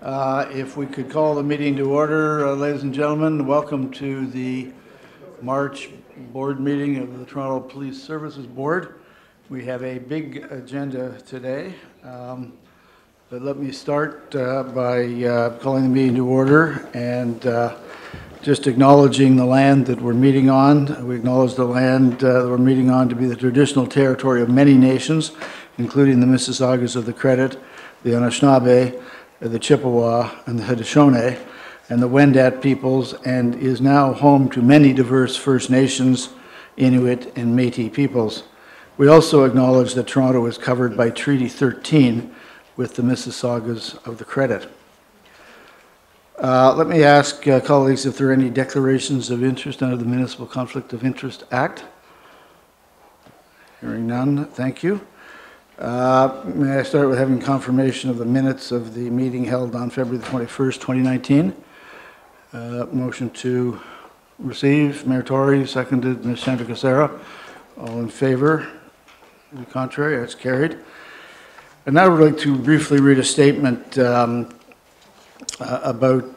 If we could call the meeting to order, ladies and gentlemen, welcome to the March board meeting of the Toronto Police Services Board. We have a big agenda today, but let me start by calling the meeting to order and just acknowledging the land that we're meeting on. We acknowledge the land that we're meeting on to be the traditional territory of many nations, including the Mississaugas of the Credit, the Anishinaabe, the Chippewa, and the Haudenosaunee, and the Wendat peoples, and is now home to many diverse First Nations, Inuit, and Métis peoples. We also acknowledge that Toronto is covered by Treaty 13 with the Mississaugas of the Credit. Let me ask colleagues if there are any declarations of interest under the Municipal Conflict of Interest Act. Hearing none, thank you. May I start with having confirmation of the minutes of the meeting held on February the 21st, 2019. Motion to receive, Mayor Tory, seconded Ms. Sandra Casera. All in favor? Any contrary? That's carried. And now I would like to briefly read a statement about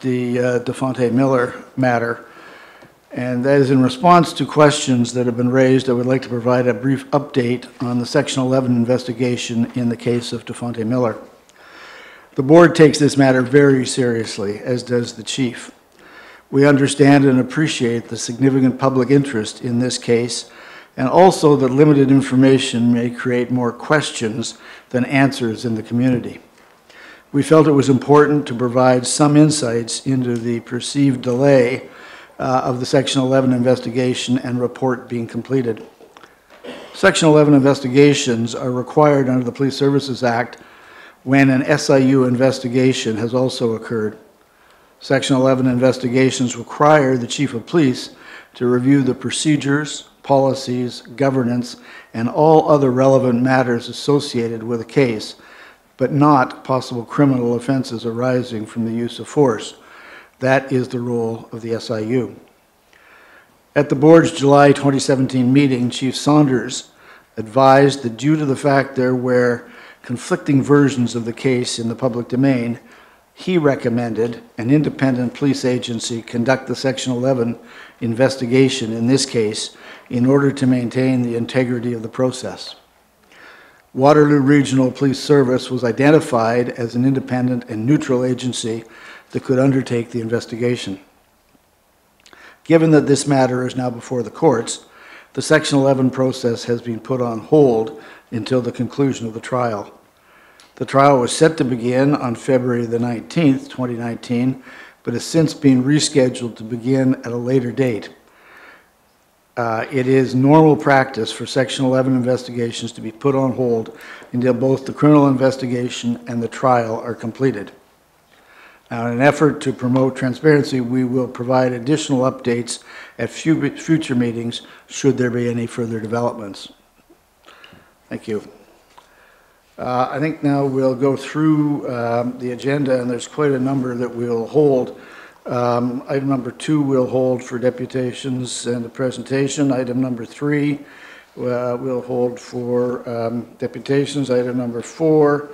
the Dafonte Miller matter. And that is in response to questions that have been raised. I would like to provide a brief update on the Section 11 investigation in the case of Dafonte Miller. The board takes this matter very seriously, as does the chief. We understand and appreciate the significant public interest in this case, and also that limited information may create more questions than answers in the community. We felt it was important to provide some insights into the perceived delay of the Section 11 investigation and report being completed. Section 11 investigations are required under the Police Services Act when an SIU investigation has also occurred. Section 11 investigations require the Chief of Police to review the procedures, policies, governance, and all other relevant matters associated with a case, but not possible criminal offenses arising from the use of force. That is the role of the SIU. At the board's July 2017 meeting, Chief Saunders advised that due to the fact there were conflicting versions of the case in the public domain, he recommended an independent police agency conduct the Section 11 investigation in this case in order to maintain the integrity of the process. Waterloo Regional Police Service was identified as an independent and neutral agency that could undertake the investigation. Given that this matter is now before the courts, the Section 11 process has been put on hold until the conclusion of the trial. The trial was set to begin on February the 19th, 2019, but has since been rescheduled to begin at a later date. It is normal practice for Section 11 investigations to be put on hold until both the criminal investigation and the trial are completed. Now, in an effort to promote transparency, we will provide additional updates at future meetings should there be any further developments. Thank you. I think now we'll go through the agenda, and there's quite a number that we'll hold. Item number 2 we'll hold for deputations and the presentation. Item number 3 we'll hold for deputations. Item number 4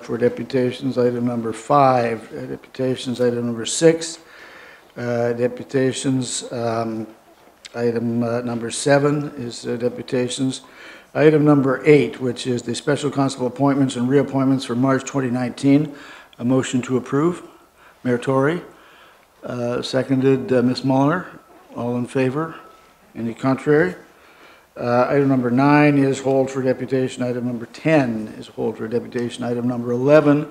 for deputations. Item number 5 deputations. Item number 6 deputations. Item number 7 is deputations. Item number 8, which is the special constable appointments and reappointments for March 2019. A motion to approve. Mayor Tory. Seconded Ms. Mulliner. All in favor? Any contrary? Item number 9 is hold for deputation. Item number 10 is hold for deputation. Item number 11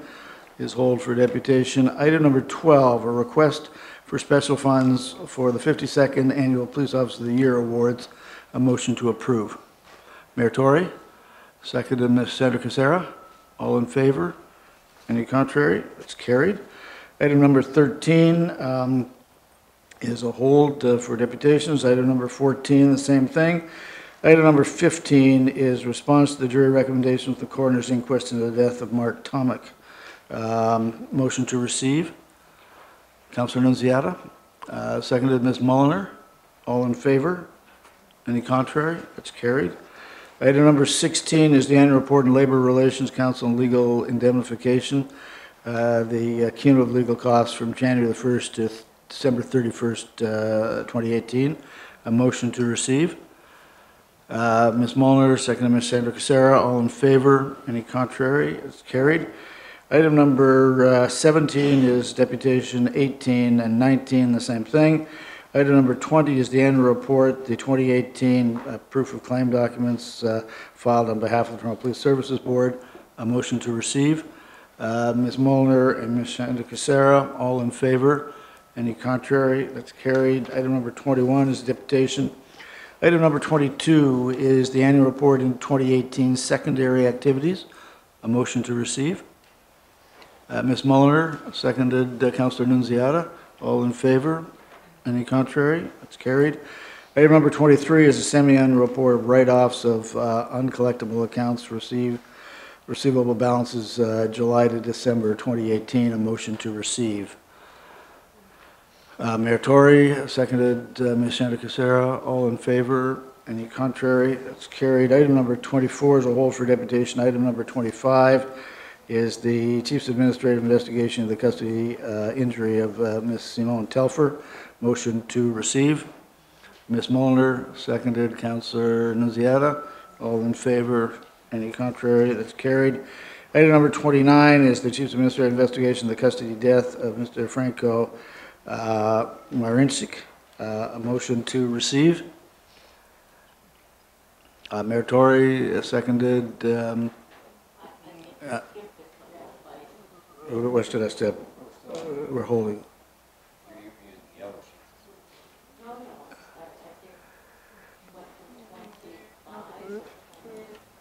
is hold for deputation. Item number 12, a request for special funds for the 52nd Annual Police Officer of the Year Awards. A motion to approve. Mayor Tory, seconded Ms. Sandra Casera. All in favor? Any contrary? It's carried. Item number 13 is a hold for deputations. Item number 14, the same thing. Item number 15 is response to the jury recommendation of the coroner's inquest into the death of Mark Tulloch. Motion to receive. Councillor Nunziata. Seconded Ms. Mulliner. All in favor? Any contrary? That's carried. Item number 16 is the annual report on Labour Relations Council and Legal Indemnification. the cumulative legal costs from January the 1st to December 31st, 2018. A motion to receive. Ms. Molnar, seconded Ms. Sandra Casera. All in favor? Any contrary? It's carried. Item number 17 is deputation. 18 and 19, the same thing. Item number 20 is the annual report, the 2018 proof of claim documents filed on behalf of the Toronto Police Services Board. A motion to receive. Ms. Molnar and Ms. Sandra Casera, all in favor? Any contrary? That's carried. Item number 21 is deputation. Item number 22 is the annual report in 2018 secondary activities. A motion to receive. Ms. Molnar, seconded Councillor Nunziata. All in favor? Any contrary? That's carried. Item number 23 is a semi-annual report of write-offs of uncollectible accounts receivable balances July to December 2018. A motion to receive. Mayor Tory, seconded Ms. Sandra Casera. All in favor? Any contrary? That's carried. Item number 24 is a hold for deputation. Item number 25 is the Chief's Administrative Investigation of the custody injury of Ms. Simone Telfer. Motion to receive. Ms. Molnar, seconded Councillor Nunziata. All in favor? Any contrary? That's carried. Item number 29 is the Chief's Administrative Investigation of the custody death of Mr. Franco Marincic. A motion to receive. Mayor Tory, seconded. What should I step? We're holding.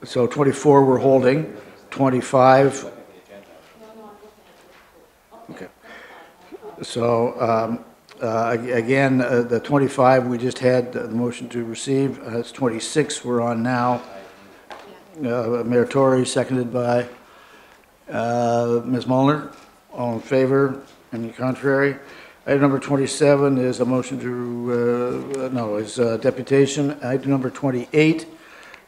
So 24 we're holding. 25. Okay. So again, the 25 we just had the motion to receive. It's 26 we're on now. Mayor Tory, seconded by Ms. Molnar. All in favor? Any contrary? Item number 27 is a motion to, is deputation. Item number 28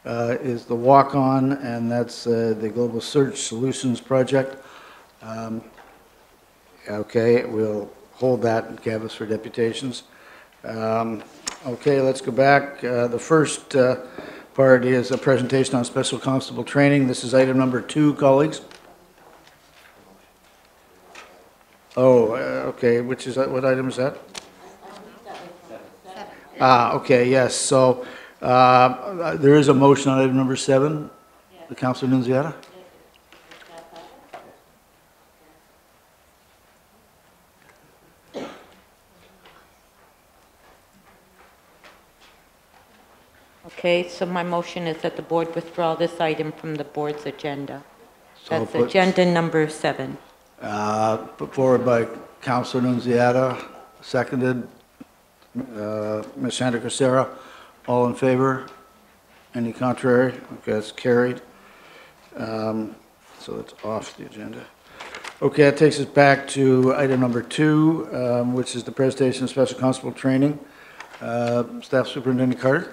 is the walk-on, and that's the Global Search Solutions Project. Okay, we'll hold that and canvass for deputations. Okay, let's go back. The first part is a presentation on special constable training. This is item number 2, colleagues. Oh, okay, which is that? What item is that? Okay, yes. So there is a motion on item number 7. The Councillor Nunziata. Okay, so my motion is that the board withdraw this item from the board's agenda. That's agenda number 7. Put forward by Councillor Nunziata, seconded Ms. Sandra Casera. All in favor? Any contrary? Okay, that's carried. So it's off the agenda. Okay, that takes us back to item number 2, which is the presentation of special constable training. Staff Superintendent Carter.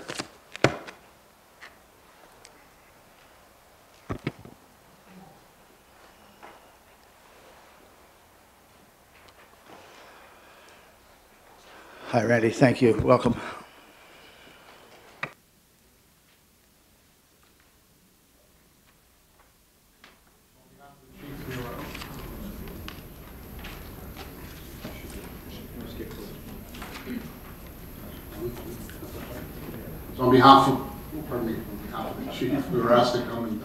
Hi, Randy. Thank you. Welcome. So on behalf of the Chief, we were asked to come and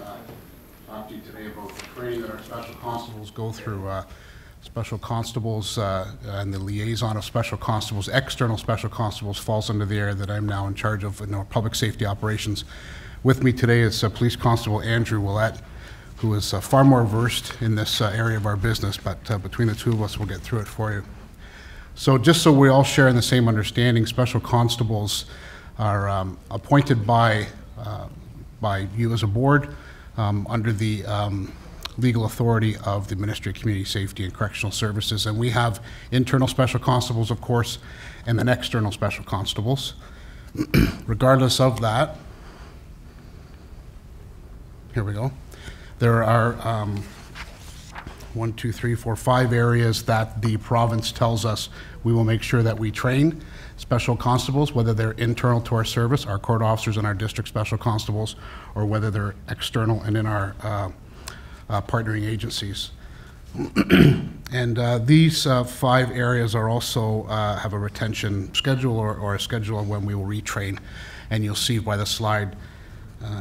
talk to you today about the training that our special constables go through. Special constables and the liaison of special constables, external special constables, falls under the area that I'm now in charge of in our public safety operations. With me today is Police Constable Andrew Willett, who is far more versed in this area of our business, but between the two of us, we'll get through it for you. So just so we all share in the same understanding, special constables are appointed by you as a board under the legal authority of the Ministry of Community Safety and Correctional Services, and we have internal special constables, of course, and then external special constables. Regardless of that, here we go. There are 5 areas that the province tells us we will make sure that we train special constables, whether they're internal to our service, our court officers and our district special constables, or whether they're external and in our partnering agencies. And these 5 areas are also have a retention schedule or a schedule of when we will retrain. And you'll see by the slide,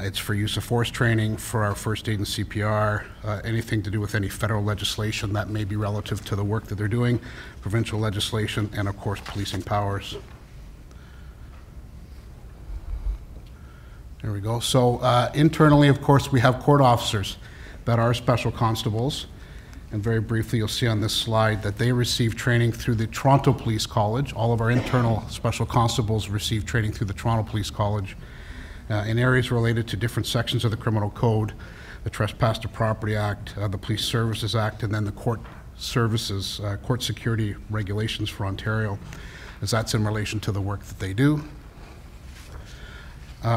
it's for use of force training, for our first aid and CPR, anything to do with any federal legislation that may be relative to the work that they're doing, provincial legislation, and of course policing powers. There we go. So internally, of course, we have court officers that are special constables. And very briefly, you'll see on this slide that they receive training through the Toronto Police College. All of our internal special constables receive training through the Toronto Police College in areas related to different sections of the Criminal Code, the Trespass to Property Act, the Police Services Act, and then the Court Services, Court Security Regulations for Ontario, as that's in relation to the work that they do.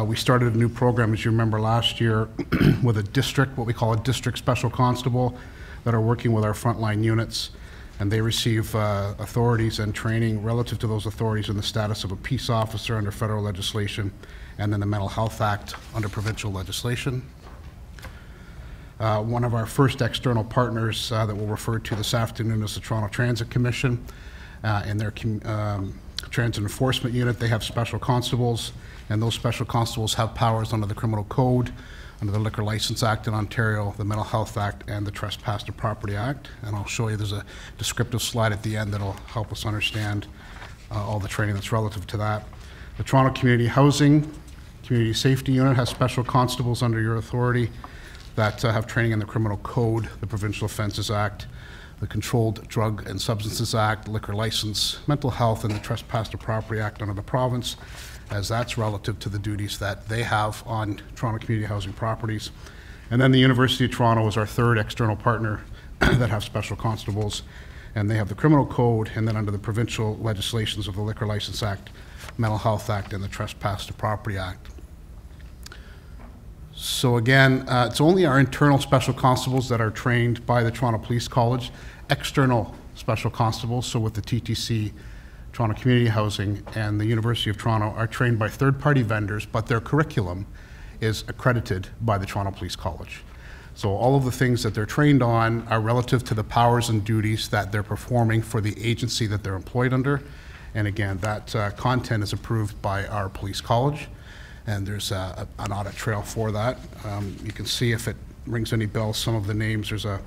We started a new program, as you remember, last year with a district, what we call a district special constable, that are working with our frontline units, and they receive authorities and training relative to those authorities in the status of a peace officer under federal legislation, and then the Mental Health Act under provincial legislation. One of our first external partners that we'll refer to this afternoon is the Toronto Transit Commission. In their transit enforcement unit, they have special constables, and those special constables have powers under the Criminal Code, under the Liquor License Act in Ontario, the Mental Health Act, and the Trespass to Property Act. And I'll show you, there's a descriptive slide at the end that'll help us understand all the training that's relative to that. The Toronto Community Housing Community Safety Unit has special constables under your authority that have training in the Criminal Code, the Provincial Offences Act, the Controlled Drug and Substances Act, Liquor License, Mental Health, and the Trespass to Property Act under the province, as that's relative to the duties that they have on Toronto community housing properties. And then the University of Toronto is our third external partner that have special constables, and they have the Criminal Code, and then under the provincial legislations of the Liquor License Act, Mental Health Act, and the Trespass to Property Act. So again, it's only our internal special constables that are trained by the Toronto Police College. External special constables, so with the TTC, Toronto Community Housing, and the University of Toronto, are trained by third-party vendors, but their curriculum is accredited by the Toronto Police College. So all of the things that they're trained on are relative to the powers and duties that they're performing for the agency that they're employed under. And again, that content is approved by our police college, and there's an audit trail for that. You can see, if it rings any bells, some of the names. There's a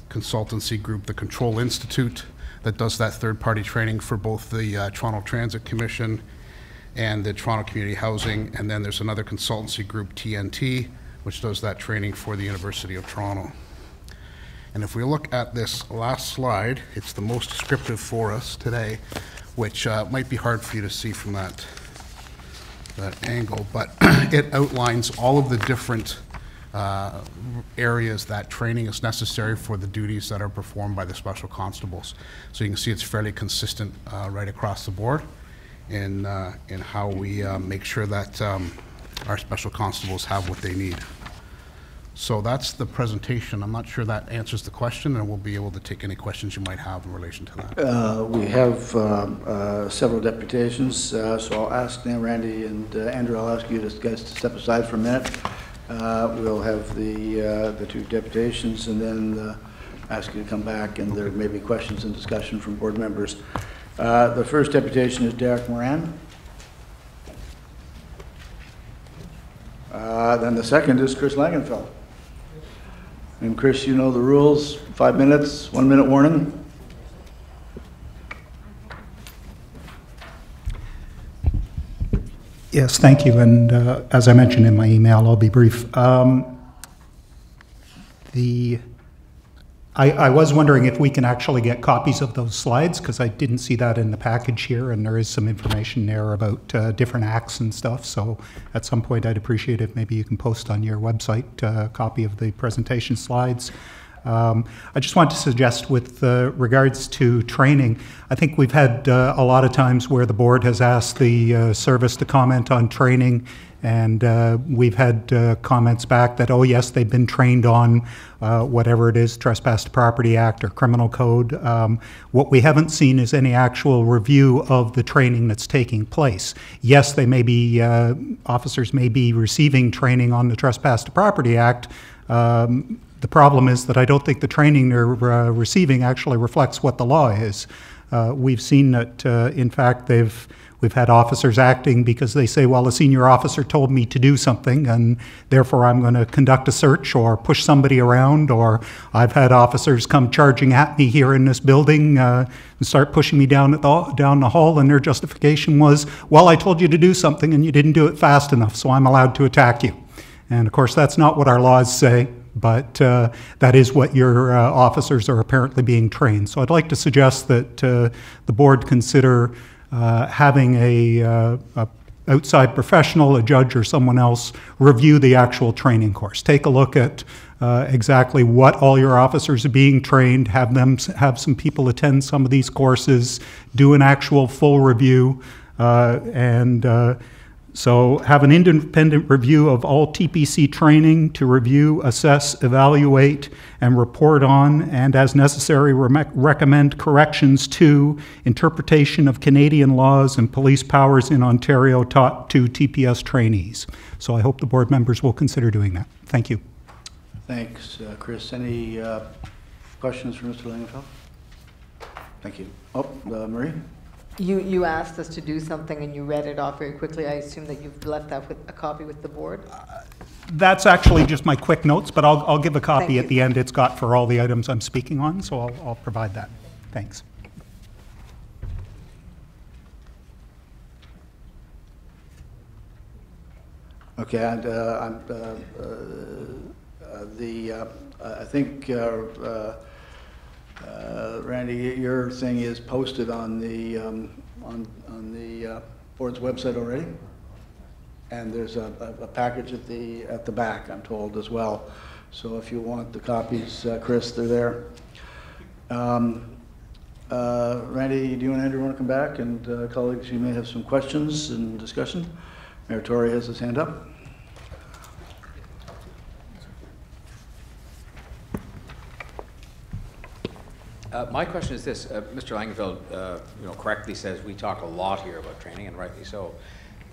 consultancy group, the Control Institute, that does that third-party training for both the Toronto Transit Commission and the Toronto Community Housing. And then there's another consultancy group, TNT, which does that training for the University of Toronto. And if we look at this last slide, it's the most descriptive for us today, which might be hard for you to see from that angle, but it outlines all of the different areas that training is necessary for the duties that are performed by the special constables. So you can see it's fairly consistent right across the board in how we make sure that our special constables have what they need. So that's the presentation. I'm not sure that answers the question, and we'll be able to take any questions you might have in relation to that. We have several deputations, so I'll ask now Randy and Andrew, I'll ask you guys to step aside for a minute. We'll have the two deputations, and then ask you to come back, and there may be questions and discussion from board members. The first deputation is Derek Moran. Then the second is Chris Langenfeld. And Chris, you know the rules, 5 minutes, 1 minute warning. Yes, thank you. And as I mentioned in my email, I'll be brief. I was wondering if we can actually get copies of those slides, because I didn't see that in the package here, and there is some information there about different acts and stuff. So at some point, I'd appreciate if maybe you can post on your website a copy of the presentation slides. I just want to suggest, with regards to training, I think we've had a lot of times where the board has asked the service to comment on training, And we've had comments back that, oh yes, they've been trained on whatever it is, Trespass to Property Act or Criminal Code. What we haven't seen is any actual review of the training that's taking place. Yes, they may be, officers may be receiving training on the Trespass to Property Act. The problem is that I don't think the training they're receiving actually reflects what the law is. We've seen that, in fact, we've had officers acting because they say, well, a senior officer told me to do something, and therefore I'm going to conduct a search or push somebody around, or I've had officers come charging at me here in this building and start pushing me down the hall, and their justification was, well, I told you to do something and you didn't do it fast enough, so I'm allowed to attack you. And of course, that's not what our laws say. But that is what your officers are apparently being trained. So I'd like to suggest that the board consider having a outside professional, a judge or someone else, review the actual training course. Take a look at exactly what all your officers are being trained, have some people attend some of these courses, do an actual full review, so have an independent review of all TPC training to review, assess, evaluate, and report on, and as necessary, recommend corrections to interpretation of Canadian laws and police powers in Ontario taught to TPS trainees. So I hope the board members will consider doing that. Thank you. Thanks, Chris. Any questions for Mr. Langenfeld? Thank you. Oh, Marie? You asked us to do something and you read it off very quickly. I assume that you've left that with a copy with the board? That's actually just my quick notes, but I'll give a copy Thank at you. the end. It's got for all the items I'm speaking on, so I'll provide that. Thanks. Okay, and I think Randy, your thing is posted on the board's website already, and there's a package at the back, I'm told, as well. So if you want the copies, Chris, they're there. Randy, do you and Andrew want to come back? And colleagues, you may have some questions and discussion. Mayor Tory has his hand up. My question is this: Mr. Langenfeld, correctly says we talk a lot here about training, and rightly so.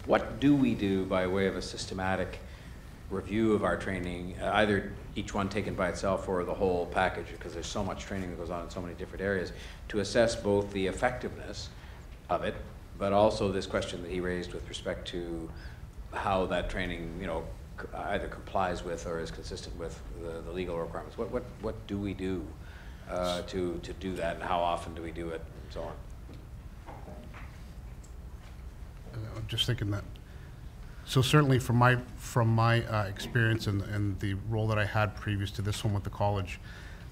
What do we do by way of a systematic review of our training, either each one taken by itself or the whole package, because there's so much training that goes on in so many different areas, to assess both the effectiveness of it, but also this question that he raised with respect to how that training, either complies with or is consistent with the legal requirements? What do we do to do that, and how often do we do it, and so on? I'm just thinking that. So certainly from my experience and the role that I had previous to this one with the college,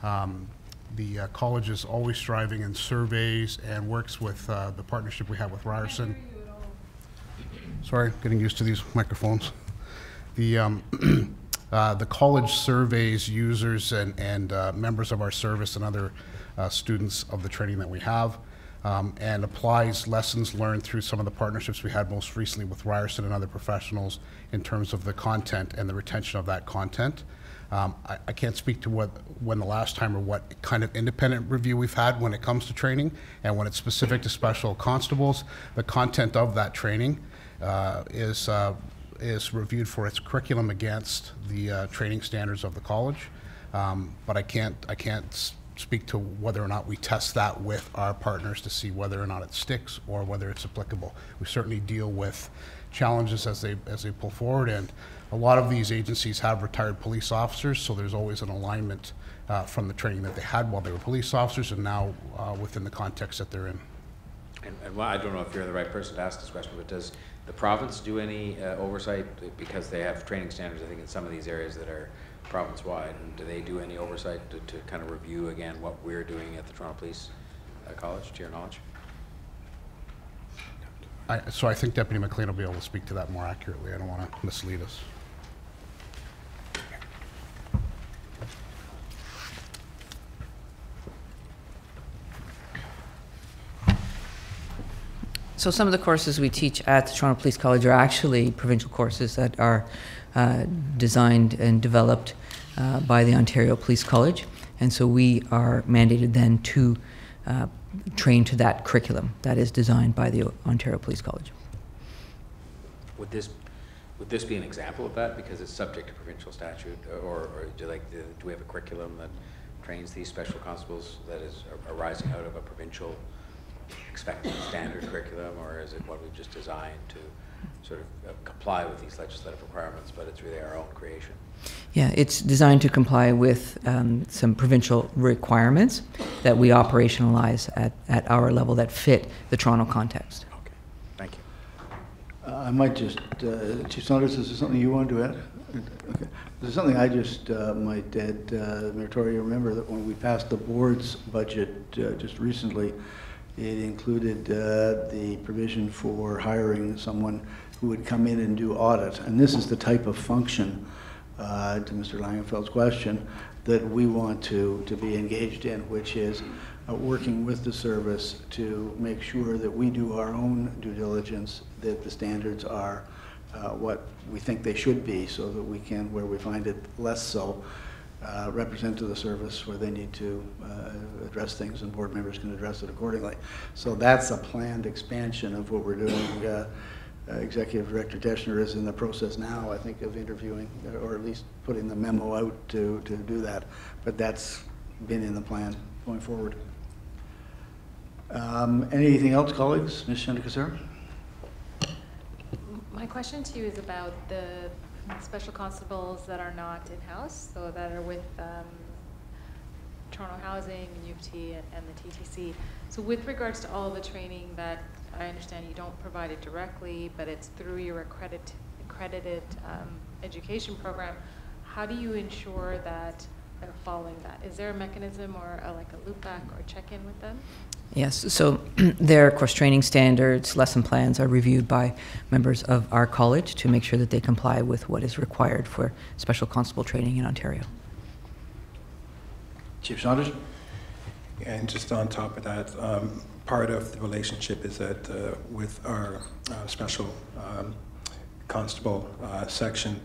the college is always striving in surveys and works with the partnership we have with Ryerson. Sorry, getting used to these microphones. The college surveys users and members of our service and other students of the training that we have, and applies lessons learned through some of the partnerships we had most recently with Ryerson and other professionals in terms of the content and the retention of that content. I can't speak to when the last time or what kind of independent review we've had when it comes to training, and when it's specific to special constables, the content of that training is reviewed for its curriculum against the training standards of the college. But I can't speak to whether or not we test that with our partners to see whether or not it sticks or whether it's applicable. We certainly deal with challenges as they pull forward, and a lot of these agencies have retired police officers, so there's always an alignment from the training that they had while they were police officers and now within the context that they're in. And well, I don't know if you're the right person to ask this question, but does the province do any oversight, because they have training standards, I think, in some of these areas that are province-wide, and do they do any oversight to kind of review again what we're doing at the Toronto Police College, to your knowledge? So I think Deputy McLean will be able to speak to that more accurately. I don't want to mislead us. So some of the courses we teach at the Toronto Police College are actually provincial courses that are designed and developed by the Ontario Police College. And so we are mandated then to train to that curriculum that is designed by the Ontario Police College. Would this be an example of that because it's subject to provincial statute, or do we have a curriculum that trains these special constables that is arising out of a provincial expected standard curriculum, or is it what we've just designed to sort of comply with these legislative requirements, but it's really our own creation? Yeah, it's designed to comply with some provincial requirements that we operationalize at our level that fit the Toronto context. Okay, thank you. I might just, Chief Saunders, is there something you wanted to add? Okay. There's something I just might add, Mayor Tory. You remember that when we passed the board's budget just recently, it included the provision for hiring someone who would come in and do audit. And this is the type of function, to Mr. Langenfeld's question, that we want to be engaged in, which is working with the service to make sure that we do our own due diligence, that the standards are what we think they should be, so that we can, where we find it less so, represent to the service where they need to address things, and board members can address it accordingly. So that's a planned expansion of what we're doing. Executive Director Deschner is in the process now, I think, of interviewing, or at least putting the memo out to do that. But that's been in the plan going forward. Anything else, colleagues? Ms. Shandikasera? My question to you is about the special constables that are not in-house, so that are with Toronto Housing, U of T, and the TTC. So with regards to all the training that I understand you don't provide it directly, but it's through your accredited education program, how do you ensure that they're following that? Is there a mechanism or like a loop back or check-in with them? Yes, so their course training standards, lesson plans are reviewed by members of our college to make sure that they comply with what is required for special constable training in Ontario. Chief Saunders? And just on top of that, part of the relationship is that with our special constable section,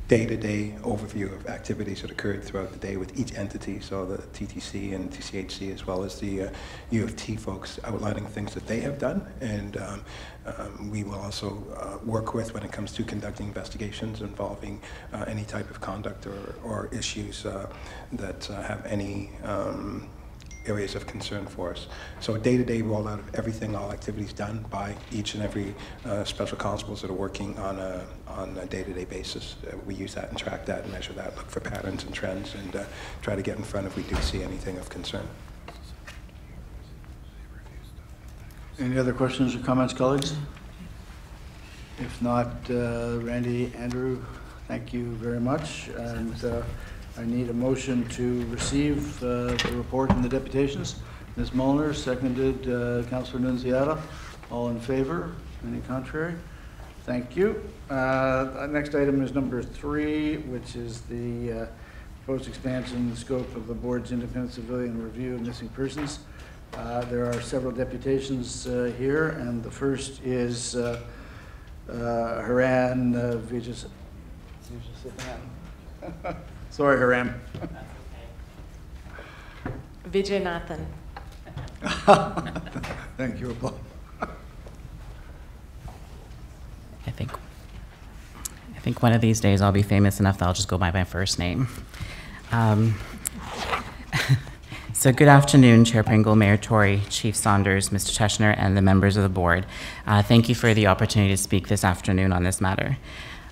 day-to-day overview of activities that occurred throughout the day with each entity, so the TTC and TCHC, as well as the U of T folks, outlining things that they have done. And we will also work with when it comes to conducting investigations involving any type of conduct or issues that have any areas of concern for us. So a day-to-day rollout of everything, all activities done by each and every special constables that are working on a day-to-day basis. We use that and track that and measure that, look for patterns and trends, and try to get in front if we do see anything of concern. Any other questions or comments, colleagues? If not, Randy, Andrew, thank you very much. And I need a motion to receive the report and the deputations. Ms. Mulliner, seconded Councillor Nunziata. All in favor? Any contrary? Thank you. Next item is number 3, which is the proposed expansion in the scope of the board's independent civilian review of missing persons. There are several deputations here, and the first is Haran Vijayasathan. Sorry, Haran. Vijayanathan. Thank you, Paul. I think one of these days I'll be famous enough that I'll just go by my first name. So good afternoon, Chair Pringle, Mayor Tory, Chief Saunders, Mr. Teschner, and the members of the board. Thank you for the opportunity to speak this afternoon on this matter.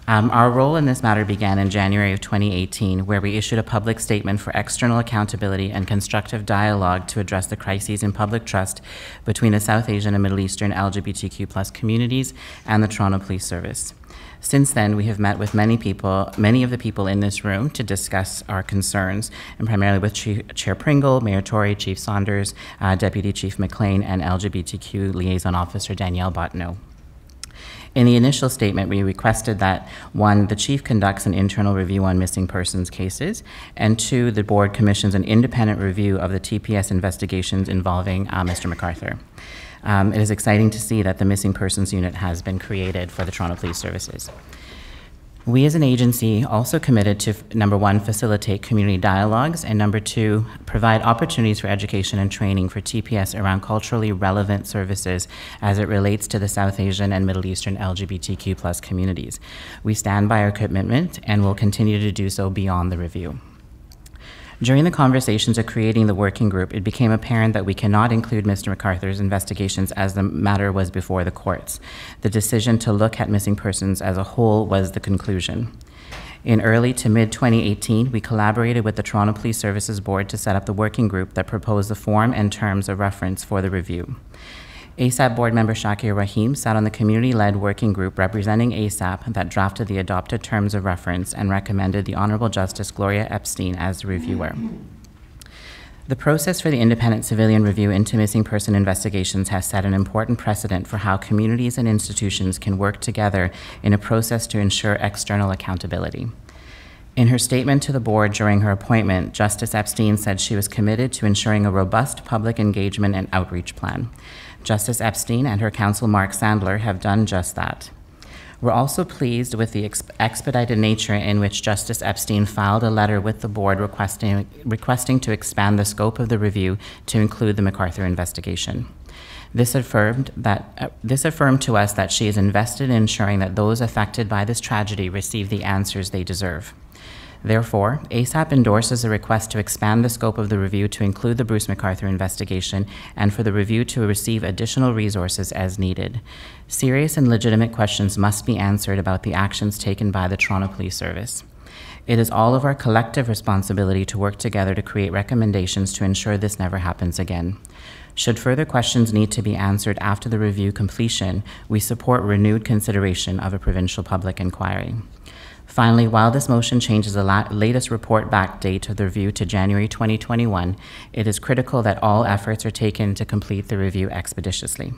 Our role in this matter began in January of 2018, where we issued a public statement for external accountability and constructive dialogue to address the crises in public trust between the South Asian and Middle Eastern LGBTQ+ communities and the Toronto Police Service. Since then, we have met with many of the people in this room to discuss our concerns, and primarily with Chair Pringle, Mayor Tory, Chief Saunders, Deputy Chief McLean, and LGBTQ Liaison Officer Danielle Bottineau. In the initial statement, we requested that 1, the Chief conducts an internal review on missing persons cases, and 2, the Board commissions an independent review of the TPS investigations involving Mr. McArthur. It is exciting to see that the Missing Persons Unit has been created for the Toronto Police Services. We as an agency also committed to, number one, facilitate community dialogues, and number two, provide opportunities for education and training for TPS around culturally relevant services as it relates to the South Asian and Middle Eastern LGBTQ+ communities. We stand by our commitment and will continue to do so beyond the review. During the conversations of creating the working group, it became apparent that we cannot include Mr. McArthur's investigations as the matter was before the courts. The decision to look at missing persons as a whole was the conclusion. In early to mid-2018, we collaborated with the Toronto Police Services Board to set up the working group that proposed the form and terms of reference for the review. ASAP board member Shakir Rahim sat on the community-led working group representing ASAP that drafted the adopted terms of reference and recommended the Honorable Justice Gloria Epstein as the reviewer. The process for the independent civilian review into missing person investigations has set an important precedent for how communities and institutions can work together in a process to ensure external accountability. In her statement to the board during her appointment, Justice Epstein said she was committed to ensuring a robust public engagement and outreach plan. Justice Epstein and her counsel Mark Sandler have done just that. We're also pleased with the expedited nature in which Justice Epstein filed a letter with the board requesting to expand the scope of the review to include the McArthur investigation. This affirmed to us that she is invested in ensuring that those affected by this tragedy receive the answers they deserve. Therefore, ASAP endorses a request to expand the scope of the review to include the Bruce McArthur investigation and for the review to receive additional resources as needed. Serious and legitimate questions must be answered about the actions taken by the Toronto Police Service. It is all of our collective responsibility to work together to create recommendations to ensure this never happens again. Should further questions need to be answered after the review completion, we support renewed consideration of a provincial public inquiry. Finally, while this motion changes the latest report back date of the review to January 2021, it is critical that all efforts are taken to complete the review expeditiously.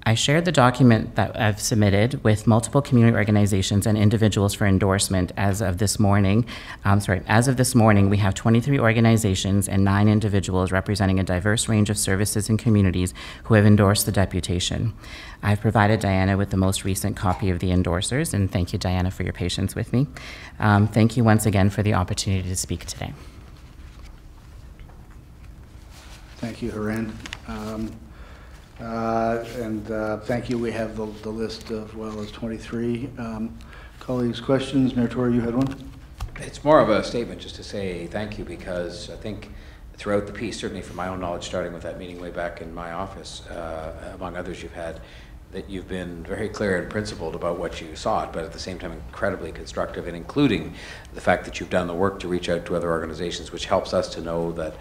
I shared the document that I've submitted with multiple community organizations and individuals for endorsement as of this morning. As of this morning, we have 23 organizations and 9 individuals representing a diverse range of services and communities who have endorsed the deputation. I've provided Diana with the most recent copy of the endorsers, and thank you, Diana, for your patience with me. Thank you once again for the opportunity to speak today. Thank you, Haran. Thank you. We have the list as well as 23. Colleagues, questions? Mayor Tory, you had one? It's more of a statement just to say thank you, because I think throughout the piece, certainly from my own knowledge, starting with that meeting way back in my office, among others you've had, that you've been very clear and principled about what you sought, but at the same time incredibly constructive, and including the fact that you've done the work to reach out to other organizations, which helps us to know that,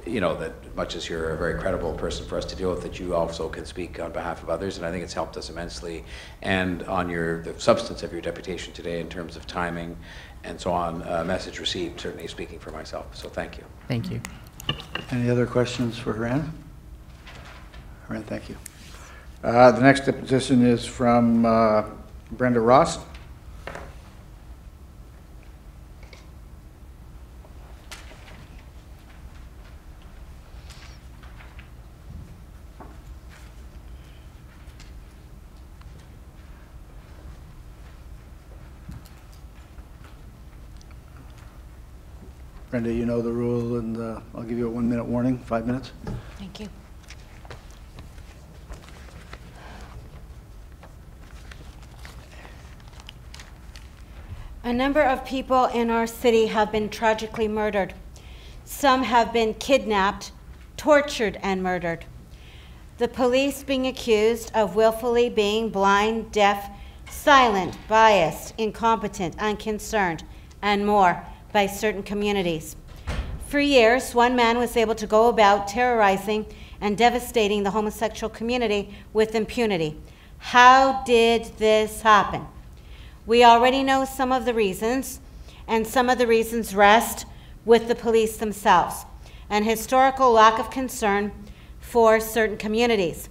you know, that much as you're a very credible person for us to deal with, that you also can speak on behalf of others, and I think it's helped us immensely. And on the substance of your deputation today in terms of timing and so on, message received, certainly speaking for myself, so thank you. Thank you. Any other questions for Haran? Haran, thank you. The next deposition is from Brenda Ross. Brenda, you know the rule, and I'll give you a 1-minute warning, 5 minutes. Thank you. A number of people in our city have been tragically murdered. Some have been kidnapped, tortured, and murdered. The police being accused of willfully being blind, deaf, silent, biased, incompetent, unconcerned, and more by certain communities. For years, one man was able to go about terrorizing and devastating the homosexual community with impunity. How did this happen? We already know some of the reasons, and some of the reasons rest with the police themselves, an historical lack of concern for certain communities.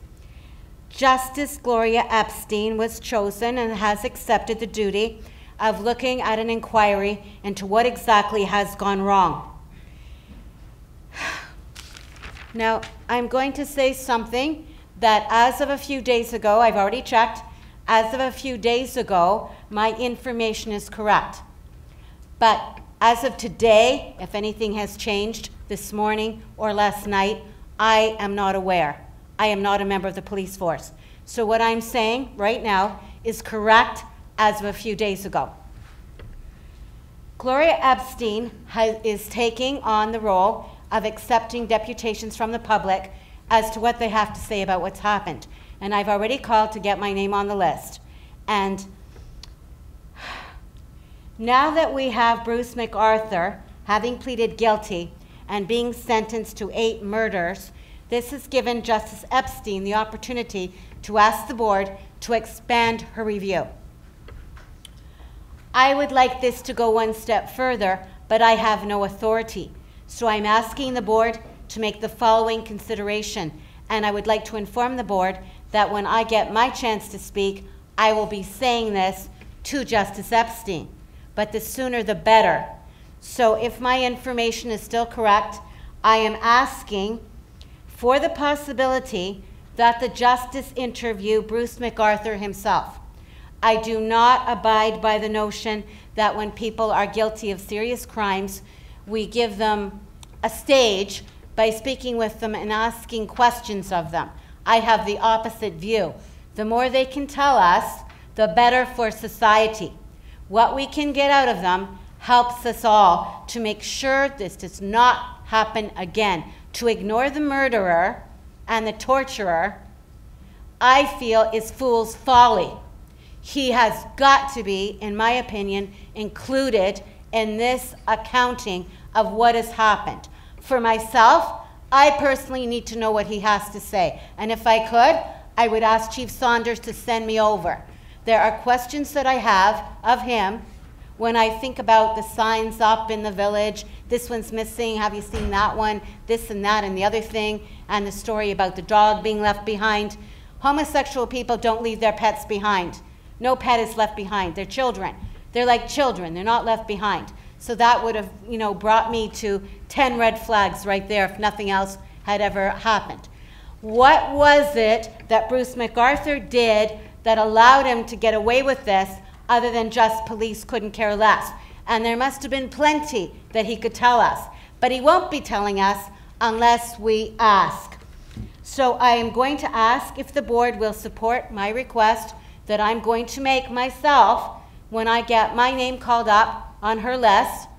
Justice Gloria Epstein was chosen and has accepted the duty of looking at an inquiry into what exactly has gone wrong. Now, I'm going to say something that as of a few days ago, I've already checked, as of a few days ago, my information is correct. But as of today, if anything has changed this morning or last night, I am not aware. I am not a member of the police force. So what I'm saying right now is correct as of a few days ago. Gloria Epstein is taking on the role of accepting deputations from the public as to what they have to say about what's happened. And I've already called to get my name on the list. And now that we have Bruce McArthur having pleaded guilty and being sentenced to 8 murders, this has given Justice Epstein the opportunity to ask the board to expand her review. I would like this to go one step further, but I have no authority. So I'm asking the board to make the following consideration, and I would like to inform the board that when I get my chance to speak, I will be saying this to Justice Epstein, but the sooner the better. So if my information is still correct, I am asking for the possibility that the justice interview Bruce McArthur himself. I do not abide by the notion that when people are guilty of serious crimes, we give them a stage by speaking with them and asking questions of them. I have the opposite view. The more they can tell us, the better for society. What we can get out of them helps us all to make sure this does not happen again. To ignore the murderer and the torturer, I feel is fool's folly. He has got to be, in my opinion, included in this accounting of what has happened. For myself, I personally need to know what he has to say. And if I could, I would ask Chief Saunders to send me over. There are questions that I have of him when I think about the signs up in the village. This one's missing, have you seen that one? This and that and the other thing, and the story about the dog being left behind. Homosexual people don't leave their pets behind. No pet is left behind. They're children. They're like children. They're not left behind. So that would have, brought me to 10 red flags right there if nothing else had ever happened. What was it that Bruce McArthur did that allowed him to get away with this other than just police couldn't care less? And there must have been plenty that he could tell us. But he won't be telling us unless we ask. So I am going to ask if the board will support my request that I'm going to make myself when I get my name called up on her list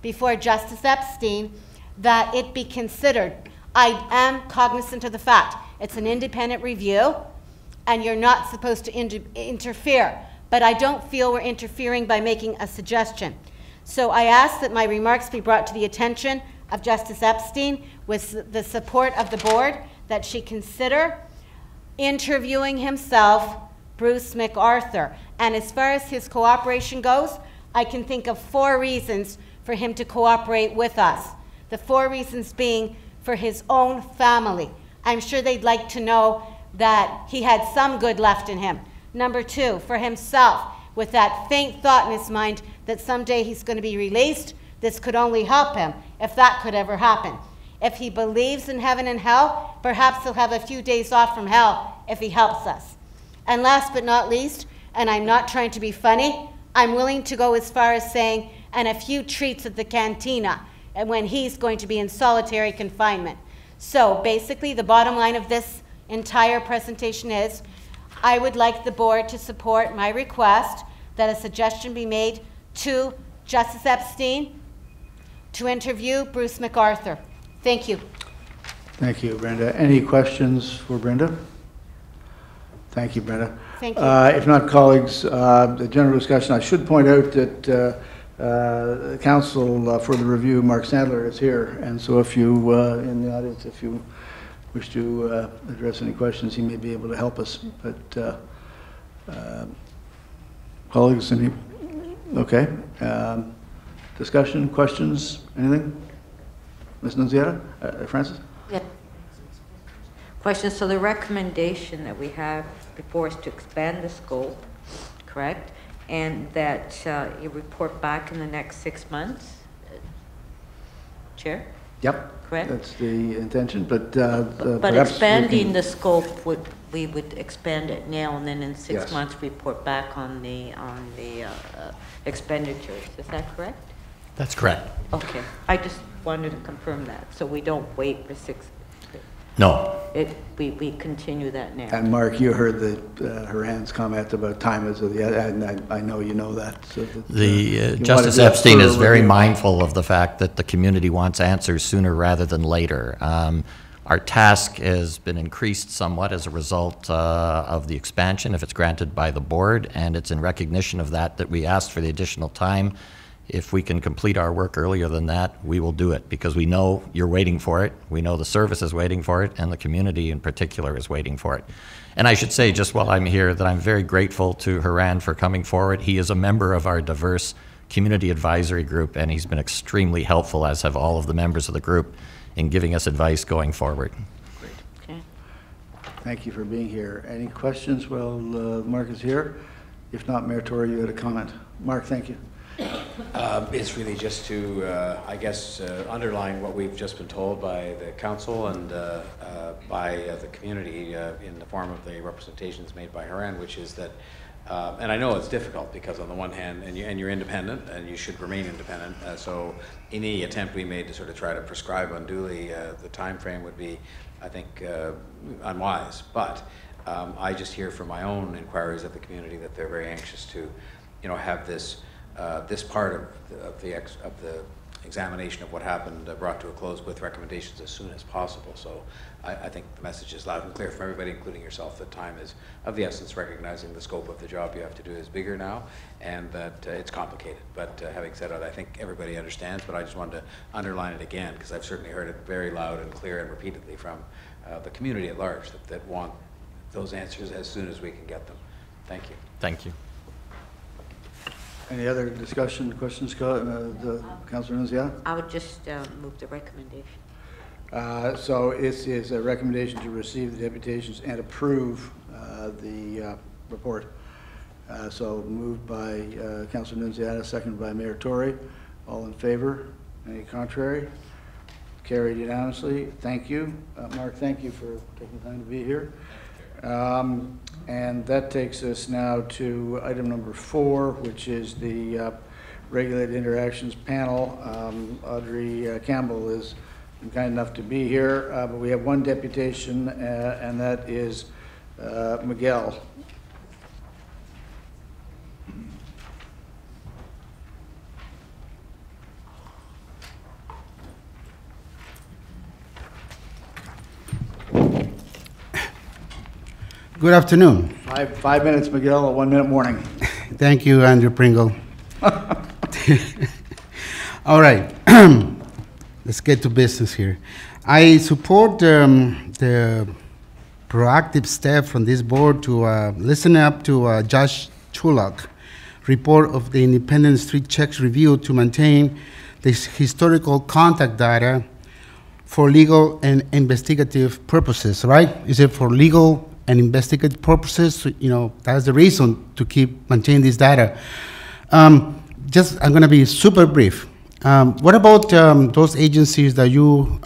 before Justice Epstein, that it be considered. I am cognizant of the fact it's an independent review and you're not supposed to interfere, but I don't feel we're interfering by making a suggestion. So I ask that my remarks be brought to the attention of Justice Epstein with the support of the board, that she consider interviewing himself, Bruce McArthur. And as far as his cooperation goes, I can think of 4 reasons for him to cooperate with us. The 4 reasons being for his own family. I'm sure they'd like to know that he had some good left in him. Number 2, for himself, with that faint thought in his mind that someday he's going to be released. This could only help him if that could ever happen. If he believes in heaven and hell, perhaps he'll have a few days off from hell if he helps us. And last but not least, and I'm not trying to be funny, I'm willing to go as far as saying, and a few treats at the cantina, and when he's going to be in solitary confinement. So basically, the bottom line of this entire presentation is, I would like the board to support my request that a suggestion be made to Justice Epstein to interview Bruce McArthur. Thank you. Thank you, Brenda. Any questions for Brenda? Thank you, Brenda. Thank you. If not, colleagues, the general discussion, I should point out that counsel for the review, Mark Sandler, is here. And so if you, in the audience, if you wish to address any questions, he may be able to help us. But colleagues, any? Okay. Discussion, questions, anything? Ms. Nunziata? Francis? Yeah. Question. So the recommendation that we have before us to expand the scope, correct? And that you report back in the next 6 months? Chair? Yep. Correct? That's the intention, but But perhaps expanding the scope we would expand it now and then in 6 Yes. months report back on the expenditures. Is that correct? That's correct. Okay. I just wanted to confirm that, so we don't wait for 6. No. We continue that now. And Mark, you heard Haran's comment about time as of the, and I know you know that. So that, The you Justice wanted to Epstein is further very review. mindful of the fact that the community wants answers sooner rather than later. Our task has been increased somewhat as a result of the expansion, if it's granted by the board, and it's in recognition of that that we asked for the additional time. If we can complete our work earlier than that, we will do it, because we know you're waiting for it, we know the service is waiting for it, and the community in particular is waiting for it. And I should say, just while I'm here, that I'm very grateful to Haran for coming forward. He is a member of our diverse community advisory group, and he's been extremely helpful, as have all of the members of the group, in giving us advice going forward. Great. Okay. Thank you for being here. Any questions while Mark is here? If not, Mayor Tory, you had a comment. Mark, thank you. It's really just to, I guess, underline what we've just been told by the council and by the community in the form of the representations made by Haran, which is that, and I know it's difficult because on the one hand, and you're independent and you should remain independent, so any attempt we made to sort of try to prescribe unduly the time frame would be, I think, unwise. But I just hear from my own inquiries of the community that they're very anxious to, have this this part of the examination of what happened brought to a close with recommendations as soon as possible. So I think the message is loud and clear from everybody, including yourself, that time is of the essence, recognizing the scope of the job you have to do is bigger now, and that it's complicated. But having said that, I think everybody understands, but I just wanted to underline it again, because I've certainly heard it very loud and clear and repeatedly from the community at large that want those answers as soon as we can get them. Thank you. Thank you. Any other discussion, questions, Councilor Nunziata? I would just move the recommendation. So it is a recommendation to receive the deputations and approve the report. So moved by Councilor Nunziata, seconded by Mayor Tory. All in favor? Any contrary? Carried unanimously. Thank you. Mark, thank you for taking the time to be here. And that takes us now to item number 4, which is the Regulated Interactions Panel. Audrey Campbell is kind enough to be here, but we have one deputation, and that is Miguel. Good afternoon. 5 minutes, Miguel, a 1 minute warning. Thank you, Andrew Pringle. All right, let's get to business here. I support the proactive step from this board to listen up to Judge Tulloch report of the independent street checks review to maintain this historical contact data for legal and investigative purposes, right? Is it for legal and investigative purposes? That's the reason to keep maintaining this data. I'm going to be super brief. What about those agencies that you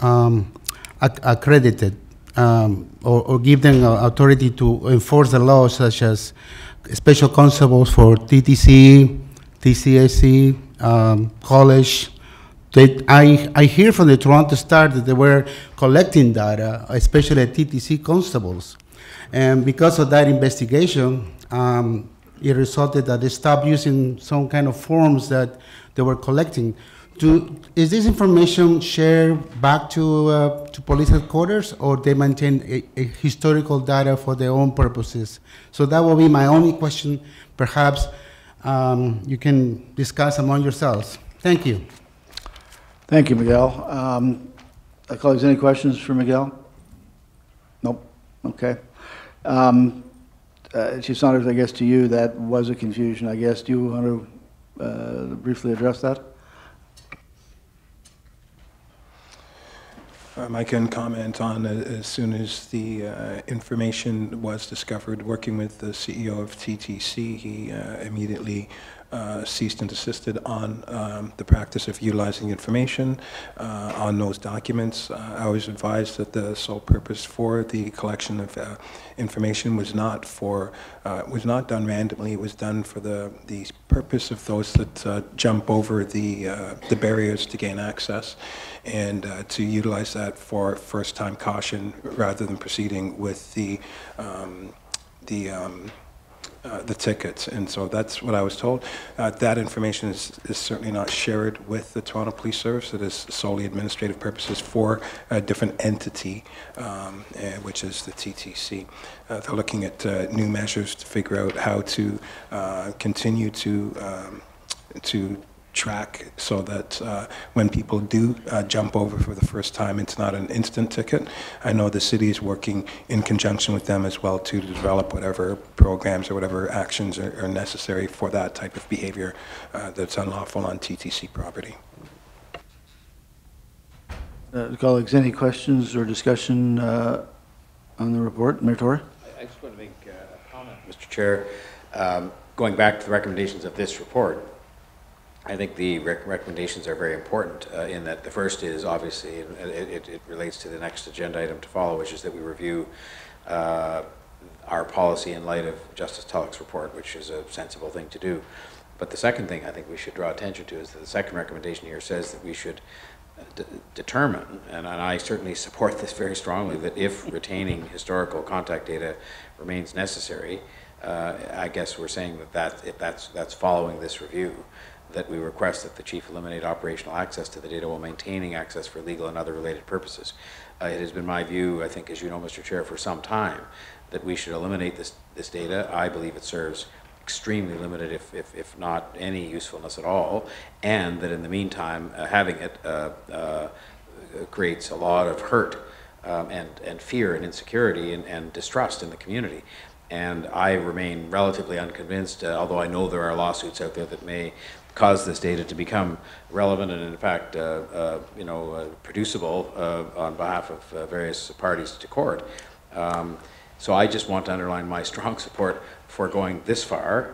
accredited or give them authority to enforce the law, such as special constables for TTC, TCAC, college? I hear from the Toronto Star that they were collecting data, especially at TTC constables. And because of that investigation, it resulted that they stopped using some kind of forms that they were collecting. Is this information shared back to police headquarters, or they maintain a historical data for their own purposes? So that will be my only question. Perhaps you can discuss among yourselves. Thank you. Thank you, Miguel. Colleagues, any questions for Miguel? Nope. Okay. Chief Saunders, I guess to you, that was a confusion. I guess, do you want to briefly address that? I can comment on as soon as the information was discovered. Working with the CEO of TTC, he immediately ceased and desisted on the practice of utilizing information on those documents. I was advised that the sole purpose for the collection of information was not done randomly. It was done for the purpose of those that jump over the barriers to gain access, and to utilize that for first-time caution rather than proceeding with the tickets. And so that's what I was told. That information is certainly not shared with the Toronto Police Service. It is solely administrative purposes for a different entity, which is the TTC. They're looking at new measures to figure out how to continue to track so that when people do jump over for the first time, it's not an instant ticket. I know the city is working in conjunction with them as well to develop whatever programs or whatever actions are necessary for that type of behavior that's unlawful on TTC property. Colleagues, any questions or discussion on the report? Mayor Tory? I just want to make a comment, Mr. Chair. Going back to the recommendations of this report, I think the recommendations are very important in that the first is obviously, it relates to the next agenda item to follow, which is that we review our policy in light of Justice Tulloch's report, which is a sensible thing to do. But the second thing I think we should draw attention to is that the second recommendation here says that we should determine, and I certainly support this very strongly, that if retaining historical contact data remains necessary, I guess we're saying that if that's following this review, that we request that the chief eliminate operational access to the data while maintaining access for legal and other related purposes. It has been my view, I think, as you know, Mr. Chair, for some time, that we should eliminate this data. I believe it serves extremely limited, if not any usefulness at all, and that in the meantime, having it creates a lot of hurt and fear and insecurity and distrust in the community. And I remain relatively unconvinced, although I know there are lawsuits out there that may cause this data to become relevant and in fact producible on behalf of various parties to court. So I just want to underline my strong support for going this far,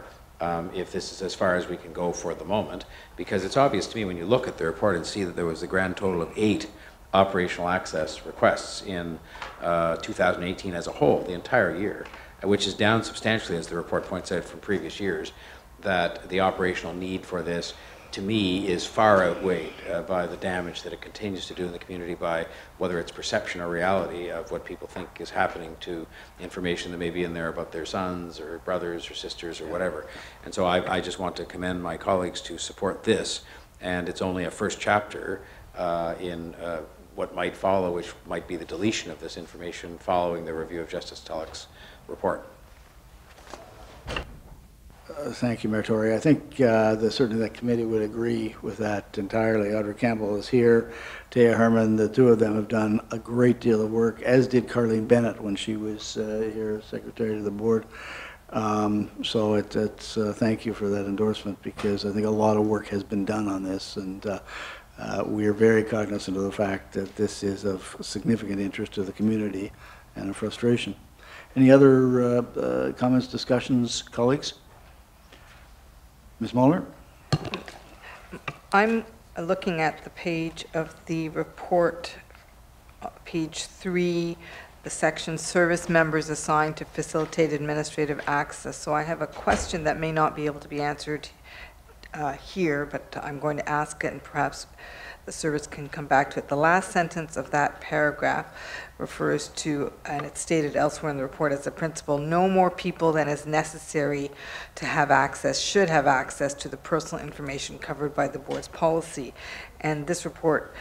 if this is as far as we can go for the moment, because it's obvious to me when you look at the report and see that there was a grand total of 8 operational access requests in 2018 as a whole, the entire year, which is down substantially, as the report points out, from previous years, that the operational need for this, to me, is far outweighed by the damage that it continues to do in the community by whether it's perception or reality of what people think is happening to information that may be in there about their sons or brothers or sisters or whatever. And so I just want to commend my colleagues to support this, and it's only a first chapter in what might follow, which might be the deletion of this information following the review of Justice Tulloch's report. Thank you, Mayor Tory. I think certainly that committee would agree with that entirely. Audrey Campbell is here, Taya Herman. The two of them have done a great deal of work, as did Carleen Bennett when she was here as Secretary of the Board. So it's thank you for that endorsement, because I think a lot of work has been done on this, and we are very cognizant of the fact that this is of significant interest to the community and a frustration. Any other comments, discussions, colleagues? Ms. Muller? I'm looking at the page of the report, page 3, the section service members assigned to facilitate administrative access. So I have a question that may not be able to be answered here, but I'm going to ask it, and perhaps the service can come back to it. The last sentence of that paragraph refers to, and it's stated elsewhere in the report as a principle, no more people than is necessary to have access, should have access to the personal information covered by the board's policy. And this report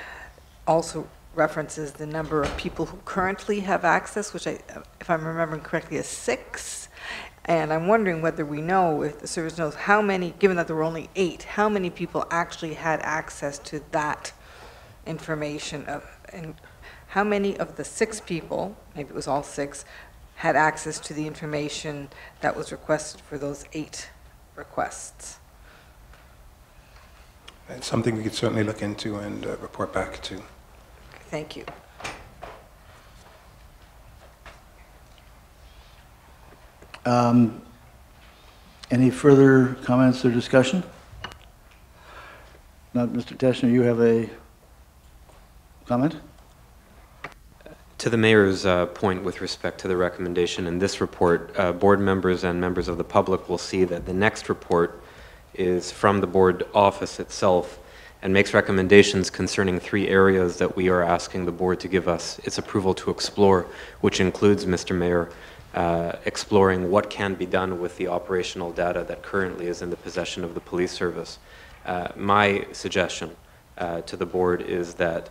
also references the number of people who currently have access, which if I'm remembering correctly, is 6. And I'm wondering whether we know, if the service knows how many, given that there were only 8, how many people actually had access to that information, and how many of the 6 people, maybe it was all 6, had access to the information that was requested for those 8 requests? It's something we could certainly look into and report back to. Thank you. Any further comments or discussion? Not, Mr. Teschner, you have a comment? To the mayor's point with respect to the recommendation in this report, board members and members of the public will see that the next report is from the board office itself and makes recommendations concerning 3 areas that we are asking the board to give us its approval to explore, which includes, Mr. Mayor, exploring what can be done with the operational data that currently is in the possession of the police service. My suggestion to the board is that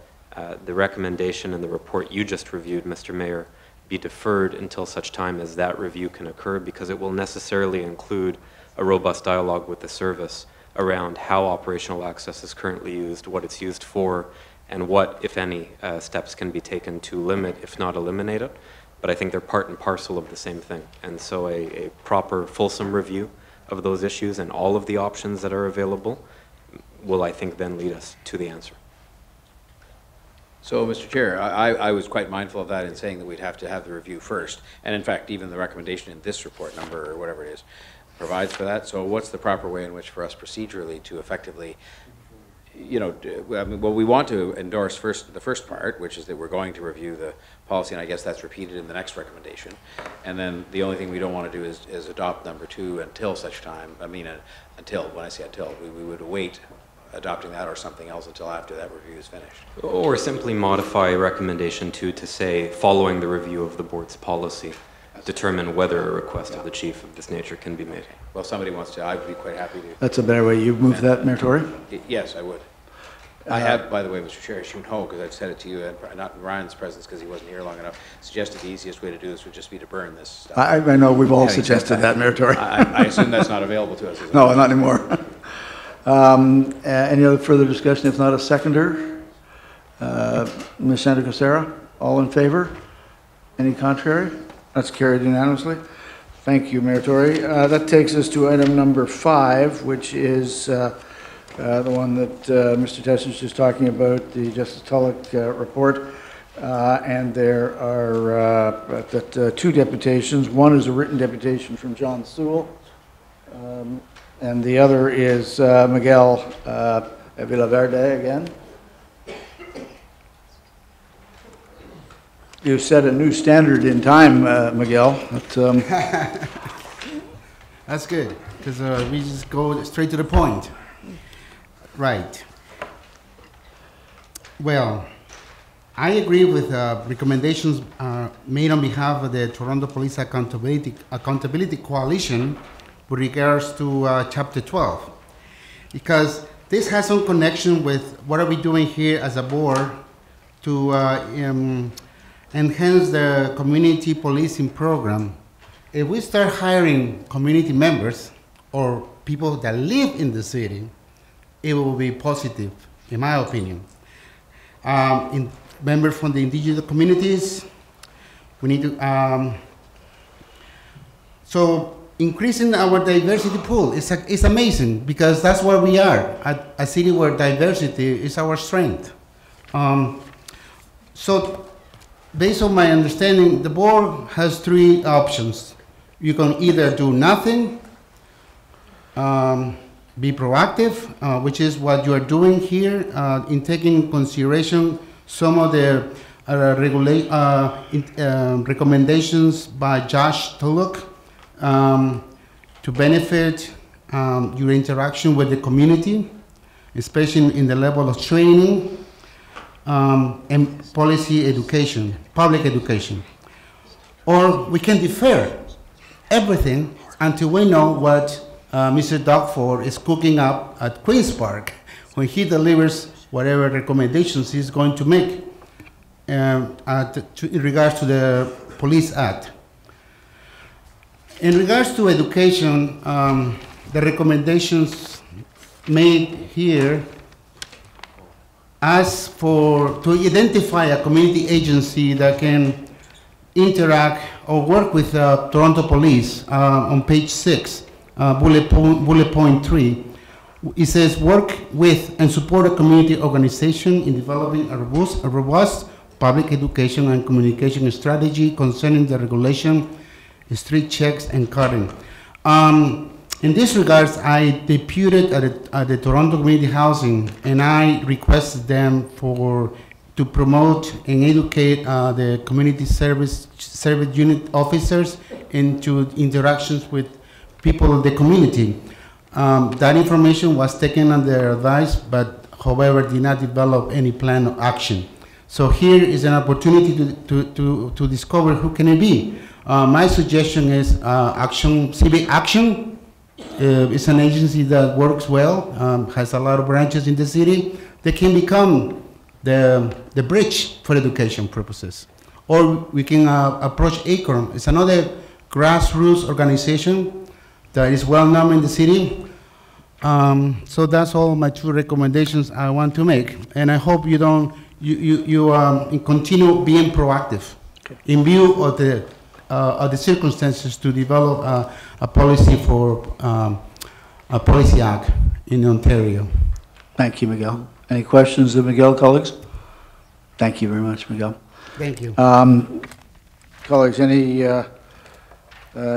the recommendation in the report you just reviewed, Mr. Mayor, be deferred until such time as that review can occur, because it will necessarily include a robust dialogue with the service around how operational access is currently used, what it's used for, and what, if any, steps can be taken to limit, if not eliminate it. But I think they're part and parcel of the same thing. And so a proper, fulsome review of those issues and all of the options that are available will, I think, then lead us to the answer. So, Mr. Chair, I was quite mindful of that in saying that we'd have to have the review first. And in fact, even the recommendation in this report number, or whatever it is, provides for that. So what's the proper way in which for us procedurally to effectively, you know, I mean, well, we want to endorse the first part, which is that we're going to review the policy, and I guess that's repeated in the next recommendation. And then the only thing we don't want to do is adopt number 2 until such time. I mean, until, when I say until, we would await adopting that or something else until after that review is finished. Or simply modify recommendation 2 to say, following the review of the board's policy, determine whether a request of the chief of this nature can be made. Well, if somebody wants to, I would be quite happy to. That's a better way. You move that, Mayor Tory? Yes, I would. I have, by the way, Mr. Chair, Shun Ho, because I've said it to you, and not in Ryan's presence because he wasn't here long enough, suggested the easiest way to do this would just be to burn this stuff. I know we've all suggested that, Mayor Tory. I assume that's not available to us, is it? No, not anymore. Any other further discussion? If not, a seconder? Ms. Santacosera, all in favor? Any contrary? That's carried unanimously. Thank you, Mayor Tory. That takes us to item number 5, which is the one that Mr. Teschner is just talking about, the Justice Tulloch report. And there are 2 deputations. One is a written deputation from John Sewell, and the other is Miguel Villaverde again. You set a new standard in time, Miguel. That's good, because we just go straight to the point. Right. Well, I agree with recommendations made on behalf of the Toronto Police Accountability Coalition with regards to Chapter 12, because this has some connection with what are we doing here as a board to enhance the community policing program. If we start hiring community members or people that live in the city, it will be positive, in my opinion. Members from the indigenous communities, we need to, so increasing our diversity pool is amazing, because that's where we are, at a city where diversity is our strength. So based on my understanding, the board has 3 options. You can either do nothing, be proactive, which is what you are doing here, in taking into consideration some of the recommendations by Josh Tulloch to benefit your interaction with the community, especially in the level of training and policy education, public education. Or we can defer everything until we know what Mr. Dogford is cooking up at Queen's Park when he delivers whatever recommendations he's going to make in regards to the Police Act. In regards to education, the recommendations made here ask to identify a community agency that can interact or work with Toronto Police on page 6, bullet point 3. It says work with and support a community organization in developing a robust public education and communication strategy concerning the regulation, street checks, and cutting. In this regards, I deputed at the Toronto Community Housing, and I requested them to promote and educate the community service unit officers into interactions with people in the community. That information was taken under advice, but however did not develop any plan of action. So here is an opportunity to discover who can it be. My suggestion is Civic Action. It's an agency that works well, has a lot of branches in the city. They can become the bridge for education purposes. Or we can approach Acorn. It's another grassroots organization that is well known in the city. So that's all my two recommendations I want to make, and I hope you continue being proactive in view of the circumstances to develop a policy for a policy act in Ontario. Thank you, Miguel. Any questions of Miguel, colleagues? Thank you very much, Miguel. Thank you. Colleagues, any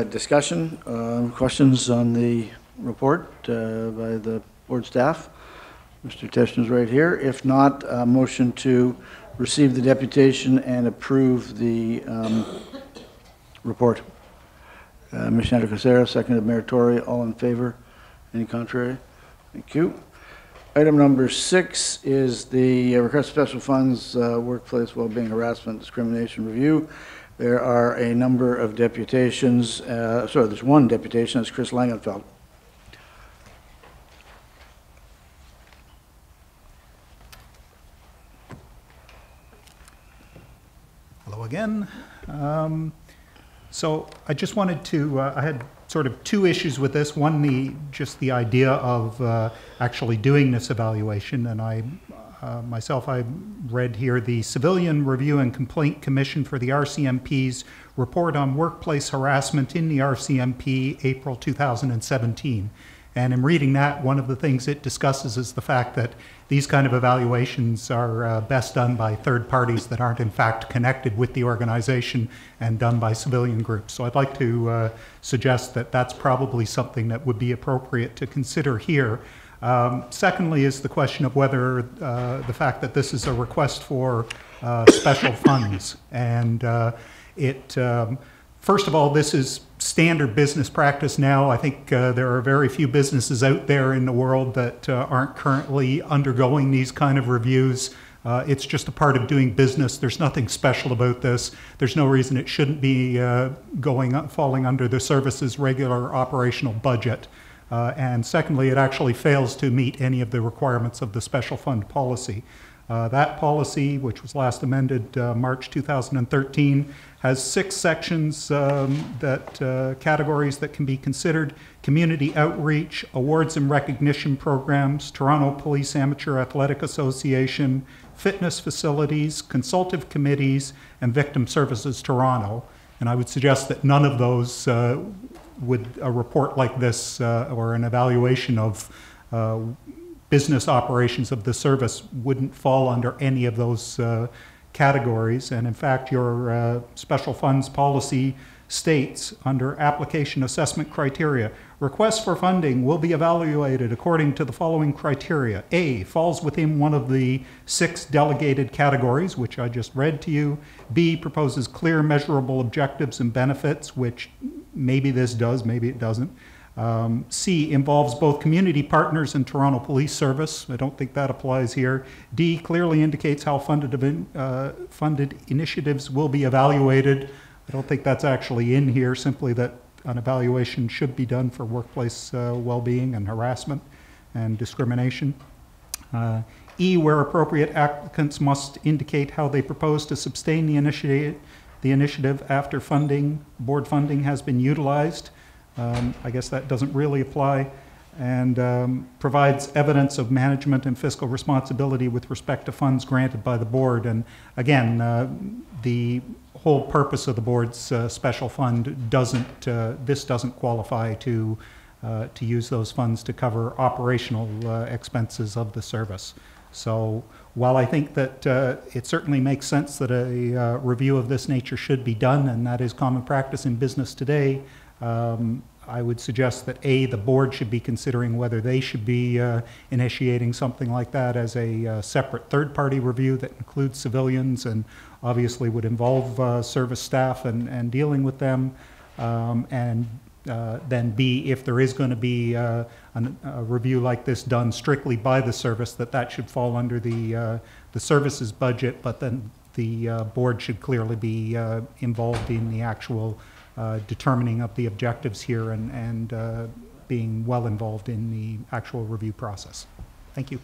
discussion, questions on the report by the board staff? Mr. Teschner's right here. If not, a motion to receive the deputation and approve the report. Ms. Casera, seconded Mayor Tory. All in favor? Any contrary? Thank you. Item number 6 is the request for special funds workplace wellbeing harassment discrimination review. There are a number of deputations. Sorry, there's one deputation. That's Chris Langenfeld. Hello again. So I just wanted to, I had sort of two issues with this. One, just the idea of actually doing this evaluation, and I read here the Civilian Review and Complaint Commission for the RCMP's report on workplace harassment in the RCMP, April 2017. And in reading that, one of the things it discusses is the fact that these kind of evaluations are best done by third parties that aren't in fact connected with the organization and done by civilian groups. So I'd like to suggest that that's probably something that would be appropriate to consider here. Secondly is the question of whether the fact that this is a request for special funds. And first of all, this is standard business practice now. I think there are very few businesses out there in the world that aren't currently undergoing these kind of reviews. It's just a part of doing business. There's nothing special about this. There's no reason it shouldn't be falling under the service's regular operational budget. And secondly, it actually fails to meet any of the requirements of the special fund policy. That policy, which was last amended March 2013, has 6 sections categories that can be considered: community outreach, awards and recognition programs, Toronto Police Amateur Athletic Association, fitness facilities, consultative committees, and Victim Services Toronto. And I would suggest that none of those would a report like this or an evaluation of business operations of the service wouldn't fall under any of those categories. And in fact, your special funds policy states under application assessment criteria, requests for funding will be evaluated according to the following criteria. A, falls within one of the 6 delegated categories, which I just read to you. B, proposes clear measurable objectives and benefits, which maybe this does, maybe it doesn't. C, involves both community partners and Toronto Police Service. I don't think that applies here. D, clearly indicates how funded initiatives will be evaluated. I don't think that's actually in here, simply that an evaluation should be done for workplace well-being and harassment and discrimination. E, where appropriate, applicants must indicate how they propose to sustain the initiative after board funding has been utilized. I guess that doesn't really apply. And provides evidence of management and fiscal responsibility with respect to funds granted by the board. And again, the whole purpose of the board's special fund this doesn't qualify to use those funds to cover operational expenses of the service. So while I think that it certainly makes sense that a review of this nature should be done, and that is common practice in business today, I would suggest that A, the board should be considering whether they should be initiating something like that as a separate third-party review that includes civilians and obviously would involve service staff and dealing with them. And then B, if there is going to be a review like this done strictly by the service, that should fall under the services budget, but then the board should clearly be involved in the actual determining of the objectives here and being well involved in the actual review process. Thank you.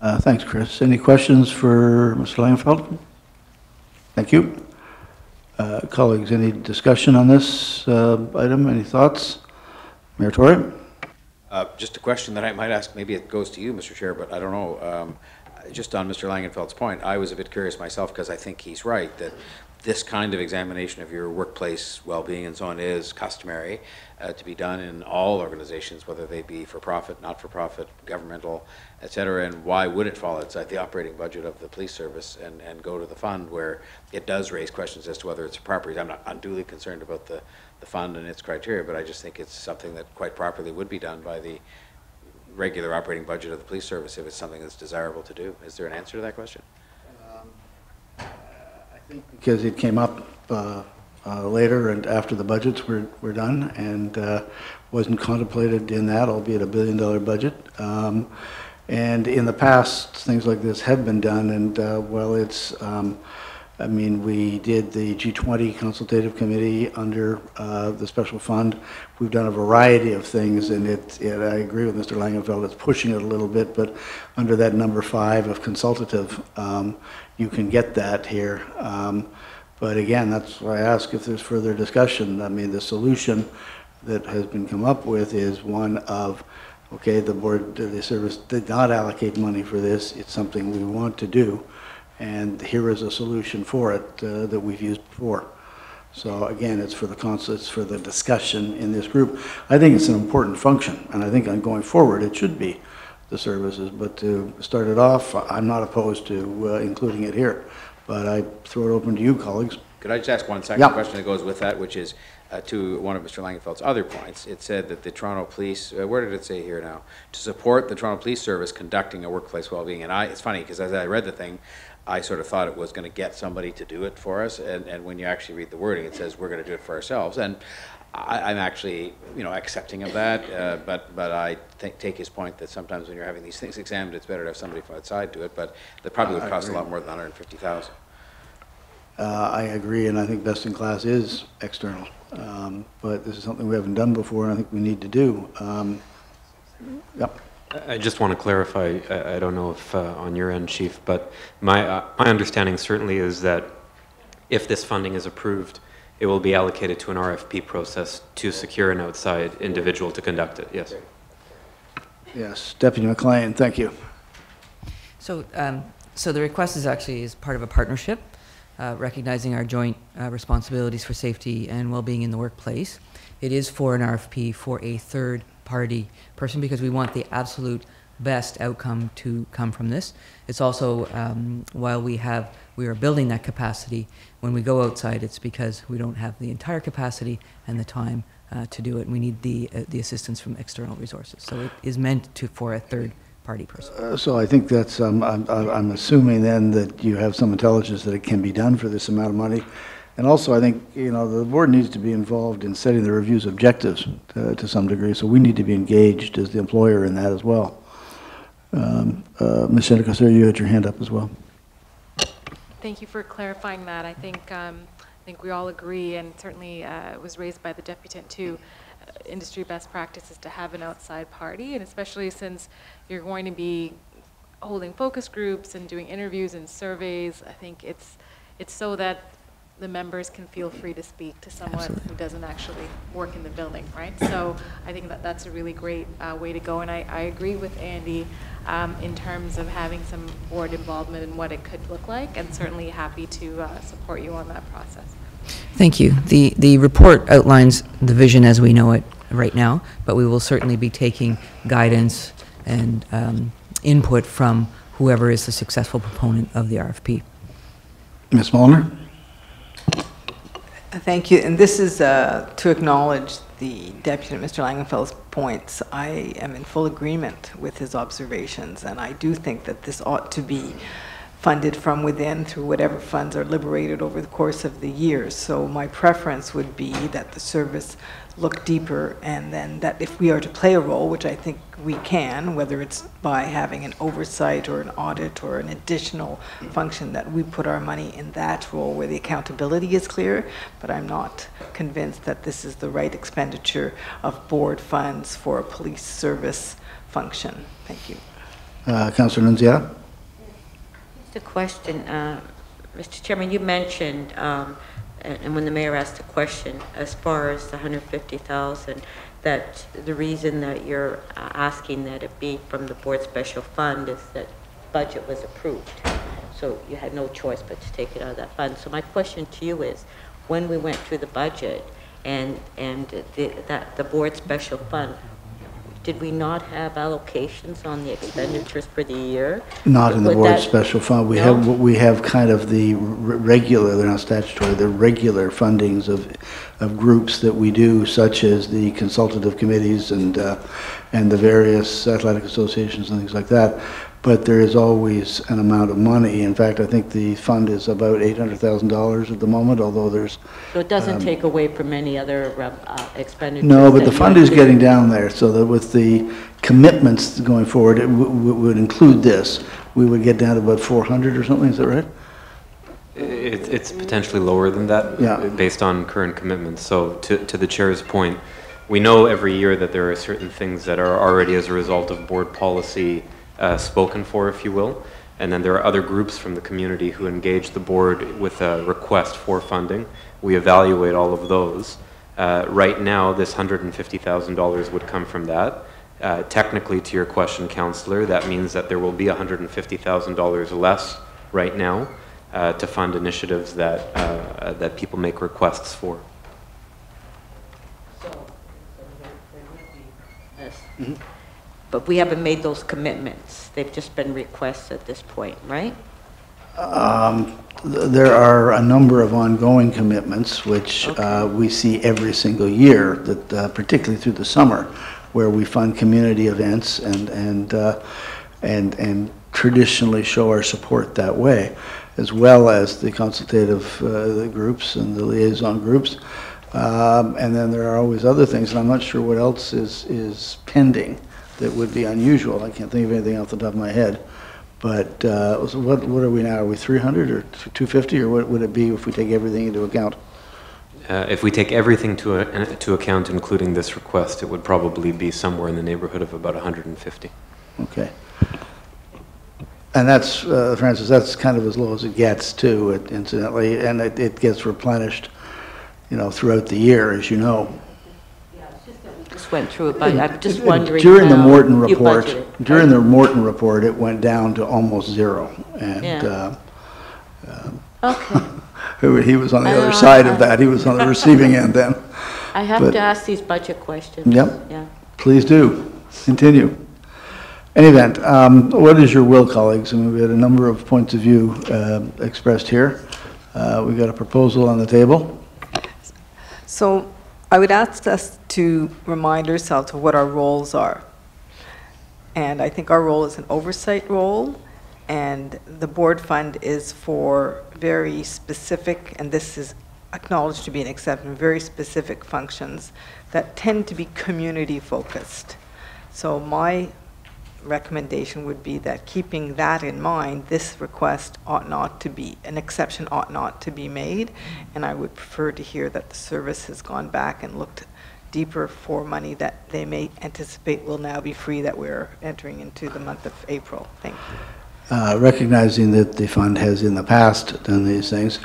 Thanks, Chris. Any questions for Mr. Langenfeld? Thank you. Colleagues, any discussion on this item? Any thoughts? Mayor Tory? Just a question that I might ask, maybe it goes to you, Mr. Chair, but I don't know. Just on Mr. Langenfeld's point, I was a bit curious myself because I think he's right that this kind of examination of your workplace well-being and so on is customary to be done in all organizations, whether they be for-profit, not-for-profit, governmental, et cetera. And why would it fall outside the operating budget of the police service and go to the fund where it does raise questions as to whether it's appropriate? I'm not unduly concerned about the fund and its criteria, but I just think it's something that quite properly would be done by the regular operating budget of the police service if it's something that's desirable to do. Is there an answer to that question? I think because it came up later and after the budgets were done and wasn't contemplated in that, albeit $1 billion budget. And in the past, things like this have been done, and well, it's, I mean, we did the G20 consultative committee under the special fund. We've done a variety of things, and I agree with Mr. Langenfeld, it's pushing it a little bit, but under that number 5 of consultative, you can get that here. But again, that's why I ask if there's further discussion. I mean, the solution that has been come up with is one of, okay, the board, the service did not allocate money for this. It's something we want to do. And here is a solution for it that we've used before. So again, it's for the discussion in this group. I think it's an important function, and I think on going forward, it should be the services. But to start it off, I'm not opposed to including it here. But I throw it open to you, colleagues. Could I just ask one second question that goes with that, which is to one of Mr. Langenfeld's other points. It said that the Toronto Police, where did it say here now? To support the Toronto Police Service conducting a workplace well-being. And it's funny, because as I read the thing, I sort of thought it was going to get somebody to do it for us, and when you actually read the wording, it says we're going to do it for ourselves. And I'm actually, accepting of that, but I take his point that sometimes when you're having these things examined, it's better to have somebody from outside do it, but that probably would cost a lot more than $150,000. I agree, and I think best in class is external. But this is something we haven't done before, and I think we need to do. Yep. I just want to clarify, I don't know if on your end, Chief, but my understanding certainly is that if this funding is approved, it will be allocated to an RFP process to secure an outside individual to conduct it. Yes. Yes, Deputy McLean, thank you. So, so the request is actually part of a partnership, recognizing our joint responsibilities for safety and well-being in the workplace. It is for an RFP for a third-party person because we want the absolute best outcome to come from this. It's also, while we are building that capacity, when we go outside, it's because we don't have the entire capacity and the time to do it. We need the assistance from external resources. So it is meant for a third-party person. So I think that's, I'm assuming then that you have some intelligence that it can be done for this amount of money. And also, I think, the board needs to be involved in setting the review's objectives to some degree, so we need to be engaged as the employer in that as well. Ms. Shinnikasur, you had your hand up as well. Thank you for clarifying that. I think we all agree, and certainly it was raised by the deputant too, industry best practice is to have an outside party, and especially since you're going to be holding focus groups and doing interviews and surveys, I think it's so that the members can feel free to speak to someone Absolutely. Who doesn't actually work in the building, right? So I think that's a really great way to go, and I agree with Andy in terms of having some board involvement in what it could look like, and certainly happy to support you on that process. Thank you. The report outlines the vision as we know it right now, but we will certainly be taking guidance and input from whoever is the successful proponent of the RFP. Ms. Molnar? Thank you. And this is to acknowledge the deputy, Mr. Langenfeld's points. I am in full agreement with his observations, and I do think that this ought to be funded from within through whatever funds are liberated over the course of the years. So my preference would be that the service look deeper, and then that if we are to play a role, which I think we can, whether it's by having an oversight or an audit or an additional function, that we put our money in that role where the accountability is clear. But I'm not convinced that this is the right expenditure of board funds for a police service function. Thank you. Councillor Nunziata? Just a question. Mr. Chairman, you mentioned, and when the mayor asked the question, as far as the $150,000, that the reason that you're asking that it be from the board special fund is that budget was approved. So you had no choice but to take it out of that fund. So my question to you is, when we went through the budget and the board special fund, did we not have allocations on the expenditures for the year? Not in the board special fund. We have kind of the regular, they're not statutory, they're regular fundings of groups that we do, such as the consultative committees and the various athletic associations and things like that. But there is always an amount of money. In fact, I think the fund is about $800,000 at the moment, although there's... So it doesn't take away from any other expenditures? No, but the fund is getting down there, so that with the commitments going forward, it would include this. We would get down to about 400 or something, is that right? It's potentially lower than that, based on current commitments. So to the chair's point, we know every year that there are certain things that are already as a result of board policy spoken for, if you will, and then there are other groups from the community who engage the board with a request for funding. We evaluate all of those. Right now, this $150,000 would come from that. Technically, to your question, Councillor, that means that there will be $150,000 less right now to fund initiatives that that people make requests for. Mm-hmm. But we haven't made those commitments. They've just been requests at this point, right? There are a number of ongoing commitments, which we see every single year, that particularly through the summer, where we fund community events and traditionally show our support that way, as well as the consultative groups and the liaison groups. And then there are always other things, and I'm not sure what else is pending that would be unusual. I can't think of anything off the top of my head. But so what are we now? Are we 300 or 250, or what would it be if we take everything into account? If we take everything to account, including this request, it would probably be somewhere in the neighborhood of about 150. Okay. And that's, Francis, that's kind of as low as it gets, too, incidentally, and it gets replenished, throughout the year, as you know. Just went through it, but I'm just wondering during the Morton report, it went down to almost zero, and okay. He was on the other side of that. He was on the receiving end then. I have to ask these budget questions. Yep. Yeah. Please do. Continue. In any event, what is your will, colleagues? I mean, we had a number of points of view expressed here. We've got a proposal on the table. So I would ask us to remind ourselves of what our roles are. And I think our role is an oversight role, and the board fund is for very specific, and this is acknowledged to be an exception, very specific functions that tend to be community focused. So my recommendation would be that, keeping that in mind, this request ought not to be, an exception ought not to be made, and I would prefer to hear that the service has gone back and looked deeper for money that they may anticipate will now be free, that we're entering into the month of April. Thank you. Recognizing that the fund has in the past done these things,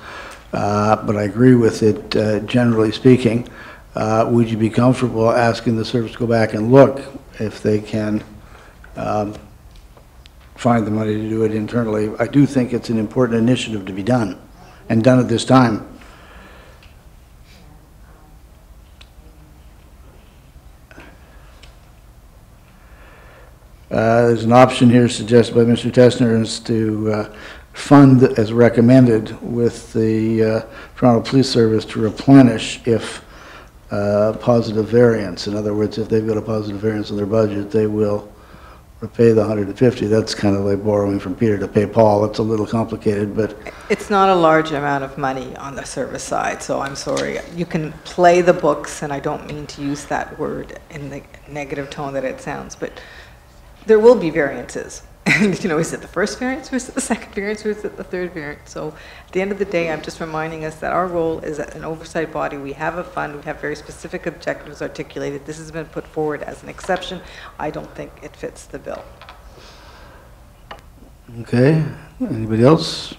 but I agree with it generally speaking. Would you be comfortable asking the service to go back and look if they can find the money to do it internally? I do think it's an important initiative to be done, and done at this time. There's an option here suggested by Mr. Tessner is to fund as recommended with the Toronto Police Service to replenish if positive variance. In other words, if they've got a positive variance in their budget, they will repay the 150. That's kind of like borrowing from Peter to pay Paul. It's a little complicated, but It's not a large amount of money on the service side, so I'm sorry. You can play the books, and I don't mean to use that word in the negative tone that it sounds, but there will be variances. And, you know, is it the first variance, or is it the second variance, or is it the third variance? So at the end of the day, I'm just reminding us that our role is an oversight body. We have a fund. We have very specific objectives articulated. This has been put forward as an exception. I don't think it fits the bill. okay. Anybody else?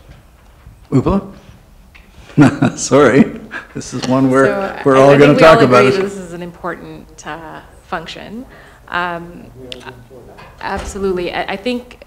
Oopla? Sorry. This is one where So we're all going to talk about it. This is an important function. Absolutely. I think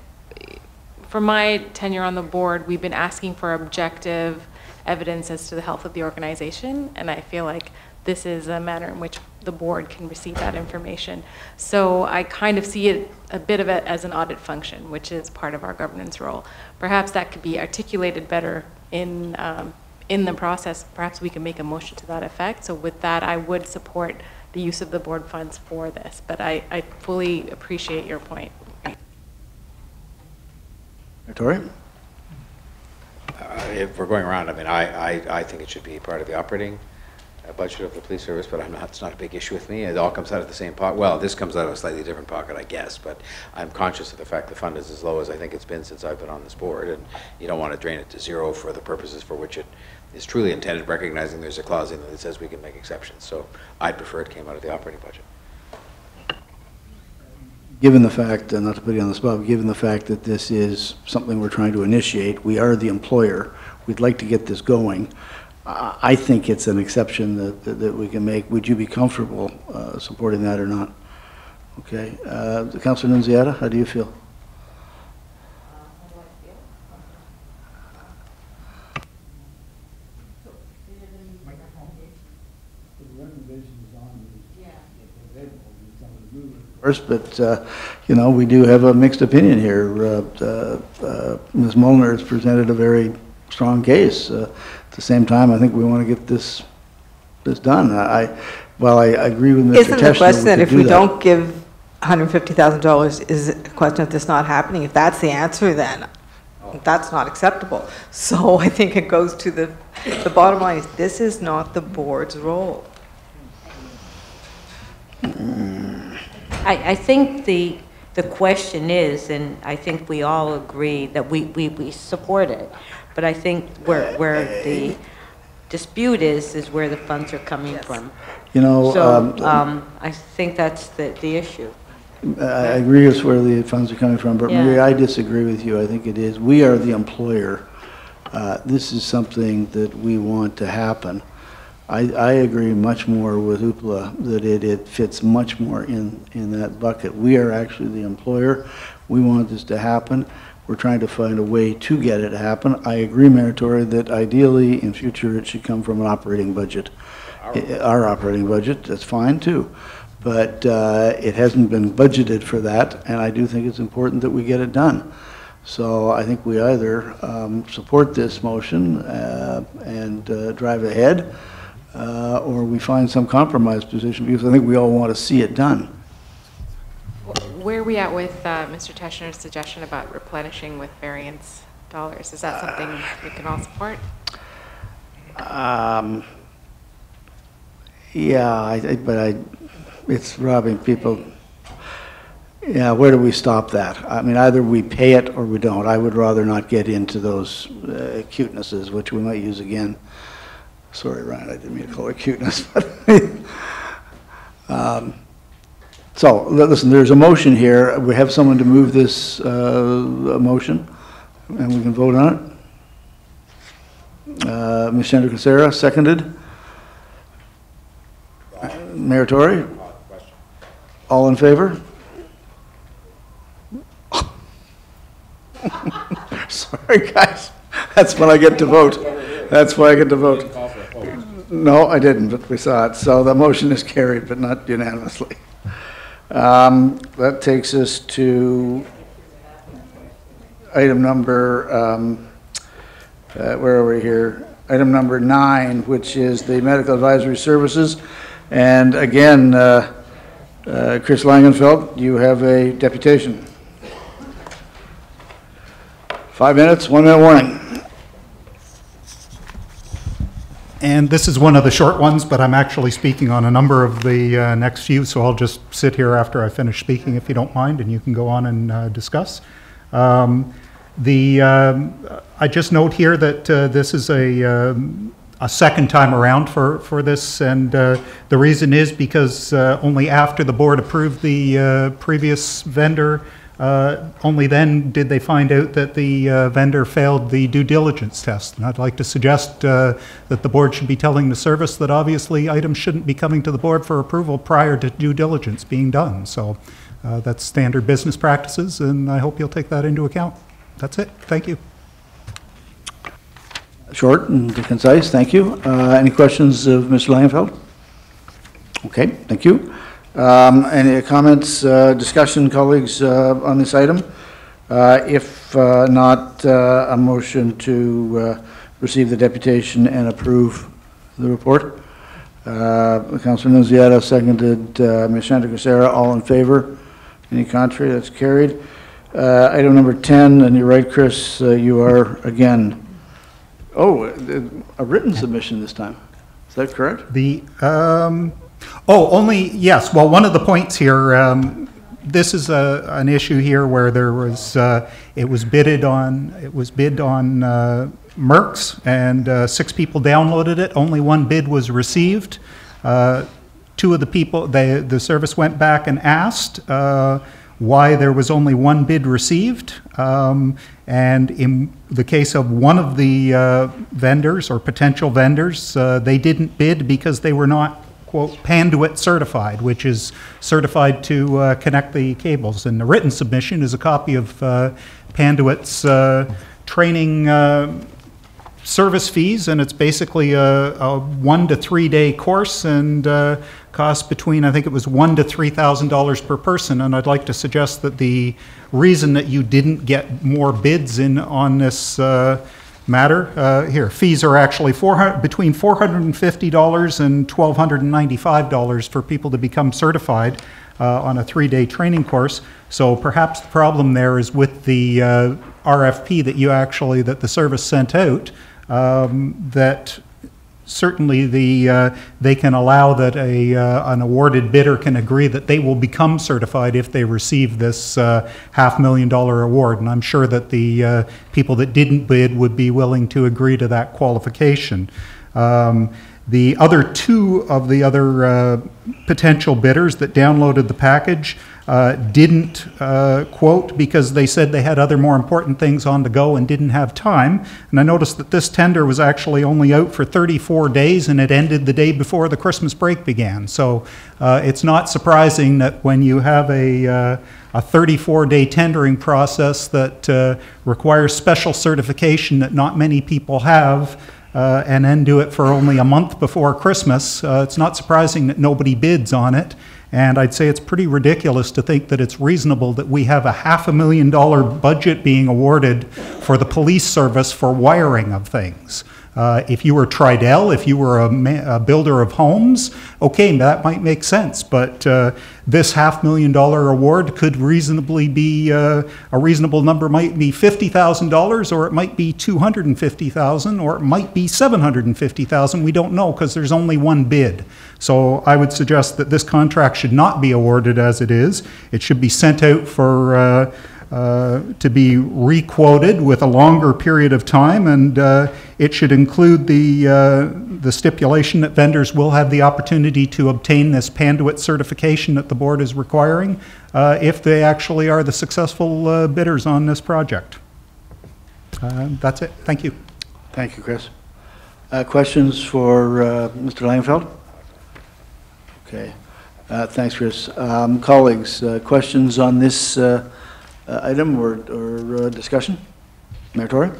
for my tenure on the board, we've been asking for objective evidence as to the health of the organization, and I feel like this is a manner in which the board can receive that information. So I kind of see it a bit of it as an audit function, which is part of our governance role. Perhaps that could be articulated better in the process. Perhaps we can make a motion to that effect. So with that, I would support the use of the board funds for this, but I fully appreciate your point. Tori? If we're going around, I mean, I think it should be part of the operating budget of the police service, but it's not a big issue with me. It all comes out of the same pot. Well, this comes out of a slightly different pocket, I guess, but I'm conscious of the fact the fund is as low as I think it's been since I've been on this board, and you don't want to drain it to zero for the purposes for which it is truly intended, recognizing there's a clause in it that says we can make exceptions. So I'd prefer it came out of the operating budget. Given the fact, not to put you on the spot, but given the fact that this is something we're trying to initiate, we are the employer, we'd like to get this going. I think it's an exception that we can make. Would you be comfortable supporting that or not? Okay. Councillor Nunziata, how do you feel? But, you know, we do have a mixed opinion here. Ms. Molnar has presented a very strong case. At the same time, I think we want to get this done. Well, I agree with Mr. Isn't the question that if we don't give $150,000, is it a question of this not happening? If that's the answer, then that's not acceptable. So I think it goes to the bottom line is this is not the board's role. I think the question is, and I think we all agree that we support it, but I think where the dispute is where the funds are coming from. You know, so I think that's the issue. I agree with where the funds are coming from, but Maria, I disagree with you. I think it is. We are the employer. This is something that we want to happen. I agree much more with Oopla that it fits much more in that bucket. We are actually the employer. We want this to happen. We're trying to find a way to get it to happen. I agree, Mayor Tory, that ideally in future it should come from an operating budget. Our operating budget, that's fine too. But it hasn't been budgeted for that, and I do think it's important that we get it done. So I think we either support this motion and drive ahead, or we find some compromise position, because I think we all want to see it done. Where are we at with Mr. Teschner's suggestion about replenishing with variance dollars? Is that something we can all support? Yeah, but it's robbing people. Yeah, where do we stop that? I mean, either we pay it or we don't. I would rather not get into those cutenesses, which we might use again. Sorry, Ryan, I didn't mean to call it cuteness. So, listen, there's a motion here. We have someone to move this motion, and we can vote on it. Ms. Chandra-Casera, seconded. Mayor Tory? All in favor? Sorry, guys. That's when I get to vote. That's why I get to vote. No, I didn't, but we saw it. So the motion is carried, but not unanimously. That takes us to item number, where are we here? Item number 9, which is the medical advisory services. And again, Chris Langenfeld, you have a deputation. 5 minutes, 1 minute warning. And this is one of the short ones, but I'm actually speaking on a number of the next few, so I'll just sit here after I finish speaking, if you don't mind, and you can go on and discuss. I just note here that this is a second time around for this, and the reason is because only after the board approved the previous vendor, only then did they find out that the vendor failed the due diligence test. And I'd like to suggest that the board should be telling the service that obviously items shouldn't be coming to the board for approval prior to due diligence being done. So that's standard business practices, and I hope you'll take that into account. That's it. Thank you. Short and concise, thank you. Any questions of Mr. Langenfeld? Okay, thank you. Any comments, discussion, colleagues, on this item? If not, a motion to receive the deputation and approve the report. Councillor Nunziata seconded, Ms. Santacruzera, all in favor? Any contrary? That's carried. Item number 10, and you're right, Chris, you are again. Oh, a written submission this time. Is that correct? The only, yes. Well, one of the points here, this is an issue here where there was, it was bid on Merck's, and 6 people downloaded it. Only 1 bid was received. 2 of the people, the service went back and asked why there was only 1 bid received. And in the case of one of the vendors or potential vendors, they didn't bid because they were not, quote, Panduit certified, which is certified to connect the cables. And the written submission is a copy of Panduit's training service fees, and it's basically a 1 to 3 day course, and costs between, I think it was $1,000 to $3,000 per person. And I'd like to suggest that the reason that you didn't get more bids in on this matter, here, fees are actually between $450 and $1,295 for people to become certified on a 3-day training course. So perhaps the problem there is with the RFP that the service sent out, that certainly they can allow that an awarded bidder can agree that they will become certified if they receive this $500,000 award. And I'm sure that the people that didn't bid would be willing to agree to that qualification. The other 2 of the other potential bidders that downloaded the package didn't quote because they said they had other more important things on the go and didn't have time. And I noticed that this tender was actually only out for 34 days and it ended the day before the Christmas break began. So it's not surprising that when you have a 34-day tendering process that requires special certification that not many people have, and then do it for only a month before Christmas, it's not surprising that nobody bids on it. And I'd say it's pretty ridiculous to think that it's reasonable that we have a $500,000 budget being awarded for the police service for wiring of things. If you were Tridel, if you were a builder of homes, okay, that might make sense. But this $500,000 award could reasonably be, a reasonable number might be $50,000, or it might be $250,000, or it might be $750,000. We don't know because there's only 1 bid. So I would suggest that this contract should not be awarded as it is. It should be sent out for to be re-quoted with a longer period of time, and it should include the stipulation that vendors will have the opportunity to obtain this Panduit certification that the board is requiring if they actually are the successful bidders on this project. That's it. Thank you. Thank you, Chris. Questions for Mr. Langenfeld? Okay. Thanks, Chris. Colleagues, questions on this item or discussion? Mayor Tory?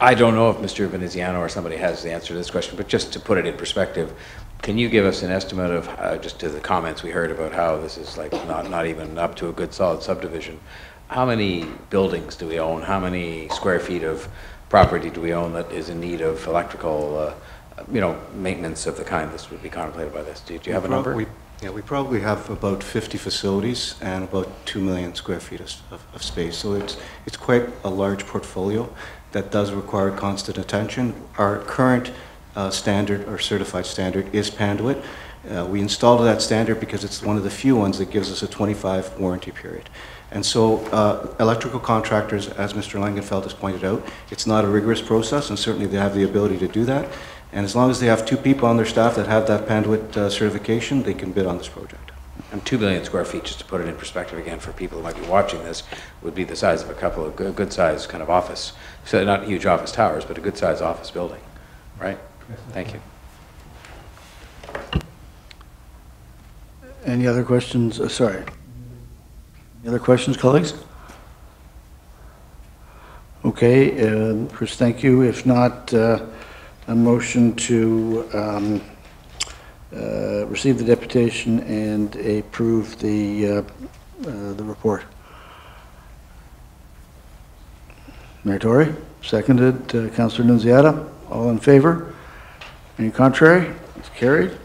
I don't know if Mr. Veneziano or somebody has the answer to this question, but just to put it in perspective, can you give us an estimate of, just to the comments we heard about how this is like not even up to a good solid subdivision, how many buildings do we own? How many square feet of property do we own that is in need of electrical maintenance of the kind this would be contemplated by this? Do you have a number? We probably have about 50 facilities and about 2 million square feet of space. So it's quite a large portfolio that does require constant attention. Our current standard or certified standard is Panduit. We installed that standard because it's one of the few ones that gives us a 25 warranty period. And so electrical contractors, as Mr. Langenfeld has pointed out, it's not a rigorous process, and certainly they have the ability to do that. And as long as they have 2 people on their staff that have that Panduit certification, they can bid on this project. And 2 million square feet, just to put it in perspective again for people who might be watching this, would be the size of a couple of good-sized kind of office, so not huge office towers, but a good-sized office building, right? Thank you. Any other questions? Sorry. Any other questions, colleagues? Okay, Chris, thank you. If not, a motion to receive the deputation and approve the report. Mayor Tory, seconded. Councillor Nunziata, all in favor? Any contrary? It's carried.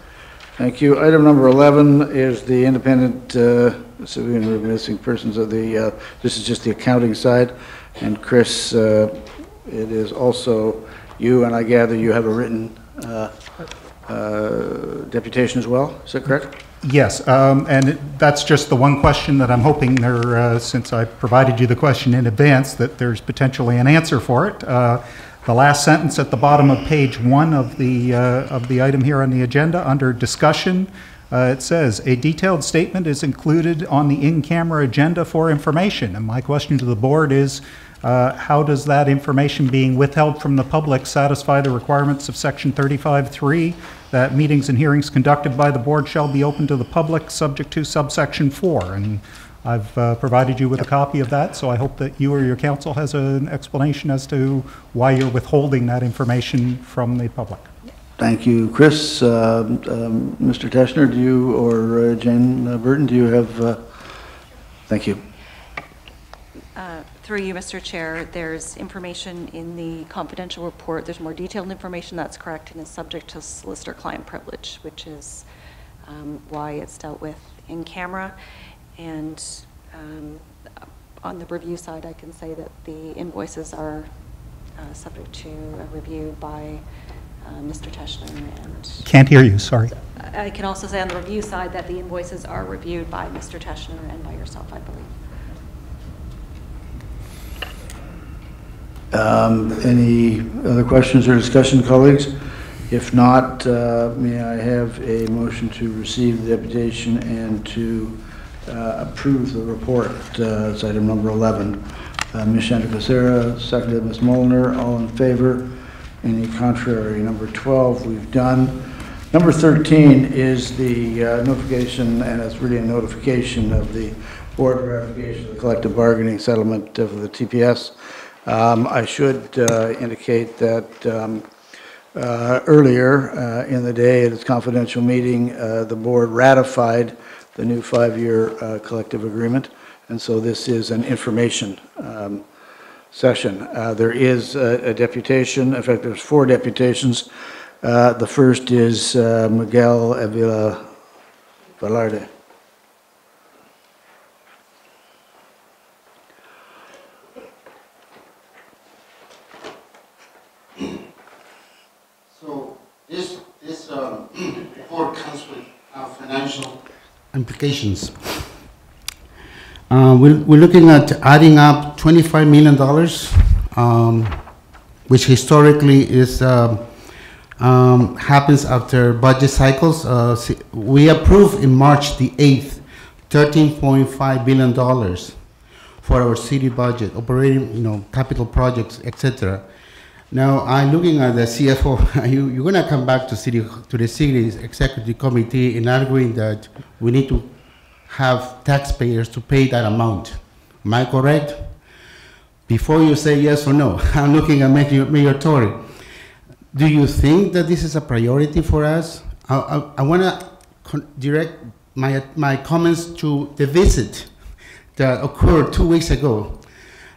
Thank you. Item number 11 is the independent civilian missing persons of the, this is just the accounting side. And Chris, it is also you, and I gather you have a written deputation as well. Is that correct? Yes, and that's just the one question that I'm hoping there, since I provided you the question in advance, that there's potentially an answer for it. The last sentence at the bottom of page 1 of the item here on the agenda, under discussion, it says, a detailed statement is included on the in-camera agenda for information. And my question to the board is, how does that information being withheld from the public satisfy the requirements of section 35(3), that meetings and hearings conducted by the board shall be open to the public, subject to subsection 4? And I've provided you with a copy of that, so I hope that you or your council has an explanation as to why you're withholding that information from the public. Thank you, Chris. Mr. Teschner, do you, or Jane Burton, do you have, thank you. Through you, Mr. Chair, there's information in the confidential report. There's more detailed information, that's correct, and is subject to solicitor-client privilege, which is why it's dealt with in camera. And on the review side, I can say that the invoices are subject to a review by Mr. Teschner. And can't hear you, sorry. I can also say on the review side that the invoices are reviewed by Mr. Teschner and by yourself, I believe. Any other questions or discussion, colleagues? If not, may I have a motion to receive the deputation and to approve the report? It's item number 11. Ms. Shantabecerra, seconded Ms. Molnar, all in favor? Any contrary? Number 12 we've done. Number 13 is the notification, and it's really a notification of the board ratification of the collective bargaining settlement of the TPS. I should indicate that earlier in the day at its confidential meeting, the board ratified the new 5-year collective agreement, and so this is an information session. There is a deputation. In fact, there's 4 deputations. The first is Miguel Avila Velarde. So this report comes with financial implications. We're looking at adding up $25 million, which historically is happens after budget cycles. We approved in March the 8th $13.5 billion for our city budget, operating, capital projects, etc. Now I'm looking at the CFO. You're going to come back to the city executive committee and arguing that we need to have taxpayers to pay that amount. Am I correct? Before you say yes or no, I'm looking at Mayor Tory. Do you think that this is a priority for us? I want to direct my comments to the visit that occurred 2 weeks ago.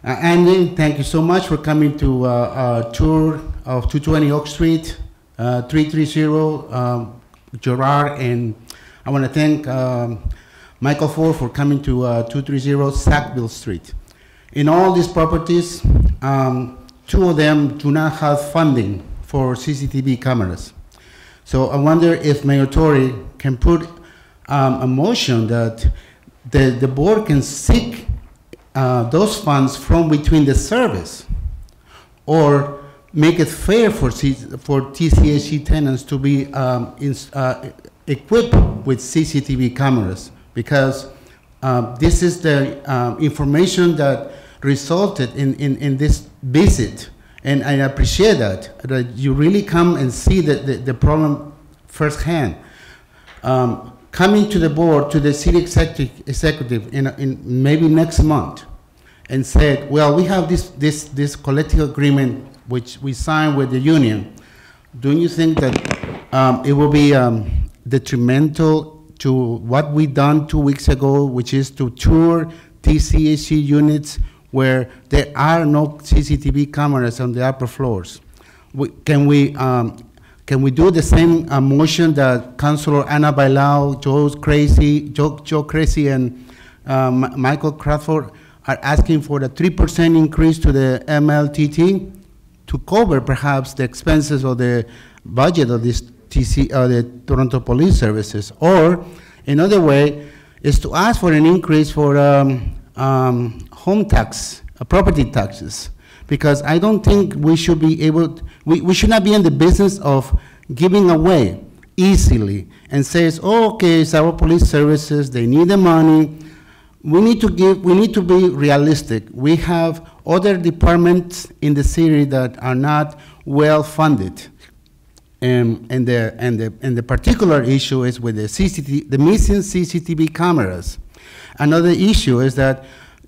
Andy, thank you so much for coming to a tour of 220 Oak Street. 330 Gerard, and I want to thank Michael Ford for coming to 230 Sackville Street. In all these properties, 2 of them do not have funding for CCTV cameras. So I wonder if Mayor Tory can put a motion that the board can seek those funds from between the service, or make it fair for TCHC tenants to be equipped with CCTV cameras, because this is the information that resulted in this visit. And I appreciate that you really come and see the problem firsthand. Coming to the board, to the city executive in maybe next month, and said, well, we have this collective agreement which we signed with the union. Don't you think that it will be detrimental to what we done 2 weeks ago, which is to tour TCHC units where there are no CCTV cameras on the upper floors? Can we do the same motion that Councilor Anna Bailao, Joe Crazy, and Michael Crawford are asking for the 3% increase to the MLTT to cover perhaps the expenses of the budget of this the Toronto Police Services? Or another way is to ask for an increase for home tax, property taxes, because I don't think we should be able, we should not be in the business of giving away easily and says, oh, okay, it's our police services, they need the money. We need to be realistic. We have other departments in the city that are not well funded. And the particular issue is with the missing CCTV cameras. Another issue is that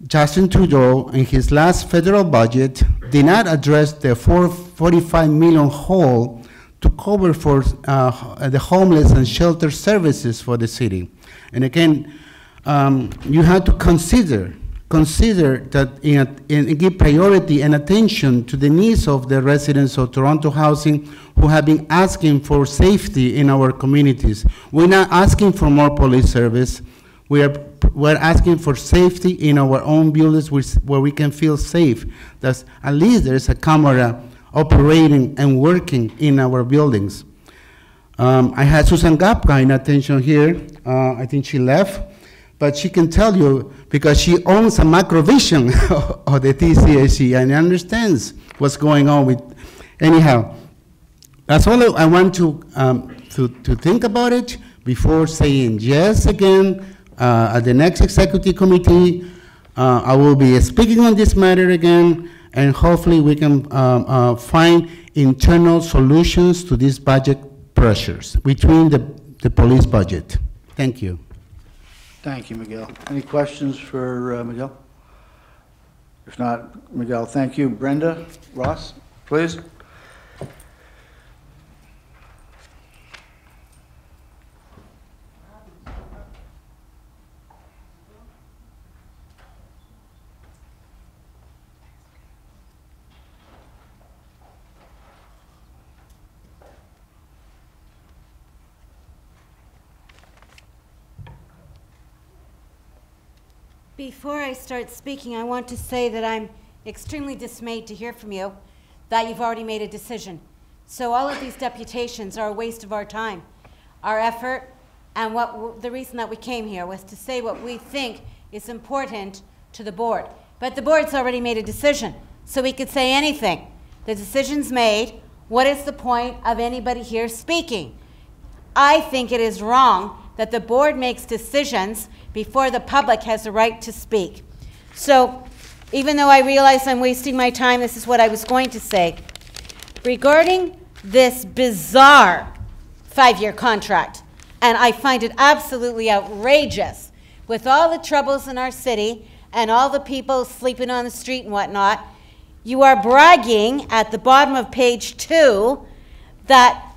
Justin Trudeau, in his last federal budget, did not address the $45 million hole to cover for the homeless and shelter services for the city. And again, you have to consider that and give priority and attention to the needs of the residents of Toronto Housing who have been asking for safety in our communities. We're not asking for more police service. We're asking for safety in our own buildings where we can feel safe. That at least there's a camera operating and working in our buildings. I had Susan Gapka in attention here. I think she left. But she can tell you, because she owns a macro vision of the TCHC and understands what's going on with, anyhow. That's all I want to think about it before saying yes again. At the next executive committee, I will be speaking on this matter again, and hopefully we can find internal solutions to these budget pressures between the police budget. Thank you. Thank you, Miguel. Any questions for Miguel? If not, Miguel, thank you. Brenda, Ross, please. Before I start speaking, I want to say that I'm extremely dismayed to hear from you that you've already made a decision. So all of these deputations are a waste of our time, our effort, and the reason that we came here was to say what we think is important to the board. But the board's already made a decision, so we could say anything. The decision's made. What is the point of anybody here speaking? I think it is wrong that the board makes decisions before the public has the right to speak. So even though I realize I'm wasting my time, this is what I was going to say. Regarding this bizarre 5-year contract, and I find it absolutely outrageous, with all the troubles in our city and all the people sleeping on the street and whatnot, you are bragging at the bottom of page 2 that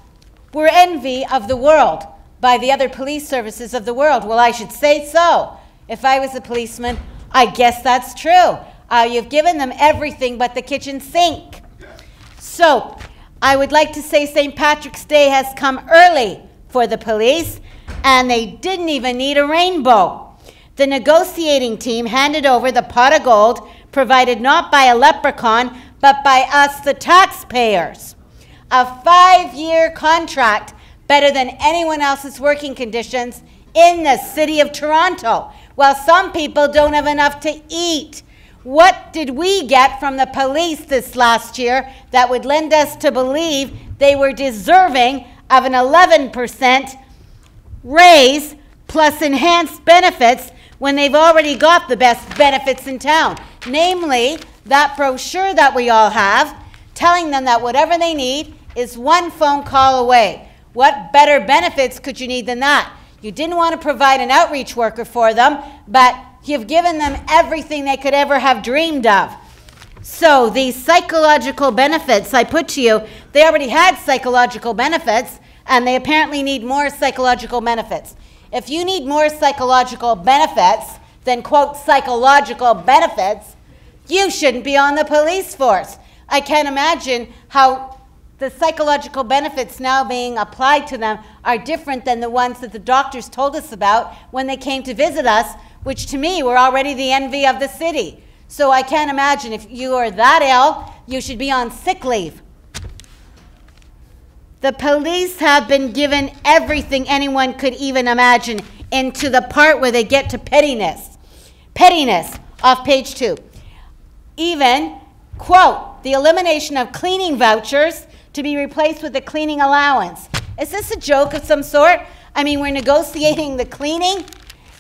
we're envy of the world by the other police services of the world. Well, I should say so. If I was a policeman, I guess that's true. You've given them everything but the kitchen sink. So I would like to say St. Patrick's Day has come early for the police, and they didn't even need a rainbow. The negotiating team handed over the pot of gold provided not by a leprechaun, but by us, the taxpayers. A 5-year contract, better than anyone else's working conditions in the city of Toronto, while some people don't have enough to eat. What did we get from the police this last year that would lend us to believe they were deserving of an 11% raise plus enhanced benefits when they've already got the best benefits in town? Namely, that brochure that we all have, telling them that whatever they need is one phone call away. What better benefits could you need than that? You didn't want to provide an outreach worker for them, but you've given them everything they could ever have dreamed of. So these psychological benefits I put to you, they already had psychological benefits, and they apparently need more psychological benefits. If you need more psychological benefits than, quote, psychological benefits, you shouldn't be on the police force. I can't imagine how the psychological benefits now being applied to them are different than the ones that the doctors told us about when they came to visit us, which to me were already the envy of the city. So I can't imagine if you are that ill, you should be on sick leave. The police have been given everything anyone could even imagine, into the part where they get to pettiness. Pettiness, off page 2. Even, quote, the elimination of cleaning vouchers to be replaced with a cleaning allowance. Is this a joke of some sort? I mean, we're negotiating the cleaning?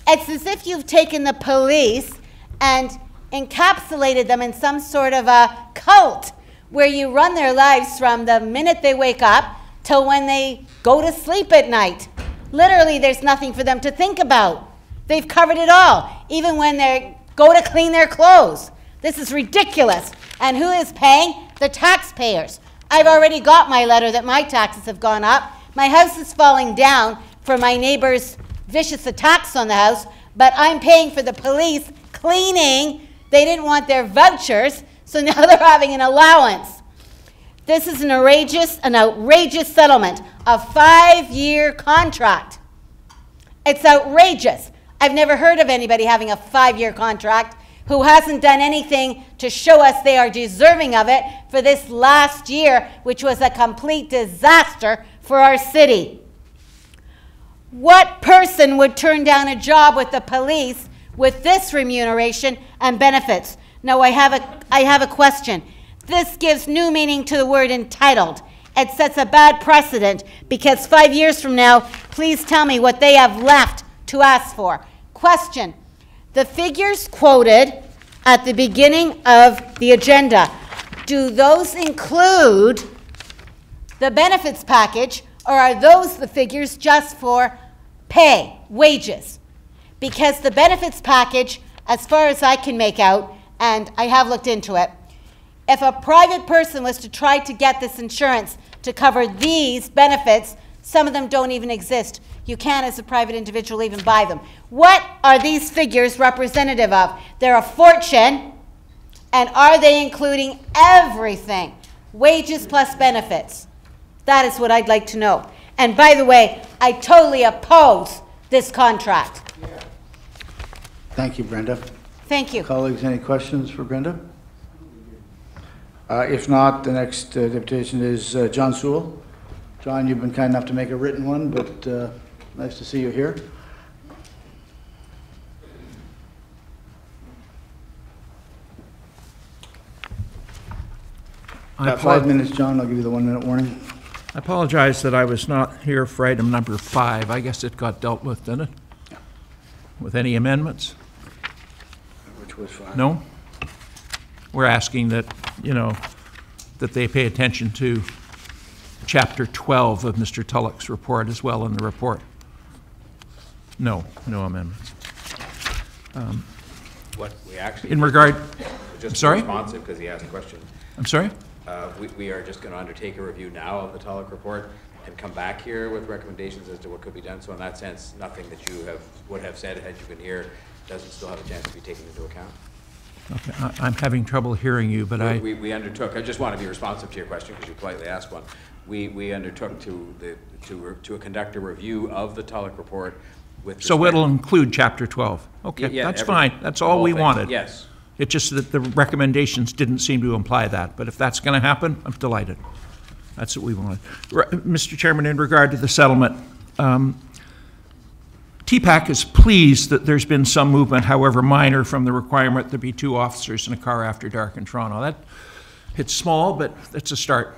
It's as if you've taken the police and encapsulated them in some sort of a cult where you run their lives from the minute they wake up till when they go to sleep at night. Literally, there's nothing for them to think about. They've covered it all, even when they go to clean their clothes. This is ridiculous. And who is paying? The taxpayers. I've already got my letter that my taxes have gone up. My house is falling down for my neighbor's vicious attacks on the house, but I'm paying for the police cleaning. They didn't want their vouchers, so now they're having an allowance. This is an outrageous settlement, a 5-year contract. It's outrageous. I've never heard of anybody having a 5-year contract who hasn't done anything to show us they are deserving of it for this last year, which was a complete disaster for our city. What person would turn down a job with the police with this remuneration and benefits? Now, I have a question. This gives new meaning to the word entitled. It sets a bad precedent because 5 years from now, please tell me what they have left to ask for. Question. The figures quoted at the beginning of the agenda, do those include the benefits package, or are those the figures just for pay, wages? Because the benefits package, as far as I can make out, and I have looked into it, if a private person was to try to get this insurance to cover these benefits, some of them don't even exist. You can't, as a private individual, even buy them. What are these figures representative of? They're a fortune, and are they including everything? Wages plus benefits. That is what I'd like to know. And by the way, I totally oppose this contract. Thank you, Brenda. Thank you. Colleagues, any questions for Brenda? If not, the next deputation is John Sewell. John, you've been kind enough to make a written one, but nice to see you here. About 5 minutes, John. I'll give you the 1-minute warning. I apologize that I was not here for item number 5. I guess it got dealt with, didn't it? Yeah. With any amendments? Which was 5. No? We're asking that, that they pay attention to Chapter 12 of Mr. Tulloch's report as well in the report. No amendments. What we actually... In regard... Just sorry? Responsive because he asked a question. I'm sorry? We are just going to undertake a review now of the Tulloch report and come back here with recommendations as to what could be done. So in that sense, nothing that you would have said had you been here doesn't still have a chance to be taken into account. Okay, I'm having trouble hearing you, but We undertook, I just want to be responsive to your question because you politely asked one. We undertook to conduct a review of the Tulloch report with So it'll include Chapter 12. Okay, Yeah, that's fine. That's all whole we thing, wanted. yes. It's just that the recommendations didn't seem to imply that. But if that's going to happen, I'm delighted. That's what we wanted. Mr. Chairman, in regard to the settlement, TPAC is pleased that there's been some movement, however minor, from the requirement there be 2 officers in a car after dark in Toronto. It's small, but it's a start.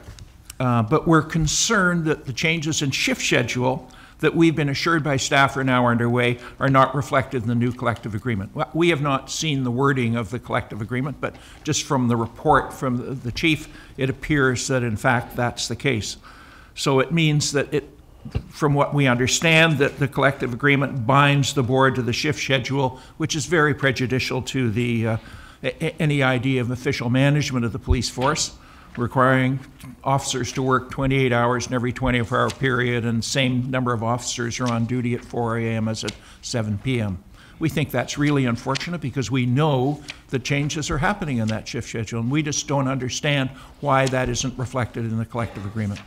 But we're concerned that the changes in shift schedule that we've been assured by staff are now underway are not reflected in the new collective agreement. Well, we have not seen the wording of the collective agreement, but just from the report from the chief, it appears that in fact that's the case. So it means that from what we understand, that the collective agreement binds the board to the shift schedule, which is very prejudicial to the any idea of official management of the police force, requiring officers to work 28 hours in every 24-hour period, and same number of officers are on duty at 4 a.m. as at 7 p.m. We think that's really unfortunate because we know that changes are happening in that shift schedule, and we just don't understand why that isn't reflected in the collective agreement.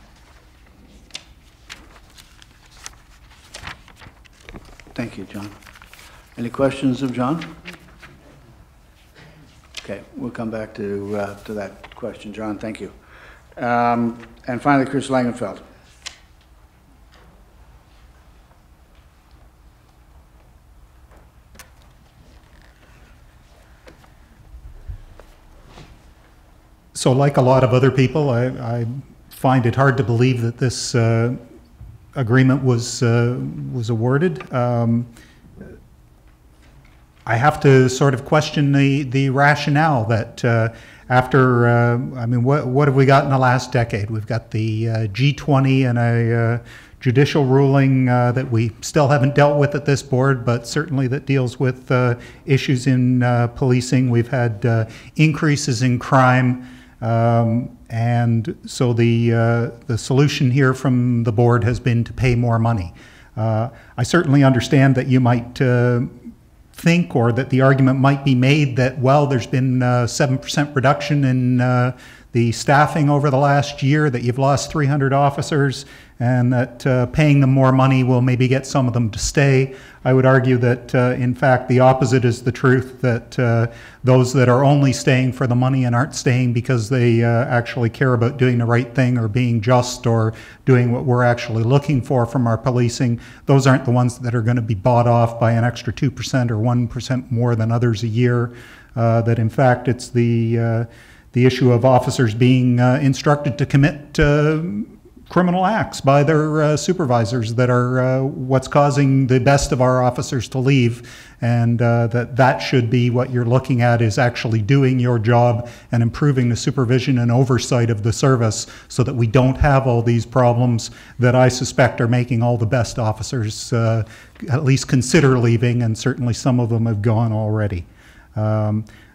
Thank you, John. Any questions of John? Okay, we'll come back to that question, John. Thank you. And finally, Chris Langenfeld. So like a lot of other people, I find it hard to believe that this agreement was awarded. I have to sort of question the rationale that after, I mean, what have we got in the last decade? We've got the G20 and a judicial ruling that we still haven't dealt with at this board, but certainly that deals with issues in policing. We've had increases in crime, and so the solution here from the board has been to pay more money. I certainly understand that you might think, or that the argument might be made that, well, there's been 7% reduction in the staffing over the last year, that you've lost 300 officers, and that paying them more money will maybe get some of them to stay. I would argue that, in fact, the opposite is the truth, that those that are only staying for the money and aren't staying because they actually care about doing the right thing or being just or doing what we're actually looking for from our policing, those aren't the ones that are going to be bought off by an extra 2% or 1% more than others a year. That, in fact, it's the issue of officers being instructed to commit criminal acts by their supervisors that are what's causing the best of our officers to leave, and that should be what you're looking at, is actually doing your job and improving the supervision and oversight of the service so that we don't have all these problems that I suspect are making all the best officers at least consider leaving, and certainly some of them have gone already.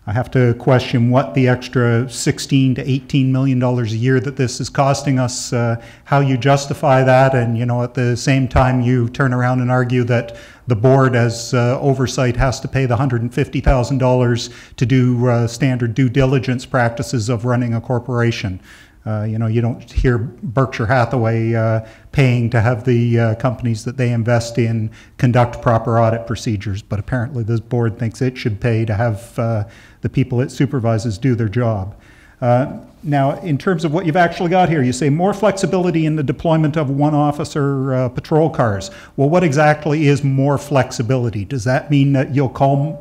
I have to question what the extra $16 to $18 million a year that this is costing us, how you justify that, and at the same time you turn around and argue that the board as oversight has to pay the $150,000 to do standard due diligence practices of running a corporation. You don't hear Berkshire Hathaway paying to have the companies that they invest in conduct proper audit procedures, but apparently this board thinks it should pay to have the people it supervises do their job. Now, in terms of what you've actually got here, you say more flexibility in the deployment of one-officer patrol cars. Well, what exactly is more flexibility? Does that mean that you'll call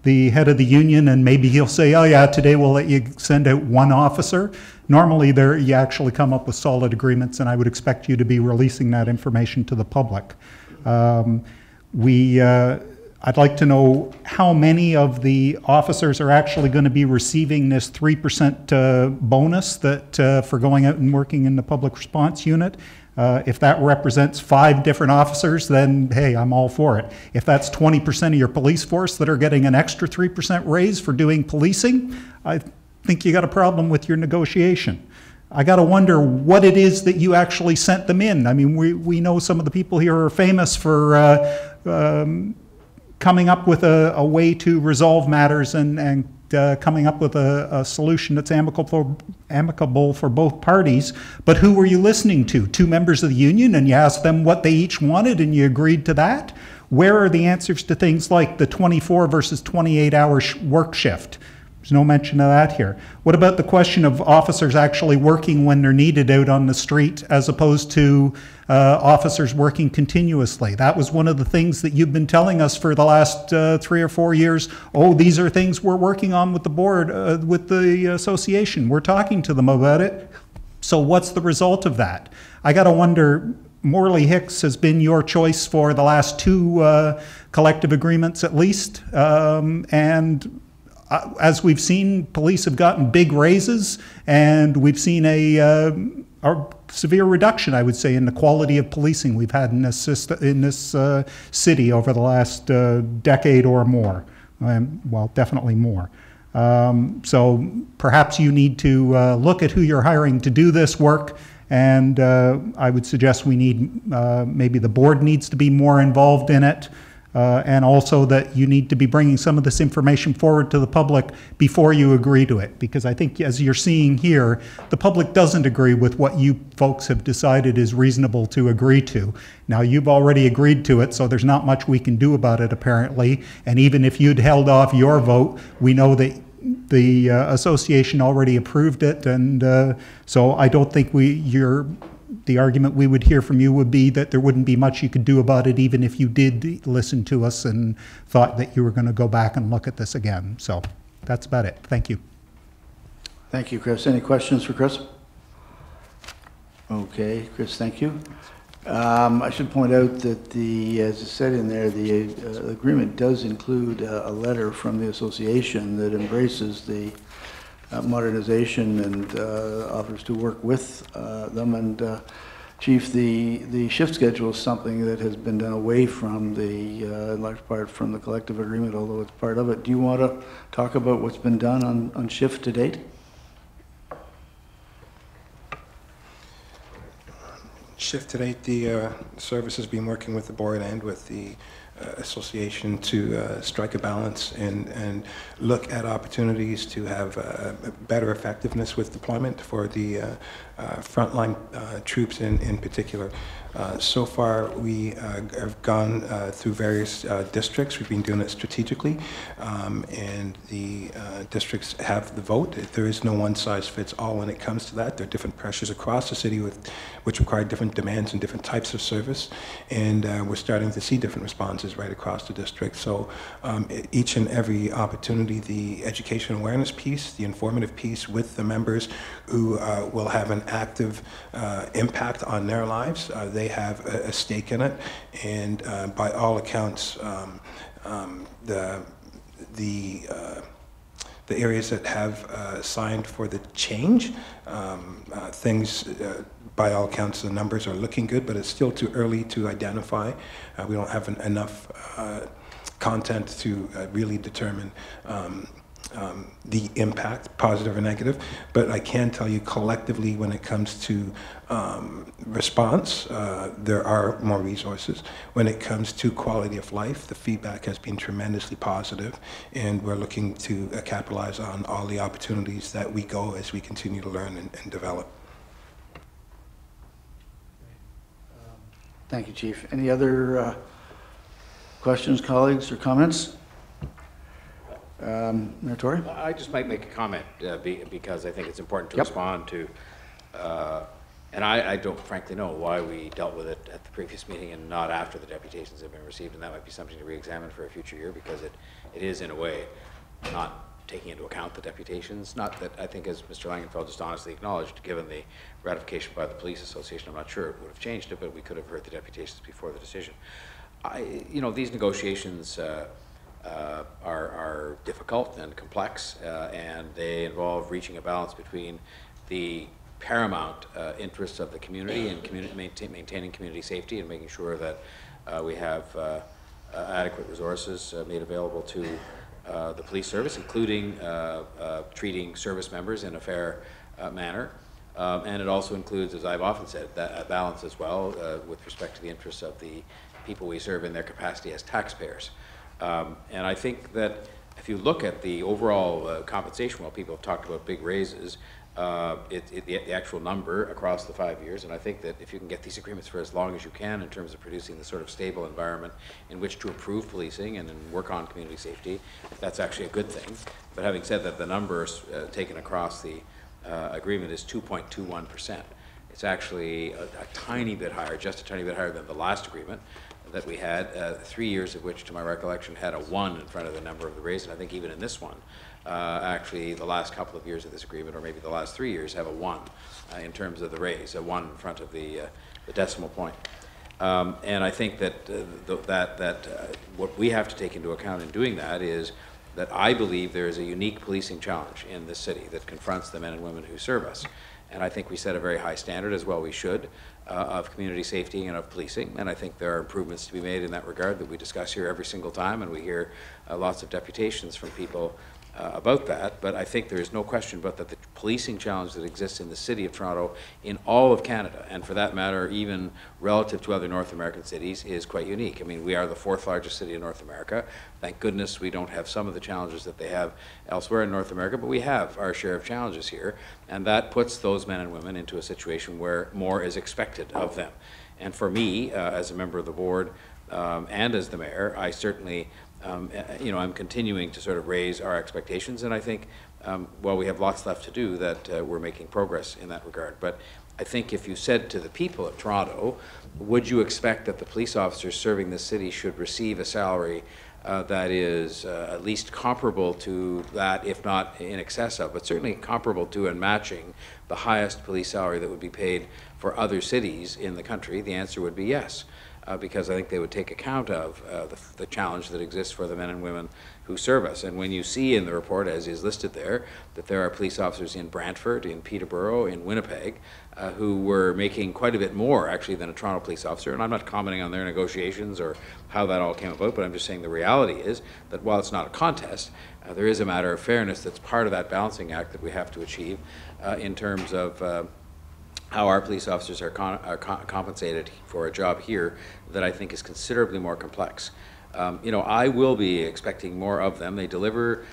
the head of the union and maybe he'll say, oh yeah, today we'll let you send out one officer? Normally you actually come up with solid agreements, and I would expect you to be releasing that information to the public. I'd like to know how many of the officers are actually going to be receiving this 3% bonus that for going out and working in the public response unit. If that represents 5 different officers, then hey, I'm all for it. If that's 20% of your police force that are getting an extra 3% raise for doing policing, I think you got a problem with your negotiation. I got to wonder what it is that you actually sent them in. I mean, we know some of the people here are famous for coming up with a way to resolve matters and coming up with a solution that's amicable for both parties. But who were you listening to? Two members of the union, and you asked them what they each wanted and you agreed to that? Where are the answers to things like the 24 versus 28-hour work shift? There's no mention of that here. What about the question of officers actually working when they're needed out on the street as opposed to officers working continuously? That was one of the things that you've been telling us for the last 3 or 4 years. Oh, these are things we're working on with the board, with the association. We're talking to them about it. So what's the result of that? I got to wonder, Morley Hicks has been your choice for the last 2 collective agreements at least, and as we've seen, police have gotten big raises, and we've seen a severe reduction, I would say, in the quality of policing we've had in this city over the last decade or more. Well, definitely more. So perhaps you need to look at who you're hiring to do this work, and I would suggest we need, maybe the board needs to be more involved in it. And also that you need to be bringing some of this information forward to the public before you agree to it. Because I think, as you're seeing here, the public doesn't agree with what you folks have decided is reasonable to agree to. Now, you've already agreed to it, so there's not much we can do about it, apparently. And even if you'd held off your vote, we know that the association already approved it. And so I don't think the argument we would hear from you would be that there wouldn't be much you could do about it, even if you did listen to us and thought that you were going to go back and look at this again. So that's about it. Thank you. Thank you, Chris. Any questions for Chris? Okay, Chris, thank you. I should point out that as it said in there, the agreement does include a letter from the association that embraces the modernization and offers to work with them. And Chief, the shift schedule is something that has been done away from in large part from the collective agreement, although it's part of it. Do you want to talk about what's been done on shift to date? Shift to date, the service has been working with the board and with the association to strike a balance and look at opportunities to have better effectiveness with deployment for the frontline troops in particular. So far, we have gone through various districts. We've been doing it strategically, and the districts have the vote. There is no one-size-fits-all when it comes to that. There are different pressures across the city which require different demands and different types of service, and we're starting to see different responses right across the district. So each and every opportunity, the education awareness piece, the informative piece with the members who will have an active impact on their lives, they have a stake in it, and by all accounts, the areas that have signed for the change, things, by all accounts, the numbers are looking good, but it's still too early to identify. We don't have enough content to really determine the impact, positive or negative, but I can tell you collectively when it comes to response, there are more resources. When it comes to quality of life, the feedback has been tremendously positive, and we're looking to capitalize on all the opportunities that we go as we continue to learn and develop. Thank you, Chief. Any other questions, colleagues, or comments? Mayor Tory? I just might make a comment because I think it's important to respond to, and I don't frankly know why we dealt with it at the previous meeting and not after the deputations have been received, and that might be something to re-examine for a future year, because it is in a way not taking into account the deputations. Not that I think, as Mr. Langenfeld just honestly acknowledged, given the ratification by the Police Association, I'm not sure it would have changed it, but we could have heard the deputations before the decision. These negotiations are difficult and complex, and they involve reaching a balance between the paramount interests of the community and maintaining community safety and making sure that we have adequate resources made available to the police service, including treating service members in a fair manner. And it also includes, as I've often said, that balance as well with respect to the interests of the people we serve in their capacity as taxpayers. And I think that if you look at the overall compensation, while people have talked about big raises, the actual number across the 5 years, and I think that if you can get these agreements for as long as you can in terms of producing the sort of stable environment in which to improve policing and work on community safety, that's actually a good thing. But having said that, the numbers taken across the agreement is 2.21%. It's actually a tiny bit higher, just a tiny bit higher than the last agreement that we had, 3 years of which, to my recollection, had a 1 in front of the number of the raise, and I think even in this one, actually the last couple of years of this agreement, or maybe the last 3 years, have a 1 in terms of the raise, a 1 in front of the decimal point. And I think that what we have to take into account in doing that is that I believe there is a unique policing challenge in this city that confronts the men and women who serve us. And I think we set a very high standard, as well we should, of community safety and of policing. And I think there are improvements to be made in that regard that we discuss here every single time, and we hear lots of deputations from people about that. But I think there is no question but that the policing challenge that exists in the city of Toronto, in all of Canada, and for that matter, even relative to other North American cities, is quite unique. I mean, we are the 4th largest city in North America. Thank goodness we don't have some of the challenges that they have elsewhere in North America, but we have our share of challenges here, and that puts those men and women into a situation where more is expected of them. And for me, as a member of the board and as the mayor, I certainly I'm continuing to sort of raise our expectations, and I think while we have lots left to do, that we're making progress in that regard. But I think if you said to the people of Toronto, would you expect that the police officers serving this city should receive a salary that is at least comparable to that, if not in excess of, but certainly comparable to and matching the highest police salary that would be paid for other cities in the country? The answer would be yes. Because I think they would take account of the challenge that exists for the men and women who serve us. And when you see in the report, as is listed there, that there are police officers in Brantford, in Peterborough, in Winnipeg, who were making quite a bit more, actually, than a Toronto police officer, and I'm not commenting on their negotiations or how that all came about, but I'm just saying the reality is that while it's not a contest, there is a matter of fairness that's part of that balancing act that we have to achieve in terms of how our police officers are compensated for a job here that I think is considerably more complex. I will be expecting more of them. They deliver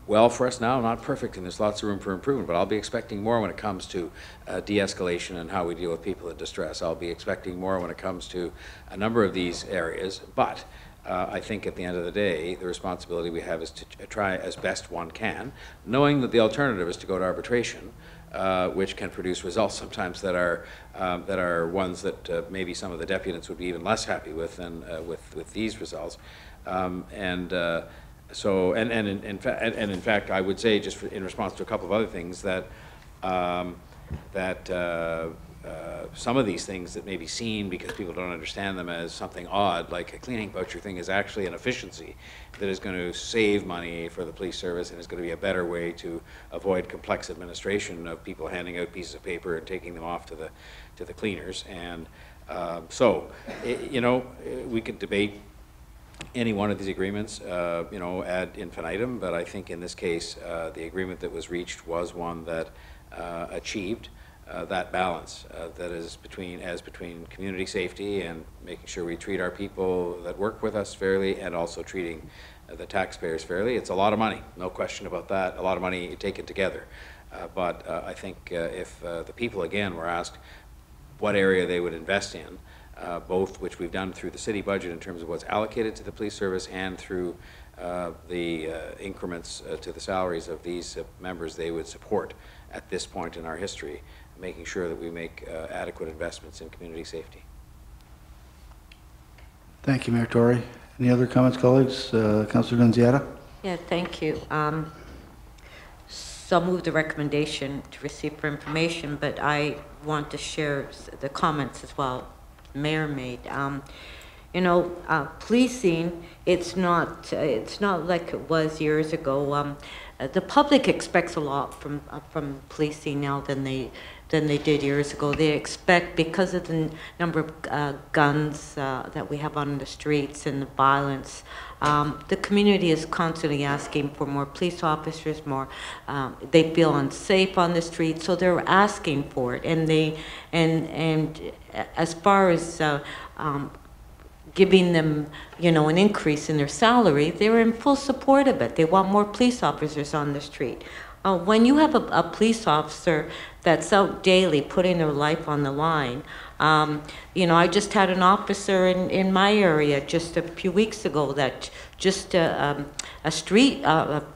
well for us now, not perfect, and there's lots of room for improvement, but I'll be expecting more when it comes to de-escalation and how we deal with people in distress. I'll be expecting more when it comes to a number of these areas, but I think at the end of the day, the responsibility we have is to try as best one can, knowing that the alternative is to go to arbitration, which can produce results sometimes that are ones that maybe some of the deputants would be even less happy with than with these results. In fact, I would say, just in response to a couple of other things, that some of these things that may be seen because people don't understand them as something odd, like a cleaning voucher thing, is actually an efficiency that is going to save money for the police service and is going to be a better way to avoid complex administration of people handing out pieces of paper and taking them off to the cleaners. And we could debate any one of these agreements, ad infinitum, but I think in this case, the agreement that was reached was one that achieved that balance that is between community safety and making sure we treat our people that work with us fairly, and also treating the taxpayers fairly. It's a lot of money, no question about that, a lot of money taken together. But I think if the people, again, were asked what area they would invest in, both which we've done through the city budget in terms of what's allocated to the police service and through the increments to the salaries of these members, they would support at this point in our history, making sure that we make adequate investments in community safety. Thank you, Mayor Tory. Any other comments, colleagues? Councillor Nunziata? Yeah, thank you. So I'll move the recommendation to receive for information, but I want to share the comments as well the Mayor made. Policing, it's not like it was years ago. The public expects a lot from policing now than they did years ago. They expect, because of the number of guns that we have on the streets and the violence, the community is constantly asking for more police officers, more. They feel unsafe on the street, so they're asking for it. And as far as giving them, you know, an increase in their salary, they're in full support of it. They want more police officers on the street. When you have a police officer that's out daily putting their life on the line, you know, I just had an officer in my area just a few weeks ago that just a street,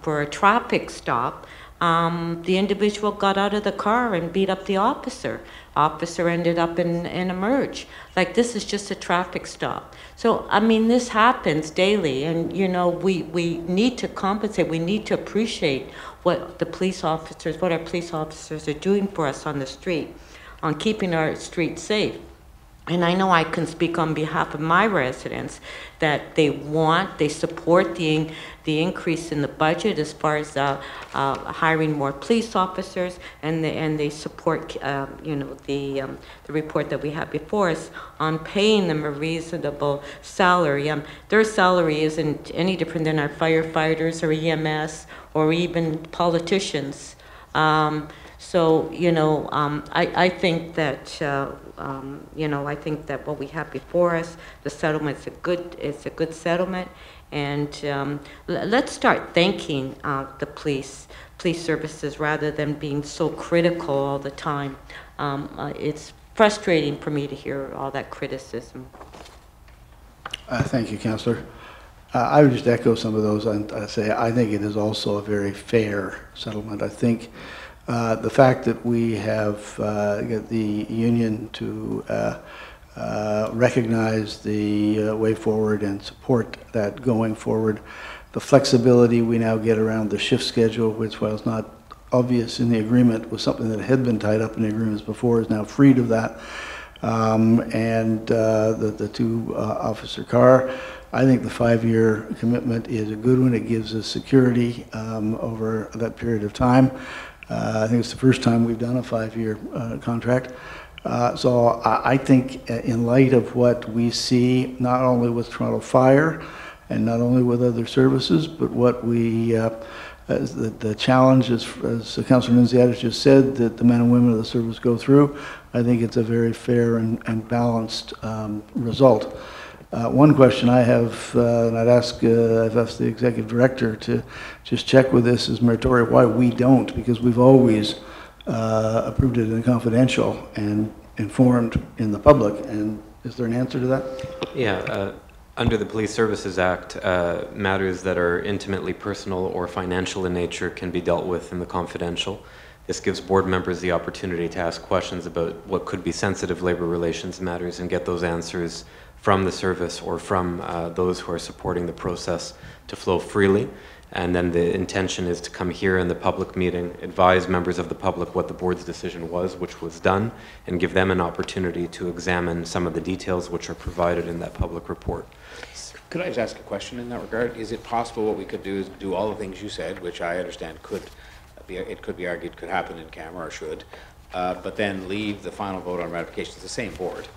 for a traffic stop, the individual got out of the car and beat up the officer. Officer ended up in a merge. Like, this is just a traffic stop. So, I mean, this happens daily, and, you know, we need to compensate. We need to appreciate what the police officers, what our police officers are doing for us on the street, on keeping our streets safe. And I know I can speak on behalf of my residents that they support the increase in the budget as far as hiring more police officers, and they support you know, the report that we have before us on paying them a reasonable salary. Their salary isn't any different than our firefighters or EMS or even politicians. So, you know, I think that, you know, I think that what we have before us, the settlement's it's a good settlement, and let's start thanking the police services rather than being so critical all the time. It's frustrating for me to hear all that criticism. Thank you, Councillor. I would just echo some of those and say I think it is also a very fair settlement. I think the fact that we have got the union to recognize the way forward and support that going forward, the flexibility we now get around the shift schedule, which was not obvious in the agreement, was something that had been tied up in the agreements before, is now freed of that, and the two officer car. I think the 5-year commitment is a good one. It gives us security over that period of time. I think it's the first time we've done a 5-year contract. So I think in light of what we see, not only with Toronto Fire and not only with other services, but what we, the challenge, as Councillor Nunziata just said, that the men and women of the service go through, I think it's a very fair and balanced result. One question I have, and I've asked the executive director to just check with this, is Mayor why we don't, because we've always approved it in confidential and informed in the public. And is there an answer to that? Yeah, under the Police Services Act, matters that are intimately personal or financial in nature can be dealt with in the confidential. This gives board members the opportunity to ask questions about what could be sensitive labor relations matters and get those answers from the service or from those who are supporting the process to flow freely. And then the intention is to come here in the public meeting, advise members of the public what the board's decision was, which was done, and give them an opportunity to examine some of the details which are provided in that public report. Could I just ask a question in that regard? Is it possible what we could do is do all the things you said, which I understand could be argued could happen in camera or should, but then leave the final vote on ratification to the same board?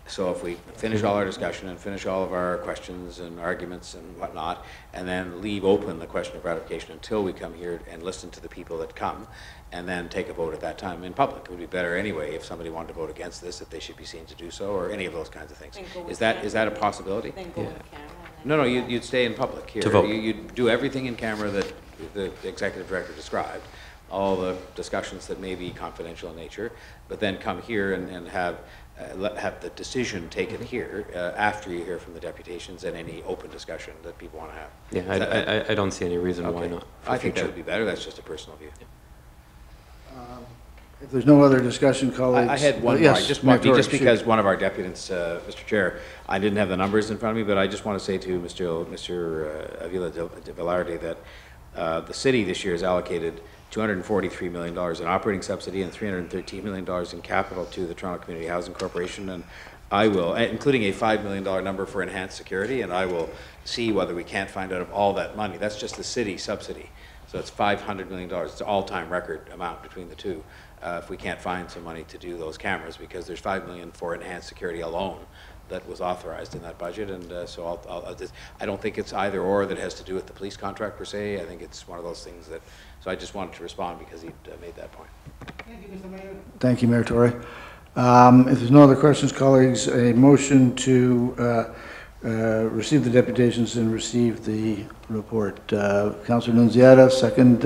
So if we finish all our discussion and finish all of our questions and arguments and whatnot, and then leave open the question of ratification until we come here and listen to the people that come, and then take a vote at that time in public. It would be better anyway if somebody wanted to vote against this, that they should be seen to do so, or any of those kinds of things. Is that a possibility? Yeah. No, you'd stay in public here. To vote. You'd do everything in camera that the executive director described, all the discussions that may be confidential in nature, but then come here and have the decision taken here after you hear from the deputations and any open discussion that people want to have. Yeah, I don't see any reason why not. I think that would be better. That's just a personal view. If there's no other discussion, colleagues. I had one more. Yes, Just because one of our deputants, Mr. Chair, I didn't have the numbers in front of me, but I just want to say to Mr. Avila de Velarde that the city this year has allocated $243 million in operating subsidy and $313 million in capital to the Toronto Community Housing Corporation, and I will, including a $5 million number for enhanced security, and I will see whether we can't find out of all that money. That's just the city subsidy. So it's $500 million. It's an all-time record amount between the two. If we can't find some money to do those cameras, because there's $5 million for enhanced security alone that was authorized in that budget, and so I don't think it's either or that has to do with the police contract per se. I think it's one of those things that, so I just wanted to respond because he made that point. Thank you, Mayor Tory. If there's no other questions, colleagues, a motion to receive the deputations and receive the report. Councillor Nunziata, second.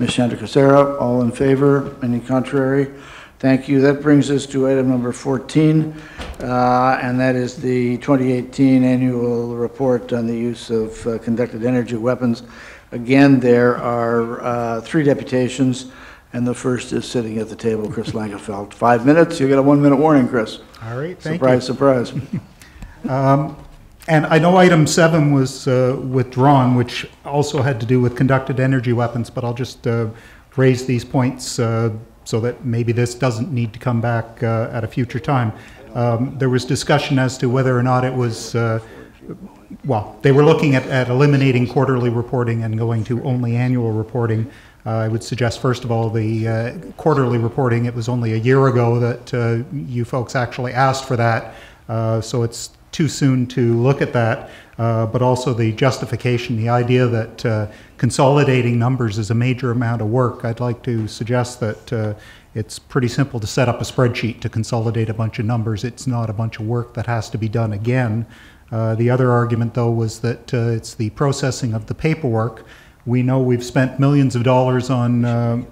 Ms. Chandrasekaran, all in favor? Any contrary? Thank you. That brings us to item number 14, and that is the 2018 annual report on the use of conducted energy weapons. Again, there are 3 deputations, and the first is sitting at the table, Chris Langefeld. 5 minutes. You get a 1-minute warning, Chris. All right, thank you. Surprise, surprise. And I know item 7 was withdrawn, which also had to do with conducted energy weapons, but I'll just raise these points so that maybe this doesn't need to come back at a future time. There was discussion as to whether or not it was, well, they were looking at eliminating quarterly reporting and going to only annual reporting. I would suggest, first of all, the quarterly reporting, it was only a year ago that you folks actually asked for that, so it's too soon to look at that, but also the justification, the idea that consolidating numbers is a major amount of work. I'd like to suggest that it's pretty simple to set up a spreadsheet to consolidate a bunch of numbers. It's not a bunch of work that has to be done again. The other argument, though, was that it's the processing of the paperwork. We know we've spent millions of dollars on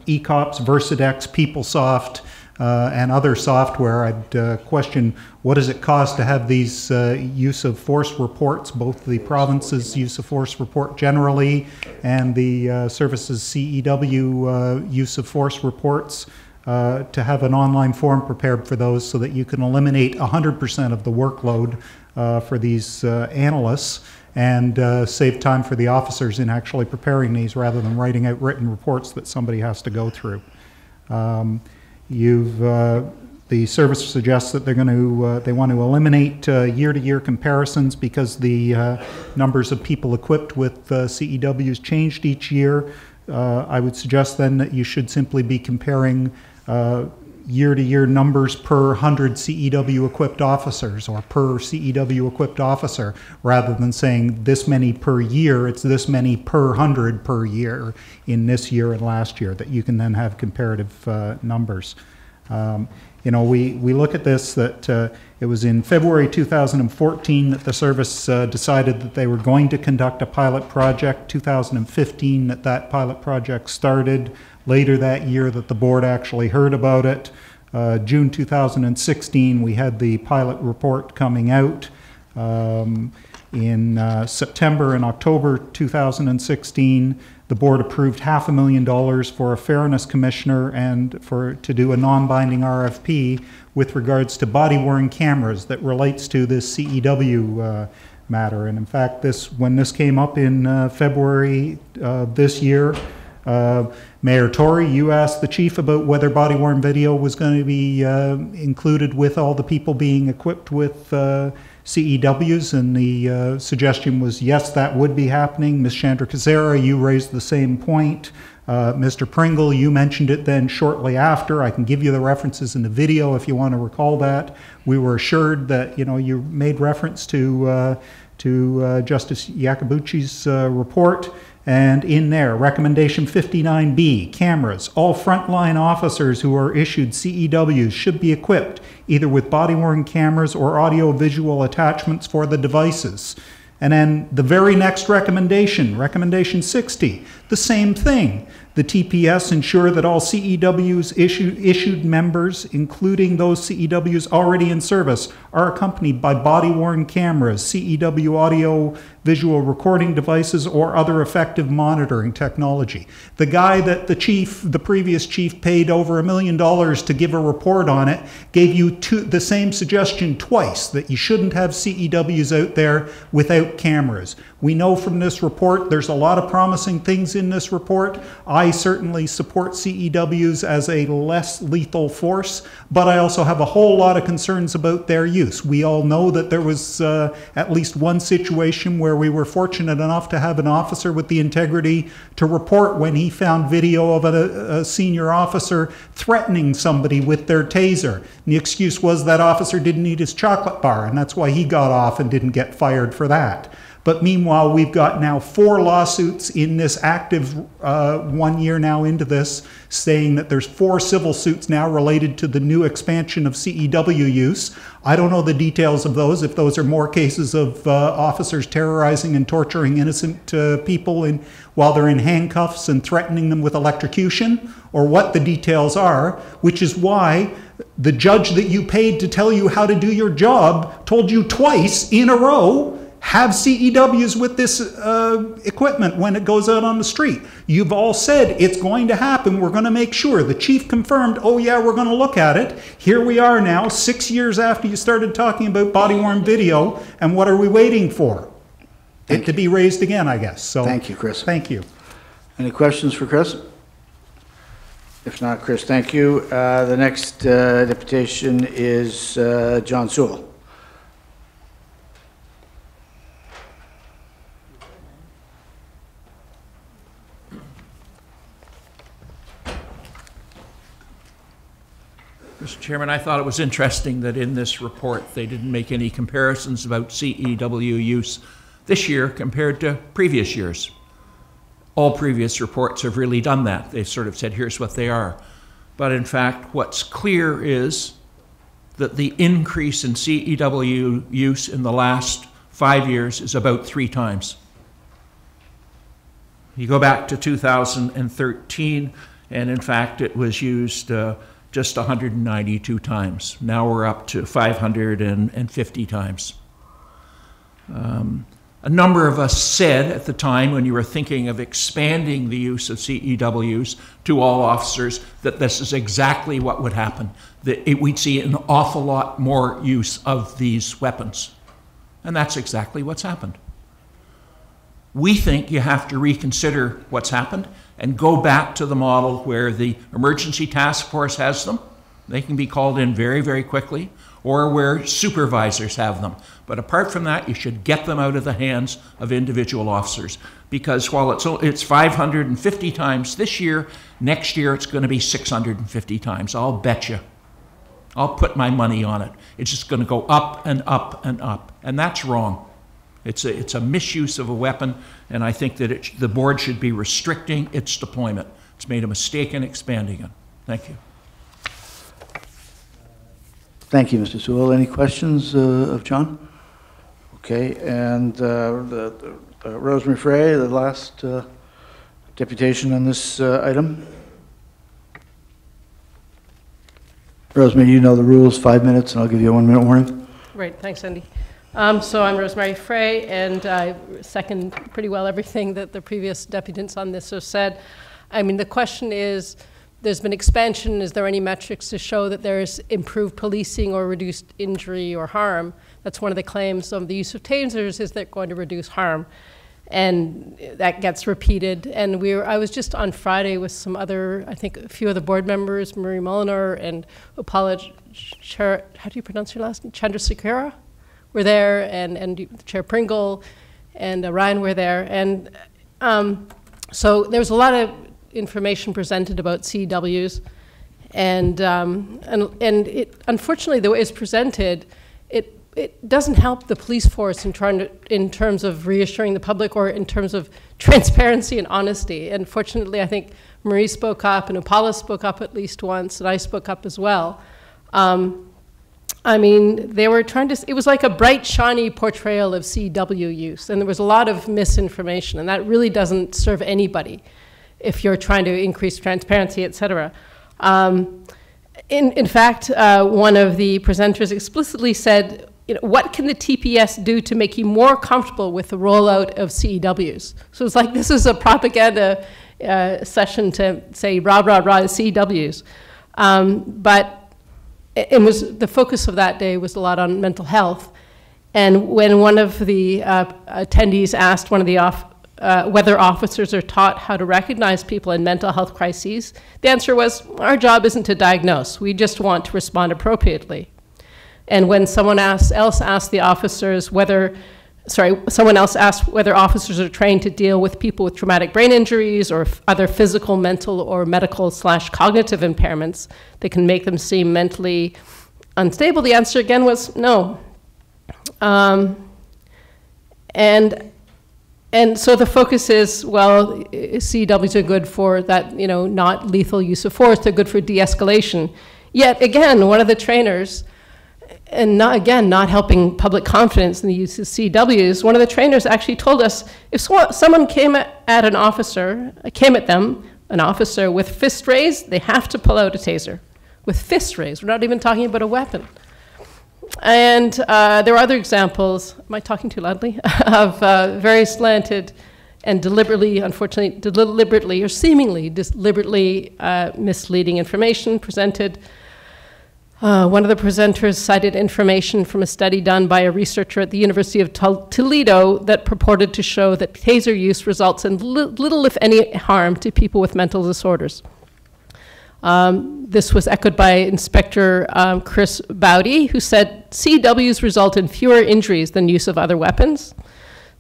ECOPS, Versadex, PeopleSoft, and other software. I'd question, what does it cost to have these use of force reports, both the province's use of force report generally and the services CEW use of force reports, to have an online form prepared for those so that you can eliminate 100% of the workload for these analysts and save time for the officers in actually preparing these rather than writing out written reports that somebody has to go through. The service suggests that they want to eliminate year-to-year comparisons because the numbers of people equipped with CEWs changed each year. I would suggest then that you should simply be comparing year-to-year numbers per 100 CEW equipped officers or per CEW equipped officer, rather than saying this many per year. It's this many per 100 per year in this year and last year, that you can then have comparative numbers. You know, we look at this, that it was in February 2014 that the service decided that they were going to conduct a pilot project. 2015 that pilot project started. Later that year that the board actually heard about it. June 2016 we had the pilot report coming out. In September and October 2016 the board approved $500,000 for a fairness commissioner and to do a non-binding RFP with regards to body-worn cameras that relates to this CEW matter. And in fact, when this came up in February this year, Mayor Tory, you asked the chief about whether body-worn video was going to be included with all the people being equipped with CEWs, and the suggestion was yes, that would be happening. Ms. Chandrasekaran, you raised the same point. Mr. Pringle, you mentioned it then shortly after. I can give you the references in the video if you want to recall that. We were assured that, you know, you made reference to Justice Iacobucci's report. And in there, recommendation 59B, cameras. All frontline officers who are issued CEWs should be equipped either with body-worn cameras or audio-visual attachments for the devices. And then the very next recommendation, recommendation 60, the same thing. The TPS ensure that all CEWs issued members, including those CEWs already in service, are accompanied by body-worn cameras, CEW audio visual recording devices, or other effective monitoring technology. The guy that the previous chief paid over $1 million to give a report on it, gave you the same suggestion twice, that you shouldn't have CEWs out there without cameras. We know from this report, there's a lot of promising things in this report. I certainly support CEWs as a less lethal force, but I also have a whole lot of concerns about their use. We all know that there was at least one situation where we were fortunate enough to have an officer with the integrity to report when he found video of a senior officer threatening somebody with their taser. And the excuse was that officer didn't eat his chocolate bar, and that's why he got off and didn't get fired for that. But meanwhile, we've got now 4 lawsuits in this active 1 year now into this, saying that there's 4 civil suits now related to the new expansion of CEW use. I don't know the details of those, if those are more cases of officers terrorizing and torturing innocent people while they're in handcuffs and threatening them with electrocution, or what the details are, which is why the judge that you paid to tell you how to do your job told you twice in a row, have CEWs with this equipment when it goes out on the street. You've all said it's going to happen. We're going to make sure. The chief confirmed, oh yeah, we're going to look at it. Here we are now, 6 years after you started talking about body-worn video, and what are we waiting for? It to be raised again, I guess. So thank you, Chris. Thank you. Any questions for Chris? If not, Chris, thank you. The next deputation is John Sewell. Mr. Chairman, I thought it was interesting that in this report they didn't make any comparisons about CEW use this year compared to previous years. All previous reports have really done that. They've sort of said, here's what they are. But in fact, what's clear is that the increase in CEW use in the last 5 years is about 3 times. You go back to 2013, and in fact, it was used just 192 times. Now we're up to 550 times. A number of us said at the time when you were thinking of expanding the use of CEWs to all officers that this is exactly what would happen, that we'd see an awful lot more use of these weapons. And that's exactly what's happened. We think you have to reconsider what's happened and go back to the model where the emergency task force has them. They can be called in very, very quickly, or where supervisors have them. But apart from that, you should get them out of the hands of individual officers. Because while it's 550 times this year, next year it's going to be 650 times. I'll bet you. I'll put my money on it. It's just going to go up and up and up. And that's wrong. It's a misuse of a weapon, and I think that the board should be restricting its deployment. It's made a mistake in expanding it. Thank you. Thank you, Mr. Sewell. Any questions of John? Okay, and Rosemary Frey, the last deputation on this item. Rosemary, you know the rules, 5 minutes, and I'll give you a 1 minute warning. Right, thanks, Andy. So I'm Rosemary Frey, and I second pretty well everything that the previous deputants on this have said. I mean, the question is, there's been expansion. Is there any metrics to show that there's improved policing or reduced injury or harm? That's one of the claims of the use of tasers, is they're going to reduce harm. And that gets repeated. And I was just on Friday with some other, I think a few of the board members, Marie Molnar and Upala, how do you pronounce your last name? Chandrasekhara were there, and Chair Pringle and Ryan were there. And so there was a lot of information presented about CEWs, and it, unfortunately, the way it's presented, it doesn't help the police force in terms of reassuring the public or in terms of transparency and honesty. And fortunately, I think Marie spoke up, and Upala spoke up at least once, and I spoke up as well. I mean, they were trying to, it was like a bright, shiny portrayal of CEW use, and there was a lot of misinformation, and that really doesn't serve anybody if you're trying to increase transparency, et cetera. In fact, one of the presenters explicitly said, you know, what can the TPS do to make you more comfortable with the rollout of CEWs? So it's like this is a propaganda session to say rah, rah, rah, CEWs. But it was, the focus of that day was a lot on mental health. And when one of the attendees asked one of the whether officers are taught how to recognize people in mental health crises, the answer was, our job isn't to diagnose, we just want to respond appropriately. And when someone else asked the officers whether, someone else asked whether officers are trained to deal with people with traumatic brain injuries or other physical, mental, or medical/cognitive impairments that can make them seem mentally unstable, the answer again was no. And And so the focus is, well, CEWs are good for that, you know, not lethal use of force. They're good for de-escalation. Yet again, one of the trainers, and not helping public confidence in the use of CEWs, one of the trainers actually told us if someone came at an officer with fist raised, they have to pull out a taser. With fist raised, we're not even talking about a weapon. And there are other examples, am I talking too loudly, of very slanted and deliberately, unfortunately, deliberately or seemingly deliberately misleading information presented. One of the presenters cited information from a study done by a researcher at the University of Toledo that purported to show that taser use results in little, if any, harm to people with mental disorders. This was echoed by Inspector Chris Bowdy, who said CEWs result in fewer injuries than use of other weapons.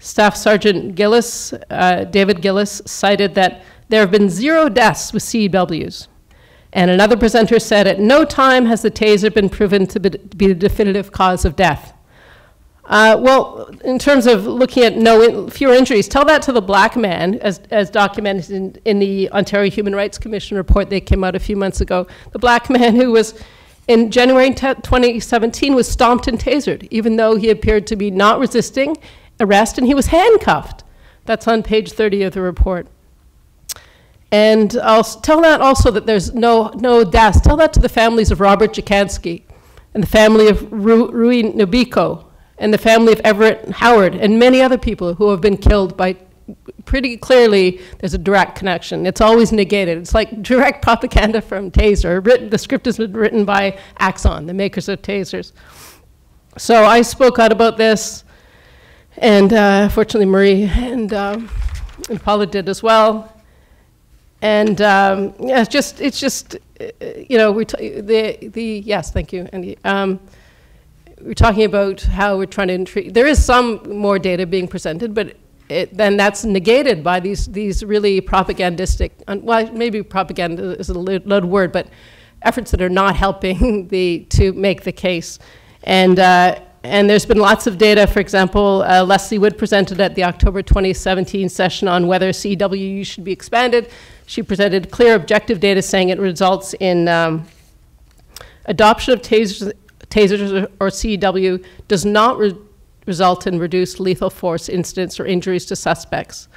Staff Sergeant Gillis, David Gillis, cited that there have been 0 deaths with CEWs. And another presenter said, at no time has the taser been proven to be the definitive cause of death. Well, in terms of looking at fewer injuries, tell that to the black man, as documented in the Ontario Human Rights Commission report that came out a few months ago. The black man who was, in January 2017, was stomped and tasered, even though he appeared to be not resisting arrest, and he was handcuffed. That's on page 30 of the report. And I'll tell that also that there's no deaths. Tell that to the families of Robert Jacansky and the family of Rui Nabiko and the family of Everett Howard and many other people who have been killed by, pretty clearly, there's a direct connection. It's always negated. It's like direct propaganda from Taser. The script has been written by Axon, the makers of tasers. So I spoke out about this, and fortunately Marie and Paula did as well. And yeah, it's just, you know, yes, thank you, Andy. We're talking about how we're trying to intrigue. There is some more data being presented, but then that's negated by these really propagandistic, well, maybe propaganda is a loud word, but efforts that are not helping to make the case. And there's been lots of data. For example, Leslie Wood presented at the October 2017 session on whether CEW should be expanded. She presented clear objective data saying it results in adoption of tasers or CEW does not result in reduced lethal force incidents or injuries to suspects.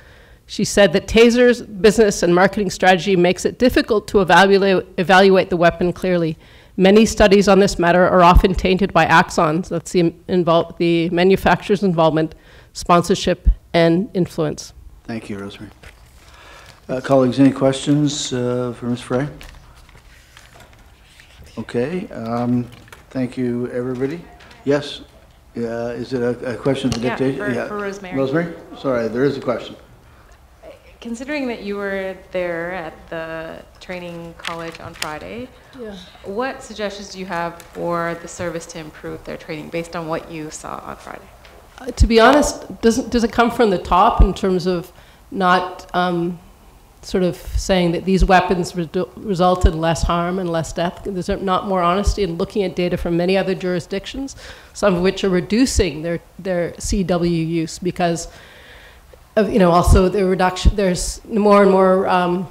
She said that tasers' business and marketing strategy makes it difficult to evaluate the weapon clearly. Many studies on this matter are often tainted by axons, that's the manufacturer's involvement, sponsorship, and influence. Thank you, Rosemary. Colleagues, any questions for Ms. Frey? Okay, thank you, everybody. Yes, is it a question to dictate? For Rosemary. Rosemary? Sorry, there is a question. Considering that you were there at the training college on Friday, what suggestions do you have for the service to improve their training based on what you saw on Friday? To be honest, does it come from the top in terms of not sort of saying that these weapons result in less harm and less death? There's not more honesty in looking at data from many other jurisdictions, some of which are reducing their CW use because of, you know, also the reduction, there's more and more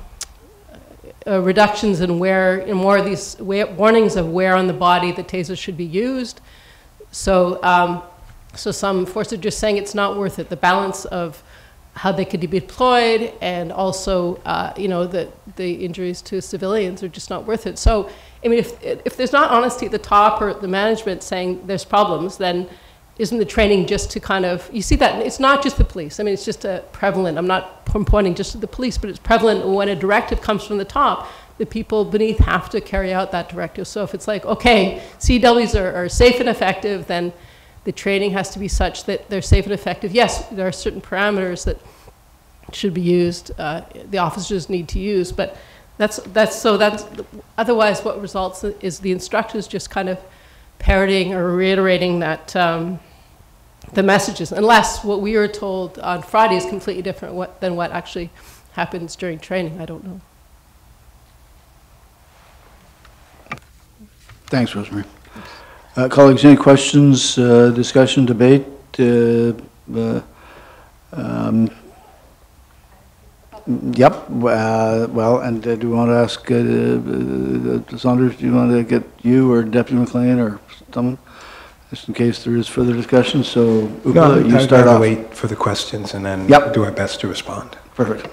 reductions in more of these warnings of where on the body the taser should be used. So, so some forces are just saying it's not worth it. The balance of how they could be deployed and also, you know, the injuries to civilians are just not worth it. So, I mean, if there's not honesty at the top or the management saying there's problems, then isn't the training just to kind of, you see that, it's not just the police. I mean, it's just prevalent. I'm not pointing just to the police, but it's prevalent when a directive comes from the top, the people beneath have to carry out that directive. So if it's like, okay, CWs are safe and effective, then the training has to be such that they're safe and effective. Yes, there are certain parameters that should be used, the officers need to use, but that's otherwise what results is the instructors just kind of parroting or reiterating that the messages, unless what we were told on Friday is completely different than what actually happens during training. I don't know. Thanks, Rosemary. Colleagues, any questions, discussion, debate? Yep, well, and do you want to ask, Saunders, do you want to get you or Deputy McLean or someone, just in case there is further discussion? So, Upa, you start off. Wait for the questions and then do our best to respond. Perfect.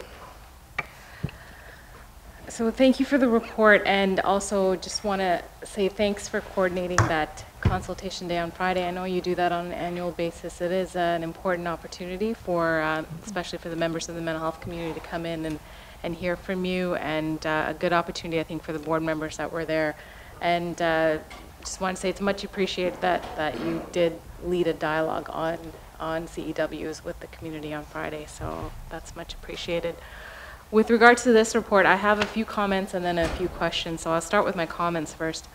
So thank you for the report, and also just want to say thanks for coordinating that consultation day on Friday. I know you do that on an annual basis. It is an important opportunity for, especially for the members of the mental health community to come in and hear from you, and a good opportunity, I think, for the board members that were there. And just want to say it's much appreciated that you did lead a dialogue on CEWs with the community on Friday, so that's much appreciated. With regard to this report, I have a few comments and then a few questions, so I'll start with my comments first.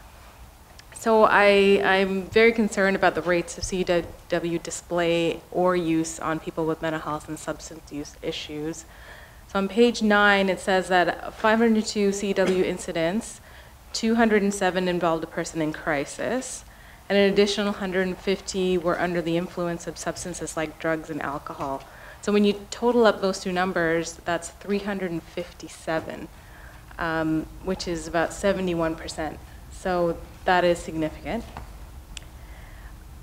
So I'm very concerned about the rates of CEW display or use on people with mental health and substance use issues. So on page 9, it says that 502 CEW incidents, 207 involved a person in crisis, and an additional 150 were under the influence of substances like drugs and alcohol. So when you total up those two numbers, that's 357, which is about 71%. So that is significant.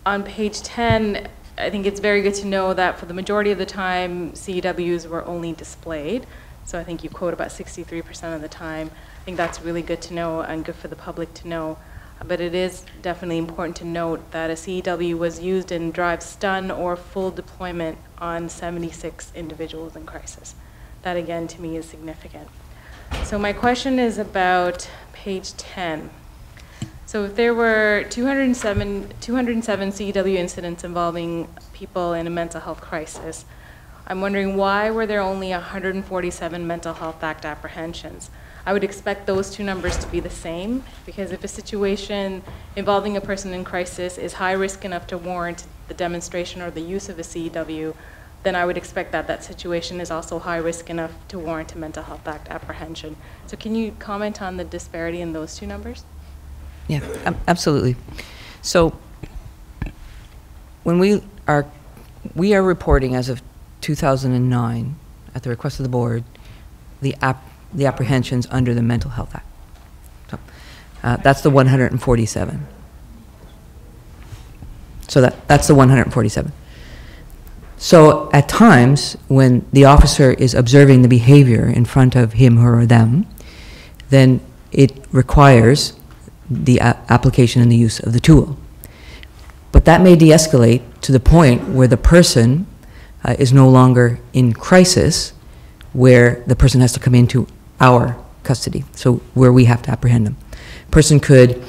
On page 10, I think it's very good to know that for the majority of the time, CEWs were only displayed. So I think you quote about 63% of the time. I think that's really good to know and good for the public to know. But it is definitely important to note that a CEW was used in drive stun or full deployment on 76 individuals in crisis. That again to me is significant. So my question is about page 10. So if there were 207 CEW incidents involving people in a mental health crisis, I'm wondering why were there only 147 Mental Health Act apprehensions? I would expect those two numbers to be the same, because if a situation involving a person in crisis is high risk enough to warrant the demonstration or the use of a CEW, then I would expect that that situation is also high risk enough to warrant a Mental Health Act apprehension. So can you comment on the disparity in those two numbers? Yeah, absolutely. So when we are reporting as of 2009, at the request of the board, the apprehensions under the Mental Health Act. So that's the 147. So that's the 147. So at times, when the officer is observing the behavior in front of him, her, or them, then it requires the application and the use of the tool. But that may de-escalate to the point where the person is no longer in crisis, where the person has to come into our custody, so where we have to apprehend them. Person could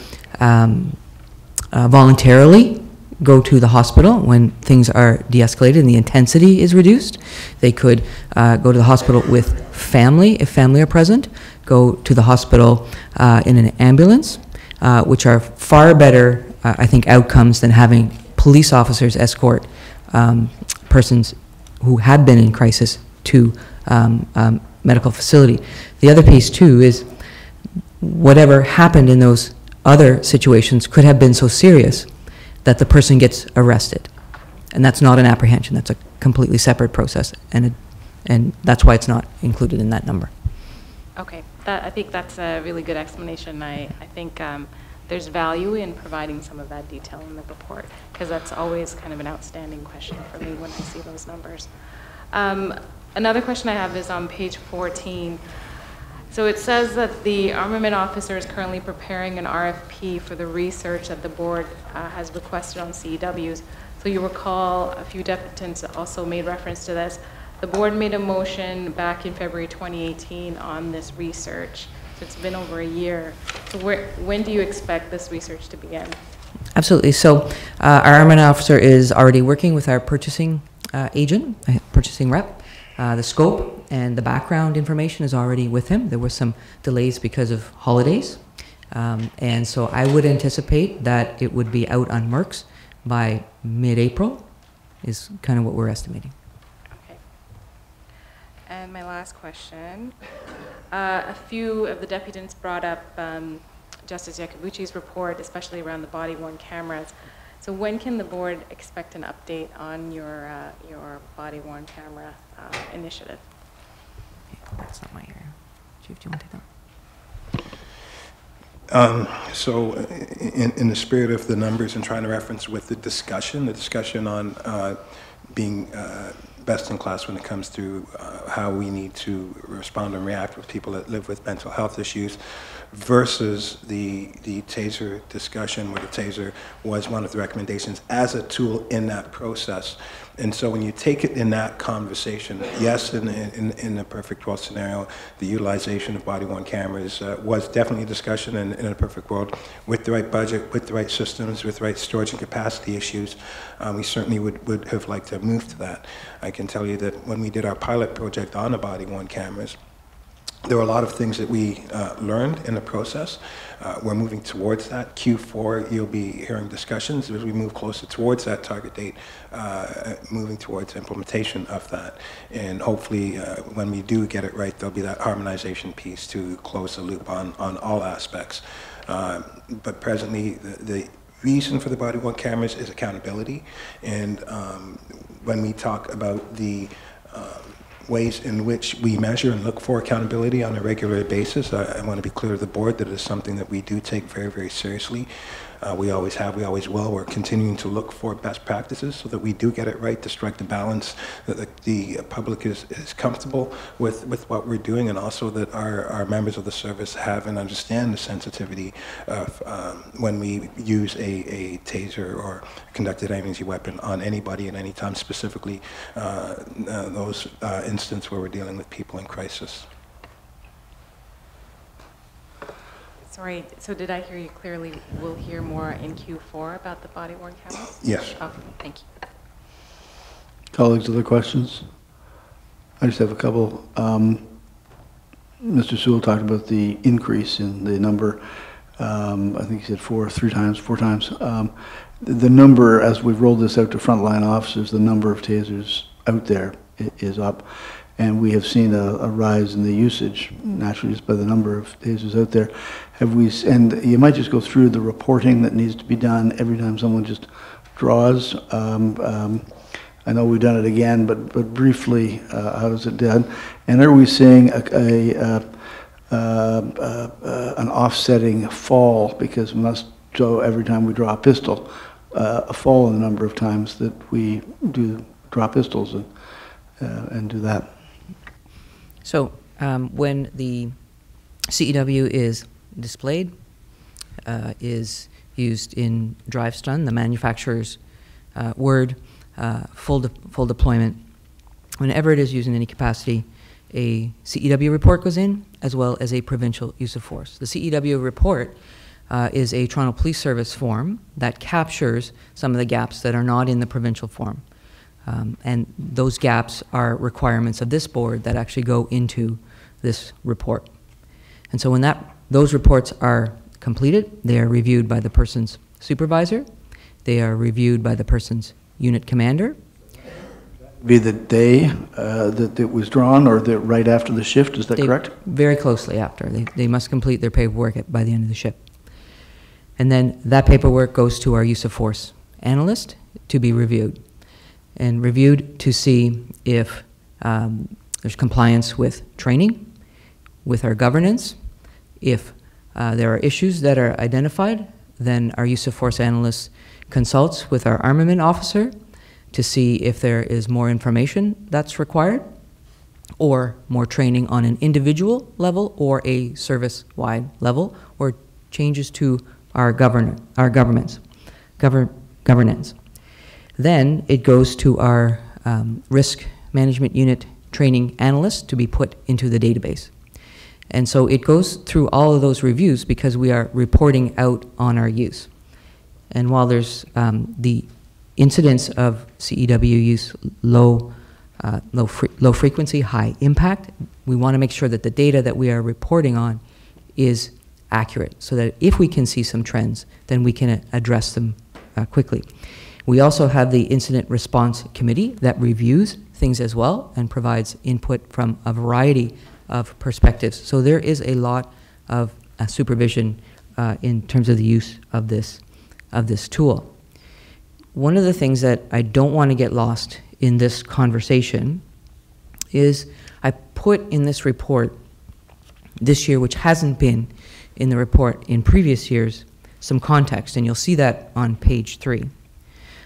voluntarily go to the hospital when things are de-escalated and the intensity is reduced. They could go to the hospital with family, if family are present, go to the hospital in an ambulance, which are far better, I think, outcomes than having police officers escort persons who had been in crisis to medical facility. The other piece too is whatever happened in those other situations could have been so serious that the person gets arrested. And that's not an apprehension, that's a completely separate process, and that's why it's not included in that number. Okay, I think that's a really good explanation. I think there's value in providing some of that detail in the report, because that's always kind of an outstanding question for me when I see those numbers. Another question I have is on page 14. So it says that the armament officer is currently preparing an RFP for the research that the board has requested on CEWs. So you recall a few deputants also made reference to this. The board made a motion back in February 2018 on this research. So it's been over a year. So when do you expect this research to begin? Absolutely. So our armament officer is already working with our purchasing agent, purchasing rep. The scope and the background information is already with him. There were some delays because of holidays. And so I would anticipate that it would be out on Mercs by mid-April is kind of what we're estimating. Okay. And my last question. A few of the deputants brought up Justice Iacobucci's report, especially around the body-worn cameras. So when can the board expect an update on your body-worn camera initiative? That's not my area. Chief, do you want to take that? So in the spirit of the numbers and trying to reference with the discussion on being best in class when it comes to how we need to respond and react with people that live with mental health issues versus the taser discussion, where the taser was one of the recommendations as a tool in that process. And so when you take it in that conversation, yes, in a perfect world scenario, the utilization of body-worn cameras was definitely a discussion in a perfect world. With the right budget, with the right systems, with the right storage and capacity issues, we certainly would have liked to move to that. I can tell you that when we did our pilot project on the body-worn cameras, there were a lot of things that we learned in the process. We're moving towards that. Q4, you'll be hearing discussions as we move closer towards that target date, moving towards implementation of that. And hopefully, when we do get it right, there'll be that harmonization piece to close the loop on all aspects. But presently, the reason for the body-worn cameras is accountability. And when we talk about the ways in which we measure and look for accountability on a regular basis, I want to be clear to the board that it is something that we do take very, very seriously. We always have, we always will. We're continuing to look for best practices so that we do get it right, to strike the balance, that the public is comfortable with what we're doing, and also that our members of the service have and understand the sensitivity of when we use a taser or conducted aiming weapon on anybody at any time, specifically those instances where we're dealing with people in crisis. Sorry, so did I hear you clearly? We'll hear more in Q4 about the body-worn cameras? Yes. Okay, thank you. Colleagues, other questions? I just have a couple. Mr. Sewell talked about the increase in the number. I think he said four times. The number, as we've rolled this out to frontline officers, the number of tasers out there is up. And we have seen a rise in the usage, naturally, just by the number of tasers out there. And you might just go through the reporting that needs to be done every time someone just draws. I know we've done it again, but briefly, how is it done? And are we seeing an offsetting fall, because we must show every time we draw a pistol, a fall in the number of times that we do draw pistols and do that? So when the CEW is displayed, is used in drive stun, the manufacturer's word, full deployment, whenever it is used in any capacity, a CEW report goes in, as well as a provincial use of force. The CEW report is a Toronto Police Service form that captures some of the gaps that are not in the provincial form. And those gaps are requirements of this board that actually go into this report. And so when those reports are completed, they are reviewed by the person's supervisor, they are reviewed by the person's unit commander. Be the day that it was drawn, or right after the shift, is that correct? Very closely after. They must complete their paperwork by the end of the shift. And then that paperwork goes to our use of force analyst to be reviewed. And reviewed to see if there's compliance with training, with our governance. If there are issues that are identified, then our use of force analyst consults with our armament officer to see if there is more information that's required, or more training on an individual level or a service-wide level, or changes to our governance. Then it goes to our risk management unit training analyst to be put into the database. And so it goes through all of those reviews because we are reporting out on our use. And while there's the incidence of CEW use low frequency, high impact, we want to make sure that the data that we are reporting on is accurate, so that if we can see some trends, then we can address them quickly. We also have the Incident Response Committee that reviews things as well and provides input from a variety of perspectives. So there is a lot of supervision in terms of the use of this tool. One of the things that I don't want to get lost in this conversation is I put in this report this year, which hasn't been in the report in previous years, some context, and you'll see that on page 3.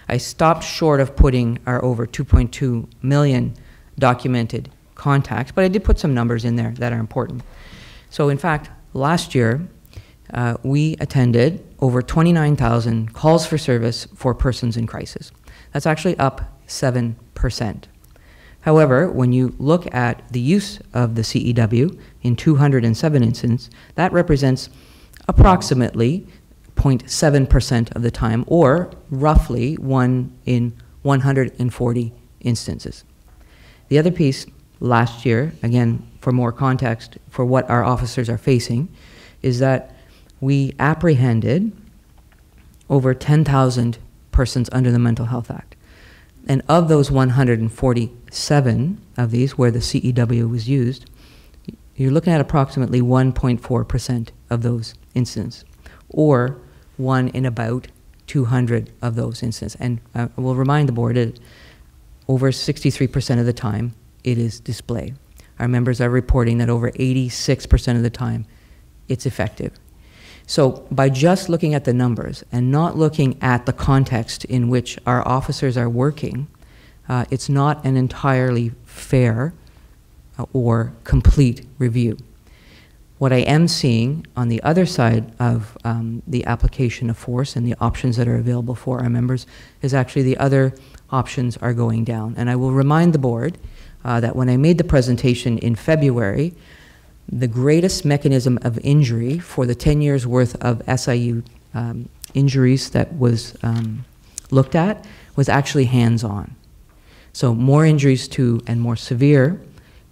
I stopped short of putting our over 2.2 million documented contacts, but I did put some numbers in there that are important. So in fact, last year, we attended over 29,000 calls for service for persons in crisis. That's actually up 7%. However, when you look at the use of the CEW in 207 instances, that represents approximately 0.7% of the time, or roughly 1 in 140 instances. The other piece last year, again, for more context for what our officers are facing, is that we apprehended over 10,000 persons under the Mental Health Act. And of those 147 of these where the CEW was used, you're looking at approximately 1.4% of those incidents, or 1 in about 200 of those incidents. And I will remind the board that over 63% of the time it is display. Our members are reporting that over 86% of the time it's effective. So by just looking at the numbers and not looking at the context in which our officers are working, it's not an entirely fair or complete review. What I am seeing on the other side of the application of force and the options that are available for our members is actually the other options are going down. And I will remind the board that when I made the presentation in February, the greatest mechanism of injury for the 10 years worth of SIU injuries that was looked at was actually hands-on. So more injuries to, and more severe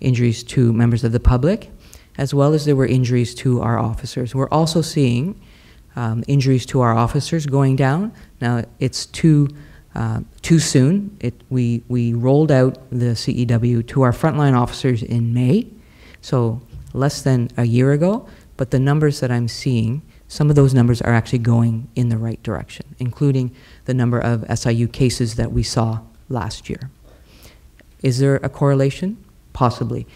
injuries to members of the public, as well as there were injuries to our officers. We're also seeing injuries to our officers going down. Now, it's too soon. We rolled out the CEW to our frontline officers in May, so less than a year ago, but the numbers that I'm seeing, some of those numbers are actually going in the right direction, including the number of SIU cases that we saw last year. Is there a correlation? Possibly.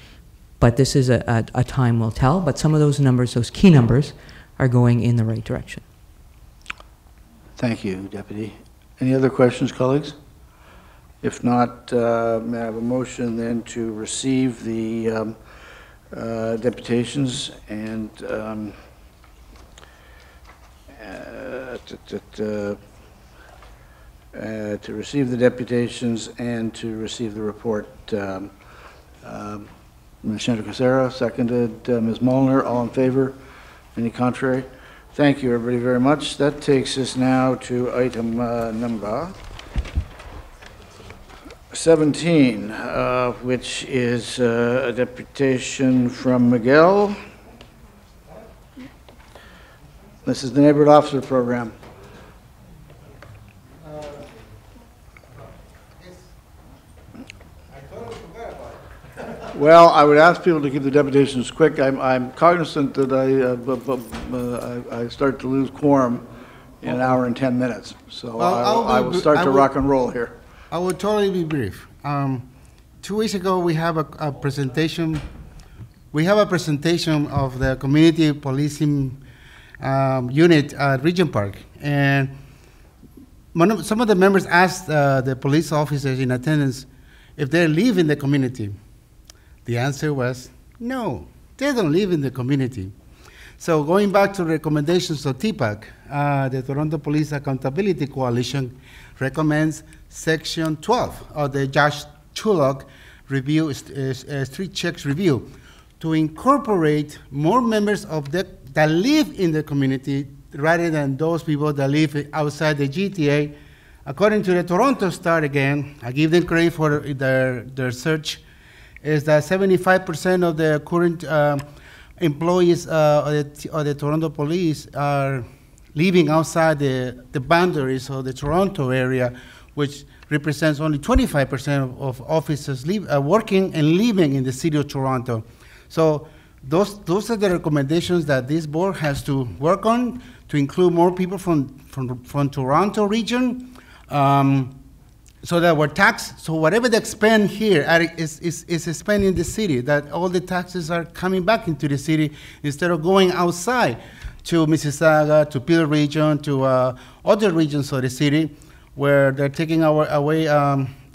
But this is a time will tell, but some of those numbers, those key numbers, are going in the right direction. Thank you, Deputy. Any other questions, colleagues? If not, may I have a motion then to receive the deputations and to receive the deputations and to receive the report. Ms. Shandra-Casera, seconded. Ms. Molnar, all in favor? Any contrary? Thank you, everybody, very much. That takes us now to item number 17, which is a deputation from Miguel. This is the Neighborhood Officer Program. Well, I would ask people to keep the deputations quick. I'm cognizant that I start to lose quorum in an hour and 10 minutes. So well, I will start to rock and roll here. I will totally be brief. 2 weeks ago, we have a presentation. We have a presentation of the community policing unit at Region Park, and some of the members asked the police officers in attendance if they live in the community. The answer was no, they don't live in the community. So going back to recommendations of TPAC, the Toronto Police Accountability Coalition recommends Section 12 of the Judge Tulloch review, street checks review, to incorporate more members of that live in the community rather than those people that live outside the GTA. According to the Toronto Star, again, I give them credit for their search, is that 75% of the current employees of the Toronto Police are living outside the boundaries of the Toronto area, which represents only 25% of officers working and living in the city of Toronto. So those are the recommendations that this board has to work on, to include more people from Toronto region. so that our tax, so whatever they spend here is spent in the city, that all the taxes are coming back into the city instead of going outside to Mississauga, to Peel Region, to other regions of the city where they're taking away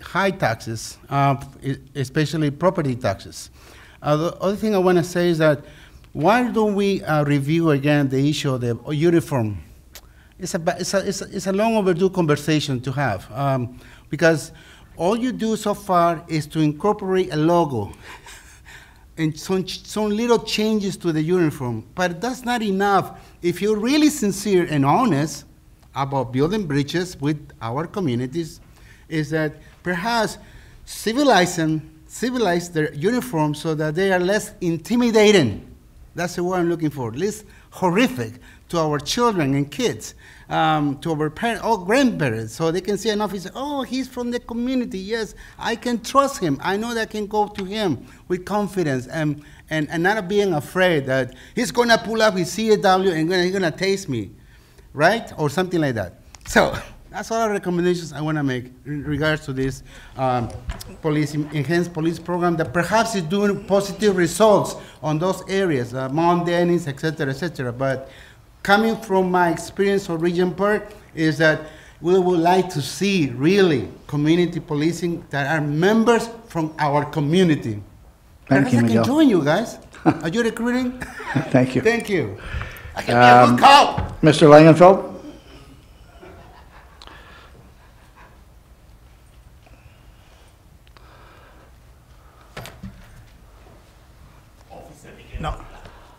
high taxes, especially property taxes. The other thing I want to say is that why don't we review again the issue of the uniform? It's a long overdue conversation to have. Because all you do so far is to incorporate a logo and some little changes to the uniform, but that's not enough. If you're really sincere and honest about building bridges with our communities, is that perhaps civilize their uniforms so that they are less intimidating. That's the word I'm looking for, less horrific to our children and kids. To our parents, all grandparents, so they can see an officer, oh, he's from the community, yes, I can trust him. I know that I can go to him with confidence and not being afraid that he's going to pull up his CAW and he's going to taste me, right? Or something like that. So that's all the recommendations I want to make in regards to this enhanced police program that perhaps is doing positive results on those areas, Mount Dennis, et cetera, but coming from my experience of Region Park is that we would like to see really community policing that are members from our community. Thank you, Miguel. I can join you guys. Are you recruiting? Thank you. Thank you. I can be a good cop. Mr. Langenfeld? No.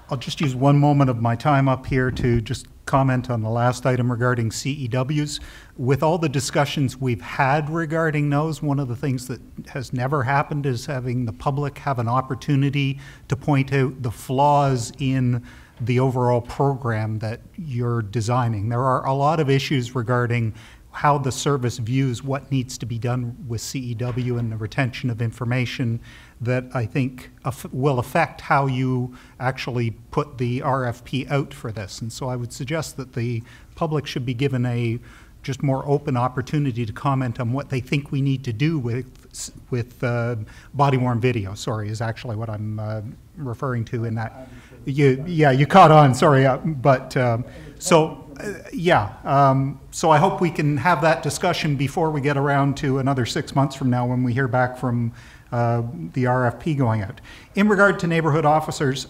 I'll just use one moment of my time up here to just comment on the last item regarding CEWs. With all the discussions we've had regarding those, one of the things that has never happened is having the public have an opportunity to point out the flaws in the overall program that you're designing. There are a lot of issues regarding how the service views what needs to be done with CEW and the retention of information that I think will affect how you actually put the RFP out for this. And so I would suggest that the public should be given a just more open opportunity to comment on what they think we need to do with body-worn video, sorry, is actually what I'm referring to in that. You caught on, sorry, so I hope we can have that discussion before we get around to another 6 months from now when we hear back from the RFP going out. In regard to neighborhood officers,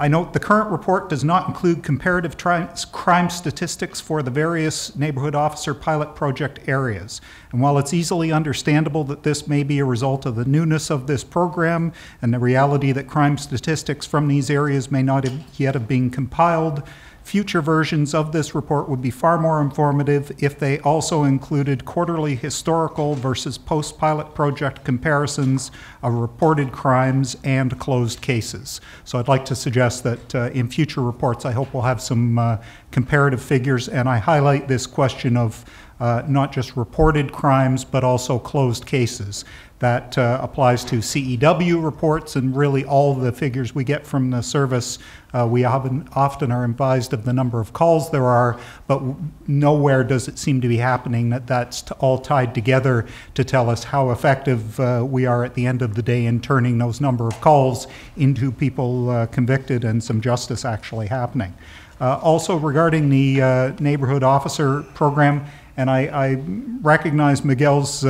I note the current report does not include comparative crime statistics for the various neighborhood officer pilot project areas. And while it's easily understandable that this may be a result of the newness of this program and the reality that crime statistics from these areas may not yet have been compiled, future versions of this report would be far more informative if they also included quarterly historical versus post-pilot project comparisons of reported crimes and closed cases. So I'd like to suggest that in future reports, I hope we'll have some comparative figures, and I highlight this question of not just reported crimes, but also closed cases. That applies to CEW reports and really all the figures we get from the service. We often are advised of the number of calls there are, but nowhere does it seem to be happening that that's all tied together to tell us how effective we are at the end of the day in turning those number of calls into people convicted and some justice actually happening. Also regarding the neighborhood officer program, and I recognize Miguel's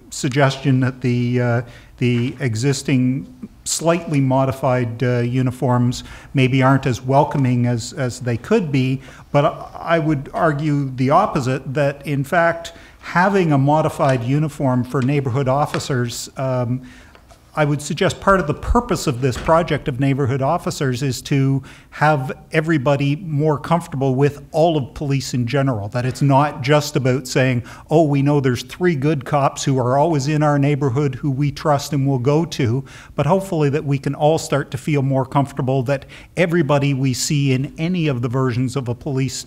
suggestion that the existing slightly modified uniforms maybe aren't as welcoming as they could be, but I would argue the opposite, that in fact having a modified uniform for neighborhood officers, I would suggest part of the purpose of this project of neighborhood officers is to have everybody more comfortable with all of police in general, that it's not just about saying, oh, we know there's 3 good cops who are always in our neighborhood who we trust and will go to, but hopefully that we can all start to feel more comfortable that everybody we see in any of the versions of a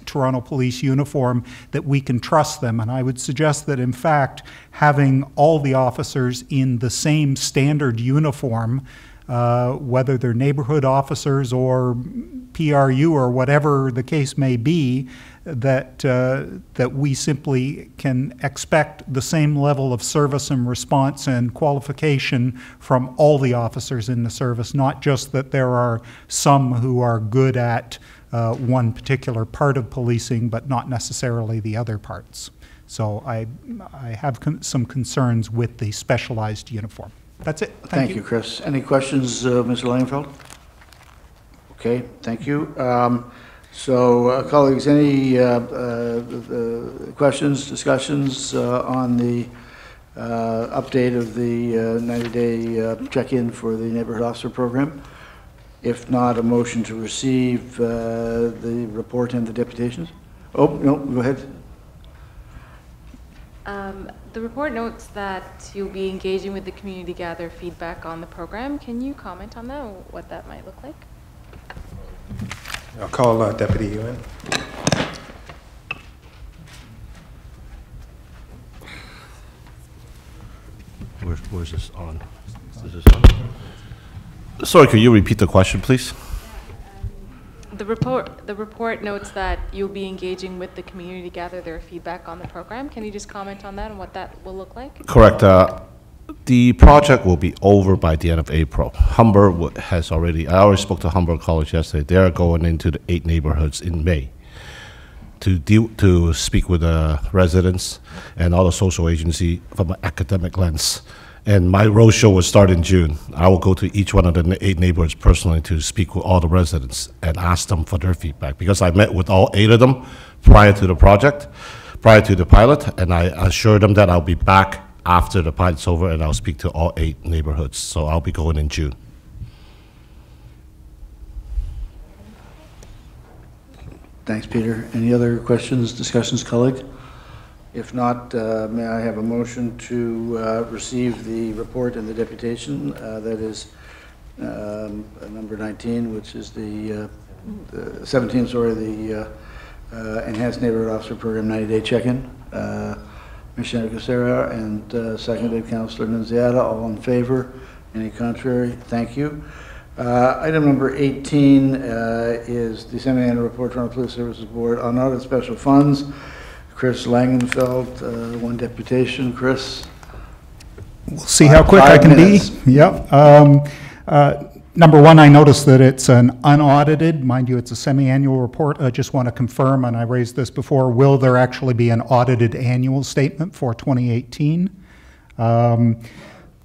Toronto police uniform, that we can trust them. And I would suggest that in fact, having all the officers in the same standard uniform whether they're neighborhood officers or PRU or whatever the case may be, that we simply can expect the same level of service and response and qualification from all the officers in the service, not just that there are some who are good at one particular part of policing, but not necessarily the other parts. So I have some concerns with the specialized uniform. That's it. Thank you, Chris. Any questions, Mr. Langfeld? Okay, thank you. Colleagues, any questions, discussions on the update of the 90-day check-in for the neighborhood officer program? If not, a motion to receive the report and the deputations? Oh, no, go ahead. The report notes that you'll be engaging with the community to gather feedback on the program. Can you comment on that, what that might look like? I'll call Deputy Ewan. Where's this on? Is this on? Sorry, could you repeat the question, please? The report notes that you'll be engaging with the community to gather their feedback on the program. Can you just comment on that and what that will look like? Correct. The project will be over by the end of April. Humber has already, I already spoke to Humber College yesterday. They're going into the 8 neighborhoods in May to speak with the residents and all the social agency from an academic lens. And my roadshow will start in June. I will go to each one of the 8 neighborhoods personally to speak with all the residents and ask them for their feedback, because I met with all 8 of them prior to the project, prior to the pilot, and I assured them that I'll be back after the pilot's over and I'll speak to all 8 neighborhoods. So I'll be going in June. Thanks, Peter. Any other questions, discussions, colleague? If not, may I have a motion to receive the report and the deputation, that is number 19, which is the 17, sorry, the Enhanced Neighborhood Officer Program 90-day check-in. Commissioner Becerra and seconded Councillor Nunziata, all in favor. Any contrary? Thank you. Item number 18 is the semi-annual report from the Police Services Board on audit special funds. Chris Langenfeld, one deputation. Chris? We'll see how quick I can be. Yep. Number one, I noticed that it's an unaudited, mind you, it's a semi-annual report. I just want to confirm, and I raised this before, will there actually be an audited annual statement for 2018?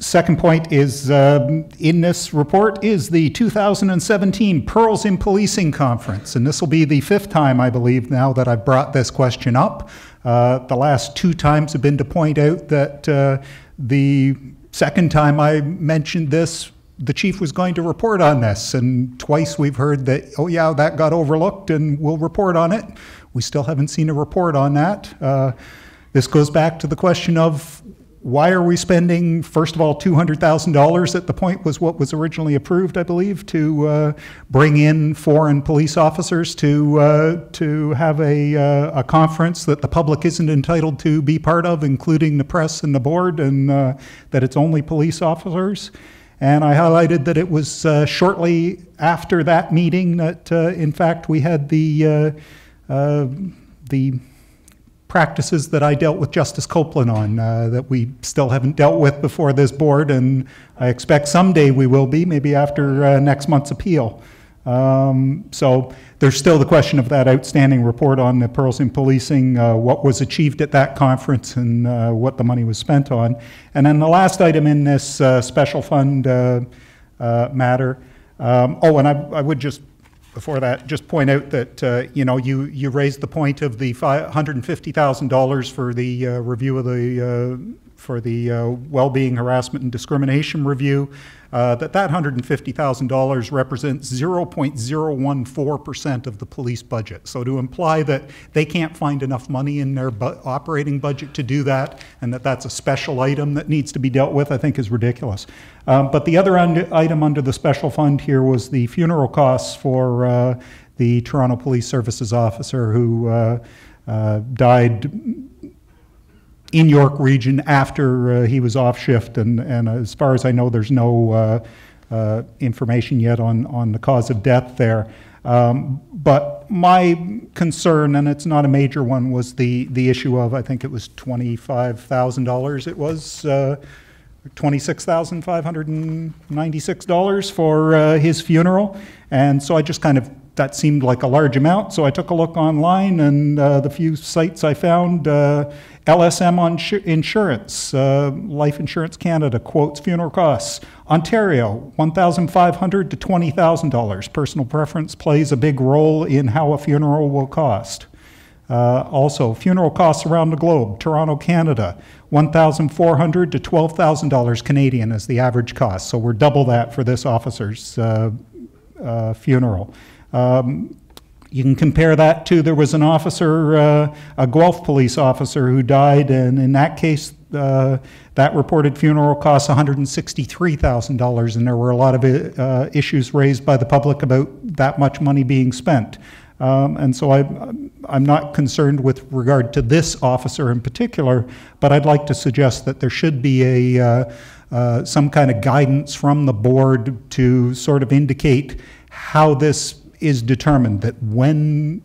Second point is, in this report is the 2017 Pearls in Policing Conference, and this will be the 5th time, I believe, now that I've brought this question up. The last 2 times have been to point out that the second time I mentioned this, the chief was going to report on this, and twice we've heard that, oh yeah, that got overlooked and we'll report on it. We still haven't seen a report on that. This goes back to the question of why are we spending, first of all, $200,000 at the point was what was originally approved, I believe, to bring in foreign police officers to have a conference that the public isn't entitled to be part of, including the press and the board, and that it's only police officers. And I highlighted that it was shortly after that meeting that, in fact, we had the practices that I dealt with Justice Copeland on that we still haven't dealt with before this board, and I expect someday we will be, maybe after next month's appeal. So there's still the question of that outstanding report on the Pearls in Policing, what was achieved at that conference and what the money was spent on. And then the last item in this special fund matter, oh, and I would just, before that, just point out that, you know, you raised the point of the $150,000 for the review of the, for the well-being, harassment, and discrimination review, that $150,000 represents 0.014% of the police budget. So to imply that they can't find enough money in their operating budget to do that, and that that's a special item that needs to be dealt with, I think is ridiculous. But the other item under the special fund here was the funeral costs for the Toronto Police Services officer who died in York Region after he was off shift, and as far as I know, there's no information yet on the cause of death there. But my concern, and it's not a major one, was the issue of, I think it was $25,000. It was $26,596 for his funeral. And so I just kind of, that seemed like a large amount. So I took a look online, and the few sites I found, LSM on insurance, Life Insurance Canada quotes funeral costs. Ontario, $1,500 to $20,000. Personal preference plays a big role in how a funeral will cost. Also, funeral costs around the globe. Toronto, Canada, $1,400 to $12,000 Canadian is the average cost. So we're double that for this officer's funeral. You can compare that to, there was an officer, a Guelph police officer who died, and in that case, that reported funeral costs $163,000, and there were a lot of issues raised by the public about that much money being spent. And so I'm not concerned with regard to this officer in particular, but I'd like to suggest that there should be some kind of guidance from the board to sort of indicate how this is determined, that when,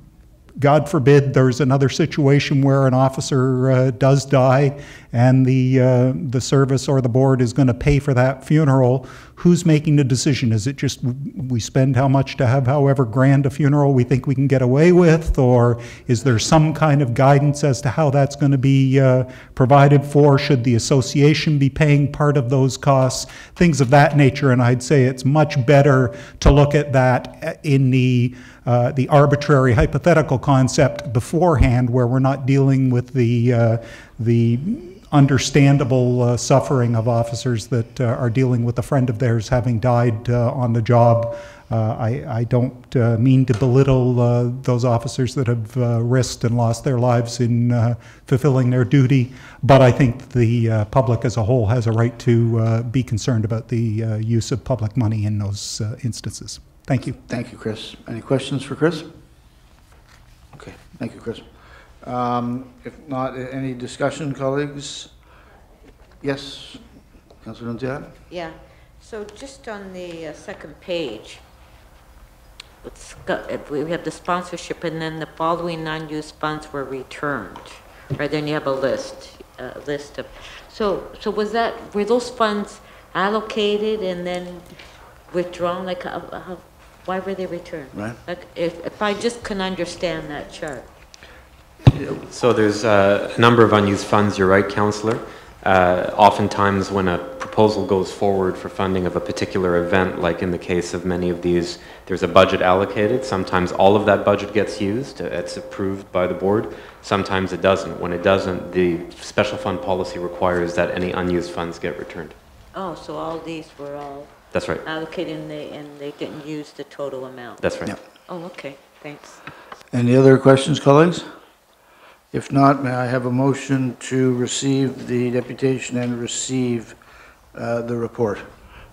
God forbid, there's another situation where an officer does die and the service or the board is going to pay for that funeral, who's making the decision? Is it just we spend how much to have however grand a funeral we think we can get away with, or is there some kind of guidance as to how that's going to be provided for? Should the association be paying part of those costs? Things of that nature, and I'd say it's much better to look at that in the arbitrary hypothetical concept beforehand, where we're not dealing with the understandable suffering of officers that are dealing with a friend of theirs having died on the job. I don't mean to belittle those officers that have risked and lost their lives in fulfilling their duty, but I think the public as a whole has a right to be concerned about the use of public money in those instances. Thank you. Thank you, Chris. Any questions for Chris? Okay, thank you, Chris. If not, any discussion, colleagues? Yes, Councillor Nunziata? Yeah, so just on the second page, we have the sponsorship, and then the following non-used funds were returned, right? Then you have a list of, so were those funds allocated and then withdrawn? Like, why were they returned? Right. Like, if I just can understand that chart. So there's a number of unused funds, you're right, Councillor. Oftentimes when a proposal goes forward for funding of a particular event, like in the case of many of these, there's a budget allocated. Sometimes all of that budget gets used, it's approved by the board. Sometimes it doesn't. When it doesn't, the special fund policy requires that any unused funds get returned. Oh, so all these were all That's right. allocated and they didn't use the total amount? That's right. Yeah. Oh, okay, thanks. Any other questions, colleagues? If not, may I have a motion to receive the deputation and receive the report?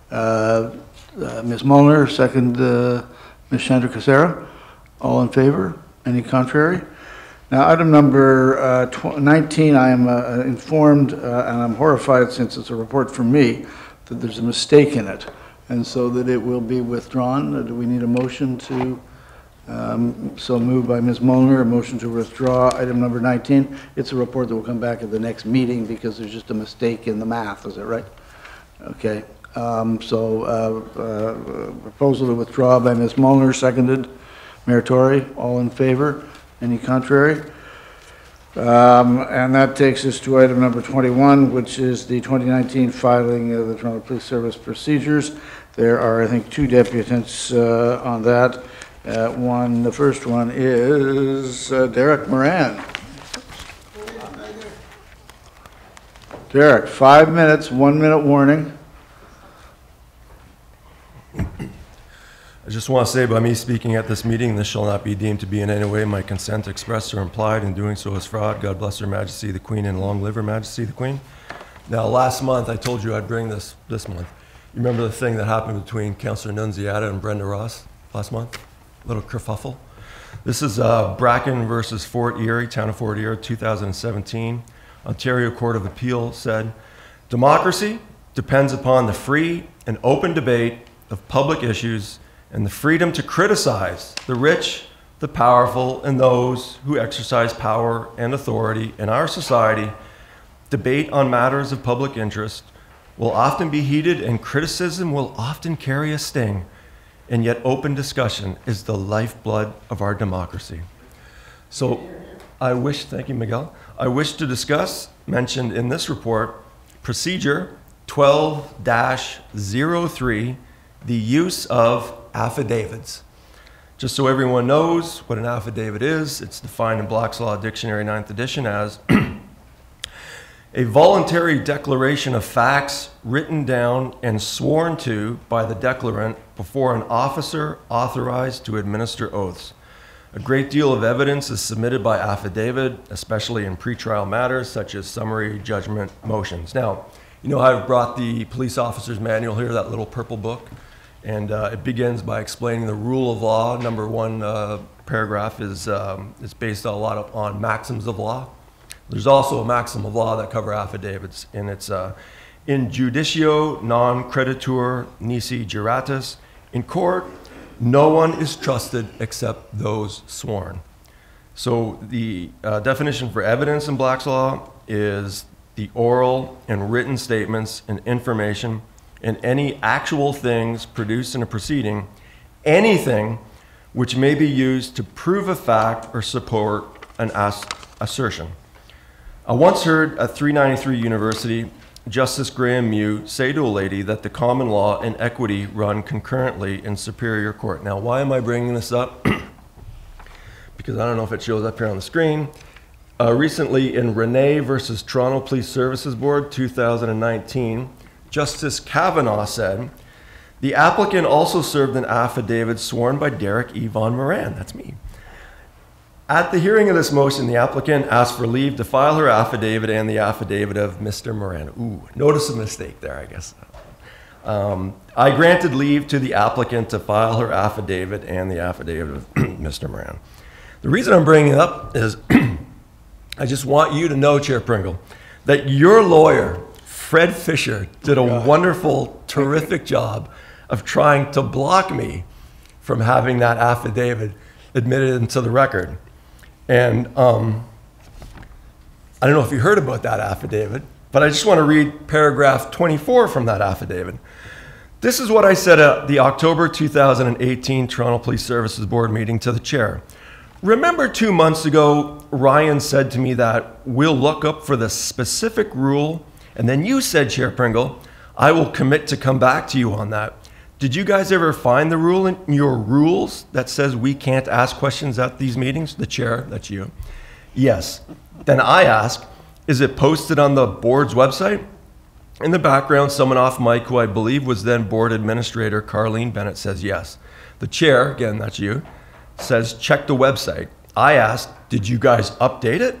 Ms. Molnar, second Ms. Chandra Casera. All in favor? Any contrary? Now, item number 19, I am informed, and I'm horrified since it's a report from me, that there's a mistake in it, and so that it will be withdrawn. Do we need a motion to? So moved by Ms. Molnar, a motion to withdraw item number 19. It's a report that will come back at the next meeting because there's just a mistake in the math, is that right? Okay, proposal to withdraw by Ms. Molnar, seconded. Mayor Tory, all in favor? Any contrary? And that takes us to item number 21, which is the 2019 filing of the Toronto Police Service procedures. There are, I think, two deputants on that. The first one is Derek Moran. Derek, 5 minutes, 1 minute warning. I just want to say, by me speaking at this meeting, this shall not be deemed to be in any way my consent expressed or implied. In doing so is fraud. God bless Her Majesty the Queen, and long live Her Majesty the Queen. Now, last month, I told you I'd bring this month. You remember the thing that happened between Councillor Nunziata and Brenda Ross last month? Little kerfuffle. This is Bracken versus Fort Erie, Town of Fort Erie, 2017. Ontario Court of Appeal said, democracy depends upon the free and open debate of public issues and the freedom to criticize the rich, the powerful, and those who exercise power and authority in our society. Debate on matters of public interest will often be heated, and criticism will often carry a sting, and yet open discussion is the lifeblood of our democracy. So I wish, thank you, Miguel, I wish to discuss, mentioned in this report, procedure 12-03, the use of affidavits. Just so everyone knows what an affidavit is, it's defined in Black's Law Dictionary 9th edition as a voluntary declaration of facts written down and sworn to by the declarant before an officer authorized to administer oaths. A great deal of evidence is submitted by affidavit, especially in pretrial matters such as summary judgment motions. Now, you know, I've brought the police officer's manual here, that little purple book, and it begins by explaining the rule of law. Number one paragraph is it's based a lot on maxims of law. There's also a maxim of law that cover affidavits, and it's in judicio non creditur nisi juratus. In court, no one is trusted except those sworn. So the definition for evidence in Black's Law is the oral and written statements and information and any actual things produced in a proceeding, anything which may be used to prove a fact or support an assertion. I once heard at 393 University, Justice Graham Mew say to a lady that the common law and equity run concurrently in Superior Court. Now, why am I bringing this up? Because I don't know if it shows up here on the screen. Recently in Renee versus Toronto Police Services Board, 2019, Justice Kavanaugh said, the applicant also served an affidavit sworn by Derek Yvonne Moran, that's me. At the hearing of this motion, the applicant asked for leave to file her affidavit and the affidavit of Mr. Moran. Ooh, notice a mistake there, I guess. I granted leave to the applicant to file her affidavit and the affidavit of Mr. Moran. The reason I'm bringing it up is I just want you to know, Chair Pringle, that your lawyer, Fred Fisher, did a wonderful, terrific job of trying to block me from having that affidavit admitted into the record. And I don't know if you heard about that affidavit, but I just want to read paragraph 24 from that affidavit. This is what I said at the October 2018 Toronto Police Services Board meeting to the chair. Remember 2 months ago, Ryan said to me that we'll look up for the specific rule, and then you said, Chair Pringle, I will commit to come back to you on that. Did you guys ever find the rule in your rules that says we can't ask questions at these meetings? The chair, that's you. Yes. Then I ask, is it posted on the board's website? In the background, someone off mic who I believe was then board administrator Carlene Bennett says yes. The chair, again, that's you, says check the website. I asked, did you guys update it?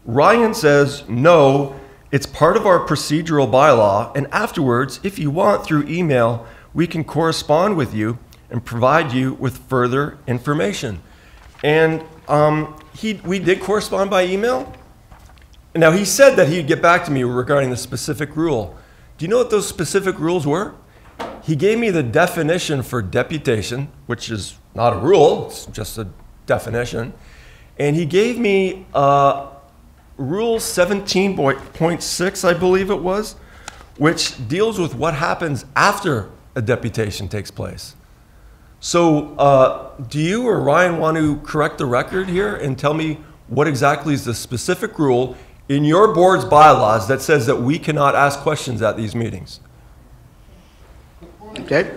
Ryan says, no, it's part of our procedural bylaw, and afterwards, if you want, through email, we can correspond with you and provide you with further information. And we did correspond by email. Now, he said that he'd get back to me regarding the specific rule. Do you know what those specific rules were? He gave me the definition for deputation, which is not a rule, it's just a definition. And he gave me Rule 17.6, I believe it was, which deals with what happens after a deputation takes place. So do you or Ryan want to correct the record here and tell me what exactly is the specific rule in your board's bylaws that says that we cannot ask questions at these meetings? Okay.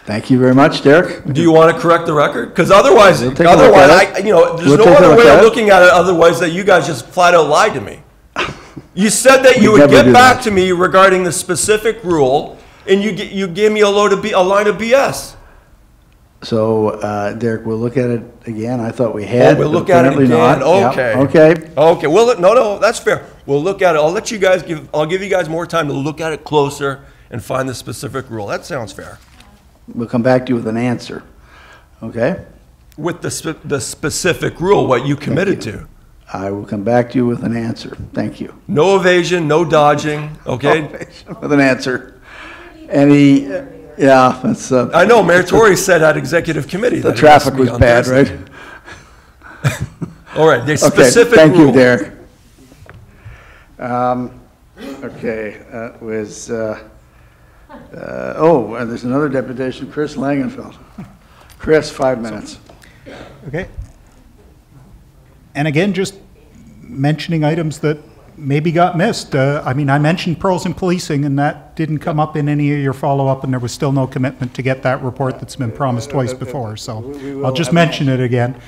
Thank you very much, Derek. Do you want to correct the record? Because otherwise, there's no other way of looking at it otherwise that you guys just flat out lied to me. You said that you would get back to me regarding the specific rule, and you gave me a line of BS. So, Derek, we'll look at it again. I thought we had. Oh, we'll look at it again. Not. Okay. Yeah. Okay. Okay. Well, no, that's fair. We'll look at it. I'll let you guys I'll give you guys more time to look at it closer and find the specific rule. That sounds fair. We'll come back to you with an answer. Okay? With the specific rule, what you committed to. I will come back to you with an answer. Thank you. No evasion, no dodging. Okay? No evasion with an answer. Any Yeah, that's. I know, Mayor Tory said at executive committee The that traffic it has was to be on bad, Thursday. right? All right, the Okay, specific thank rule. you, Derek. Okay, that was, and there's another deputation, Chris Langenfeld. Chris, 5 minutes. Okay. And again, just mentioning items that maybe got missed. I mean, I mentioned pearls in policing, and that didn't come up in any of your follow-up, and there was still no commitment to get that report that's been promised twice before, so I'll just mention it again.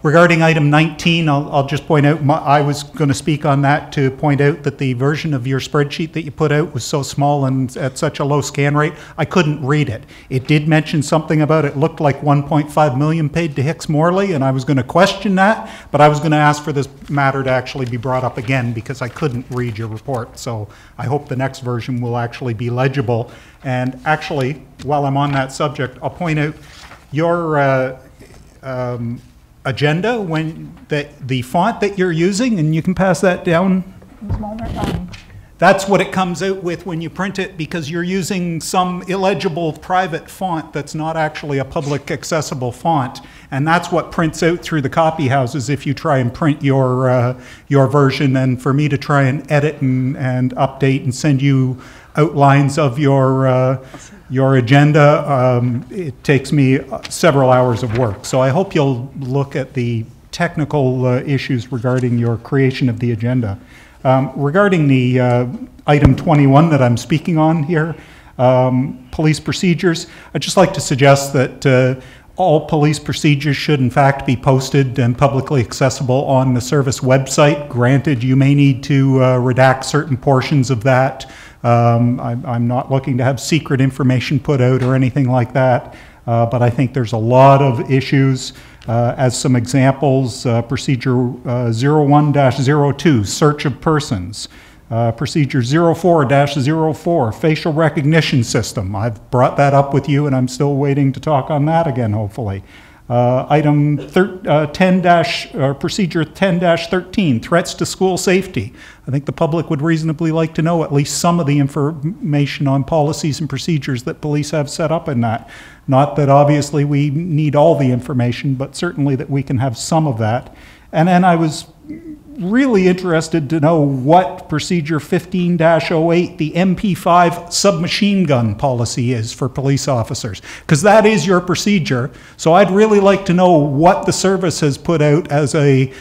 Regarding item 19, I'll just point out, I was going to speak on that to point out that the version of your spreadsheet that you put out was so small and at such a low scan rate, I couldn't read it. It did mention something about it looked like 1.5 million paid to Hicks Morley, and I was going to question that, but I was going to ask for this matter to actually be brought up again because I couldn't read your report. So I hope the next version will actually be legible. And actually, while I'm on that subject, I'll point out your agenda, when the font that you're using, and you can pass that down. That's what it comes out with when you print it, because you're using some illegible private font that's not actually a public accessible font, and that's what prints out through the copy houses if you try and print your version. And for me to try and edit and update and send you outlines of your agenda, it takes me several hours of work. So I hope you'll look at the technical issues regarding your creation of the agenda. Regarding the item 21 that I'm speaking on here, police procedures, I'd just like to suggest that all police procedures should in fact be posted and publicly accessible on the service website. Granted, you may need to redact certain portions of that. I'm not looking to have secret information put out or anything like that, but I think there's a lot of issues. As some examples, procedure 01-02, search of persons. Procedure 04-04, facial recognition system. I've brought that up with you, and I'm still waiting to talk on that again, hopefully. Item procedure 10-13, threats to school safety. I think the public would reasonably like to know at least some of the information on policies and procedures that police have set up in that. Not that obviously we need all the information, but certainly that we can have some of that. And then I was really interested to know what procedure 15-08, the MP5 submachine gun policy is for police officers, because that is your procedure. So I'd really like to know what the service has put out as a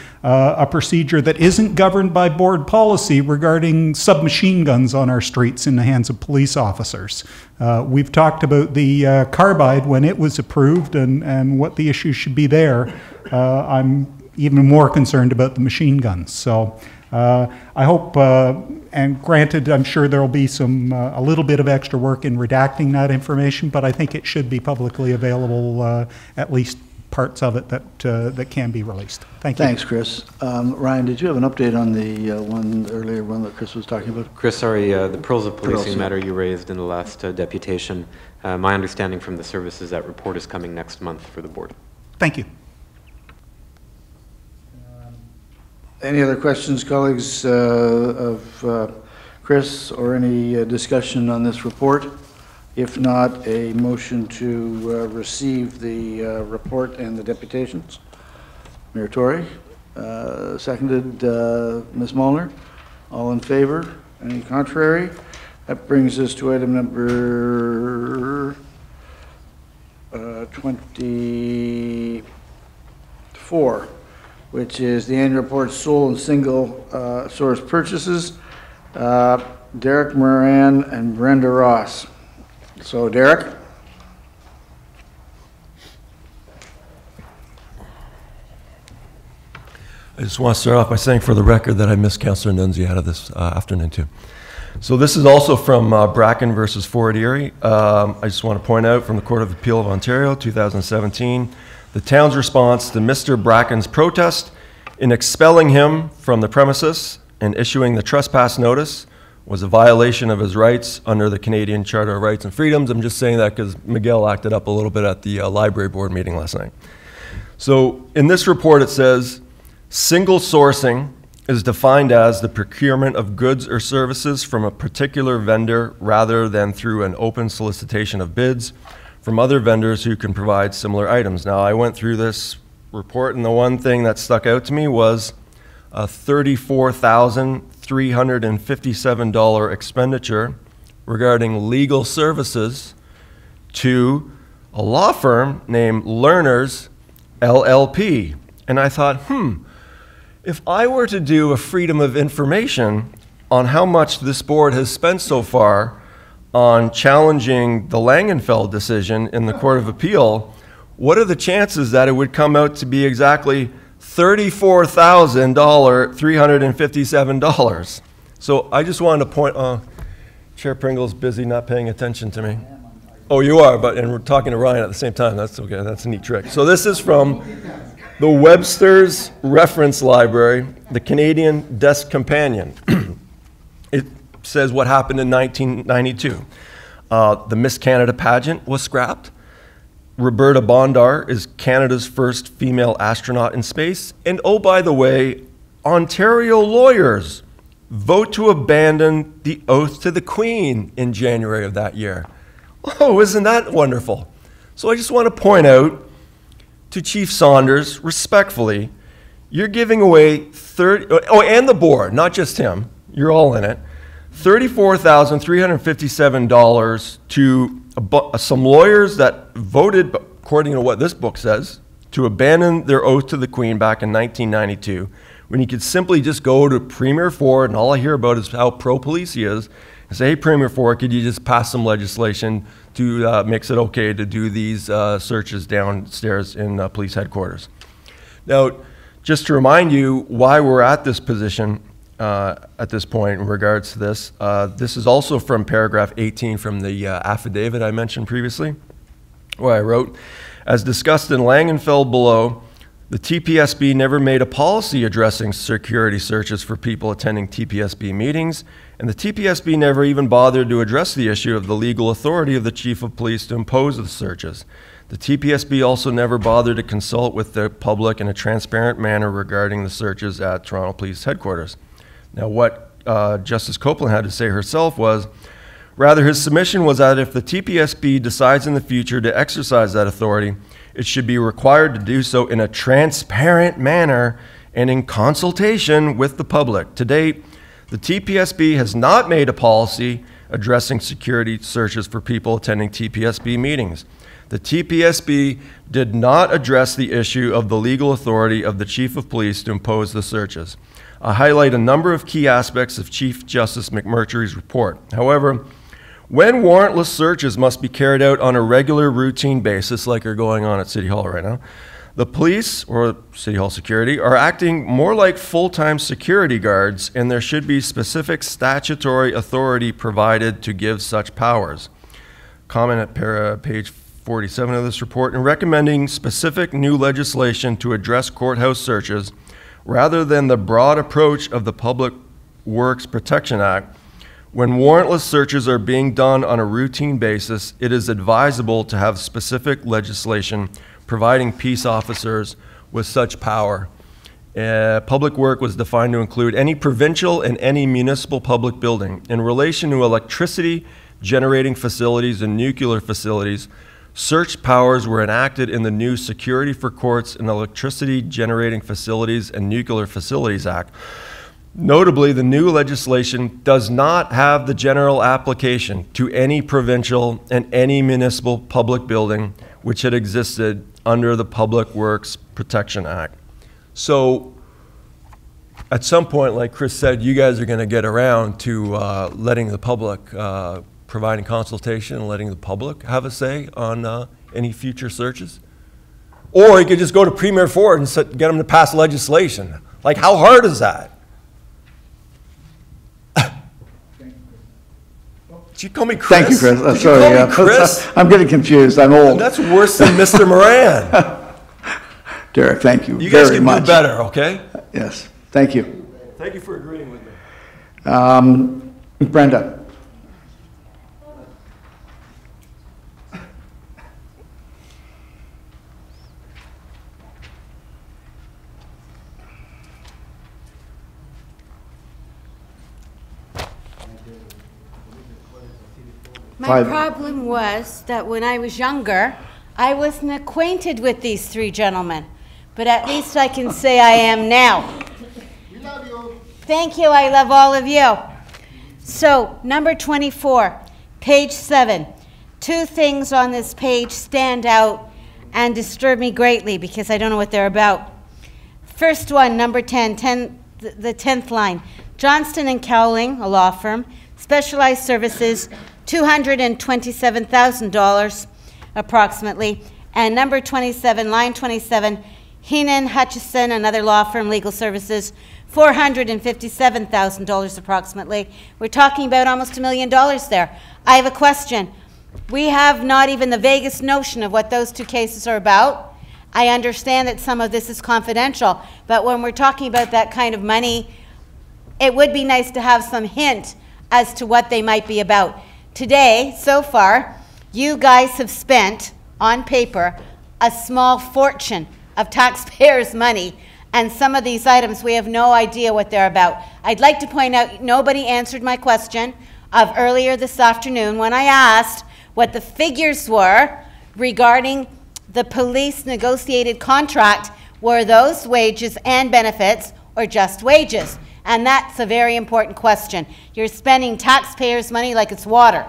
procedure that isn't governed by board policy regarding submachine guns on our streets in the hands of police officers. We've talked about the carbide when it was approved and what the issues should be there. I'm even more concerned about the machine guns. So I hope, and granted, I'm sure there'll be a little bit of extra work in redacting that information, but I think it should be publicly available, at least parts of it that can be released. Thank you. Thanks, Chris. Ryan, did you have an update on the earlier one that Chris was talking about? Chris, sorry, the pearls of policing matter you raised in the last deputation. My understanding from the service is that report is coming next month for the board. Thank you. Any other questions, colleagues, of Chris, or any discussion on this report? If not, a motion to receive the report and the deputations. Mayor Tory, seconded Ms. Molnar. All in favor? Any contrary? That brings us to item number 24. Which is the annual report sole and single source purchases. Derek Moran and Brenda Ross. So Derek? I just want to start off by saying for the record that I miss Councillor Nunziata this afternoon too. So this is also from Bracken versus Fort Erie. I just want to point out from the Court of Appeal of Ontario, 2017, the town's response to Mr. Bracken's protest in expelling him from the premises and issuing the trespass notice was a violation of his rights under the Canadian Charter of Rights and Freedoms. I'm just saying that because Miguel acted up a little bit at the library board meeting last night. So in this report it says, single sourcing is defined as the procurement of goods or services from a particular vendor rather than through an open solicitation of bids from other vendors who can provide similar items. Now, I went through this report, and the one thing that stuck out to me was a $34,357 expenditure regarding legal services to a law firm named Learners LLP. And I thought, if I were to do a freedom of information on how much this board has spent so far on challenging the Langenfeld decision in the Court of Appeal, what are the chances that it would come out to be exactly $34,357? So I just wanted to point, Chair Pringle's busy not paying attention to me. Oh, you are, and we're talking to Ryan at the same time. That's okay, that's a neat trick. So this is from the Webster's Reference Library, the Canadian Desk Companion. It says what happened in 1992. The Miss Canada pageant was scrapped. Roberta Bondar is Canada's first female astronaut in space. And oh, by the way, Ontario lawyers vote to abandon the oath to the Queen in January of that year. Oh, isn't that wonderful? So I just want to point out to Chief Saunders, respectfully, you're giving away and the board, not just him, you're all in it, $34,357 to some lawyers that voted, according to what this book says, to abandon their oath to the Queen back in 1992, when you could simply just go to Premier Ford, and all I hear about is how pro-police he is, and say, hey, Premier Ford, could you just pass some legislation to makes it okay to do these searches downstairs in police headquarters? Now, just to remind you why we're at this position at this point in regards to this, this is also from paragraph 18 from the affidavit I mentioned previously, where I wrote, as discussed in Langenfeld below, the TPSB never made a policy addressing security searches for people attending TPSB meetings, and the TPSB never even bothered to address the issue of the legal authority of the Chief of Police to impose the searches. The TPSB also never bothered to consult with the public in a transparent manner regarding the searches at Toronto Police Headquarters. Now, what Justice Copeland had to say herself was, rather, his submission was that if the TPSB decides in the future to exercise that authority, it should be required to do so in a transparent manner and in consultation with the public. To date, the TPSB has not made a policy addressing security searches for people attending TPSB meetings. The TPSB did not address the issue of the legal authority of the Chief of Police to impose the searches. I highlight a number of key aspects of Chief Justice McMurtry's report. However, when warrantless searches must be carried out on a regular routine basis, like are going on at City Hall right now, the police, or City Hall security, are acting more like full-time security guards, and there should be specific statutory authority provided to give such powers. Comment at page 47 of this report, in recommending specific new legislation to address courthouse searches, rather than the broad approach of the Public Works Protection Act, when warrantless searches are being done on a routine basis, it is advisable to have specific legislation providing peace officers with such power. Public work was defined to include any provincial and any municipal public building. In relation to electricity generating facilities and nuclear facilities, search powers were enacted in the new Security for Courts and Electricity Generating Facilities and Nuclear Facilities Act. Notably, the new legislation does not have the general application to any provincial and any municipal public building which had existed under the Public Works Protection Act. So at some point, like Chris said, you guys are going to get around to letting the public, providing consultation and letting the public have a say on any future searches. Or you could just go to Premier Ford and get them to pass legislation. Like, how hard is that? Did you call me Chris? Thank you, Chris. Did Sorry, you call me Chris? I'm getting confused. I'm old. That's worse than Mr. Moran. Derek, thank you, You guys very can much. do better, okay? Yes, thank you. Thank you for agreeing with me. Brenda. My problem was that when I was younger, I wasn't acquainted with these three gentlemen. But at least I can say I am now. We love you. Thank you. I love all of you. So, number 24, page 7. Two things on this page stand out and disturb me greatly because I don't know what they're about. First one, number 10, the 10th line. Johnston and Cowling, a law firm, specialized services, $227,000 approximately. And number 27, line 27, Heenan, Hutchison, another law firm, legal services, $457,000 approximately. We're talking about almost $1 million there. I have a question. We have not even the vaguest notion of what those two cases are about. I understand that some of this is confidential, but when we're talking about that kind of money, it would be nice to have some hint as to what they might be about. Today, so far, you guys have spent, on paper, a small fortune of taxpayers' money, and some of these items we have no idea what they're about. I'd like to point out nobody answered my question of earlier this afternoon when I asked what the figures were regarding the police negotiated contract. Were those wages and benefits or just wages? And that's a very important question. You're spending taxpayers' money like it's water.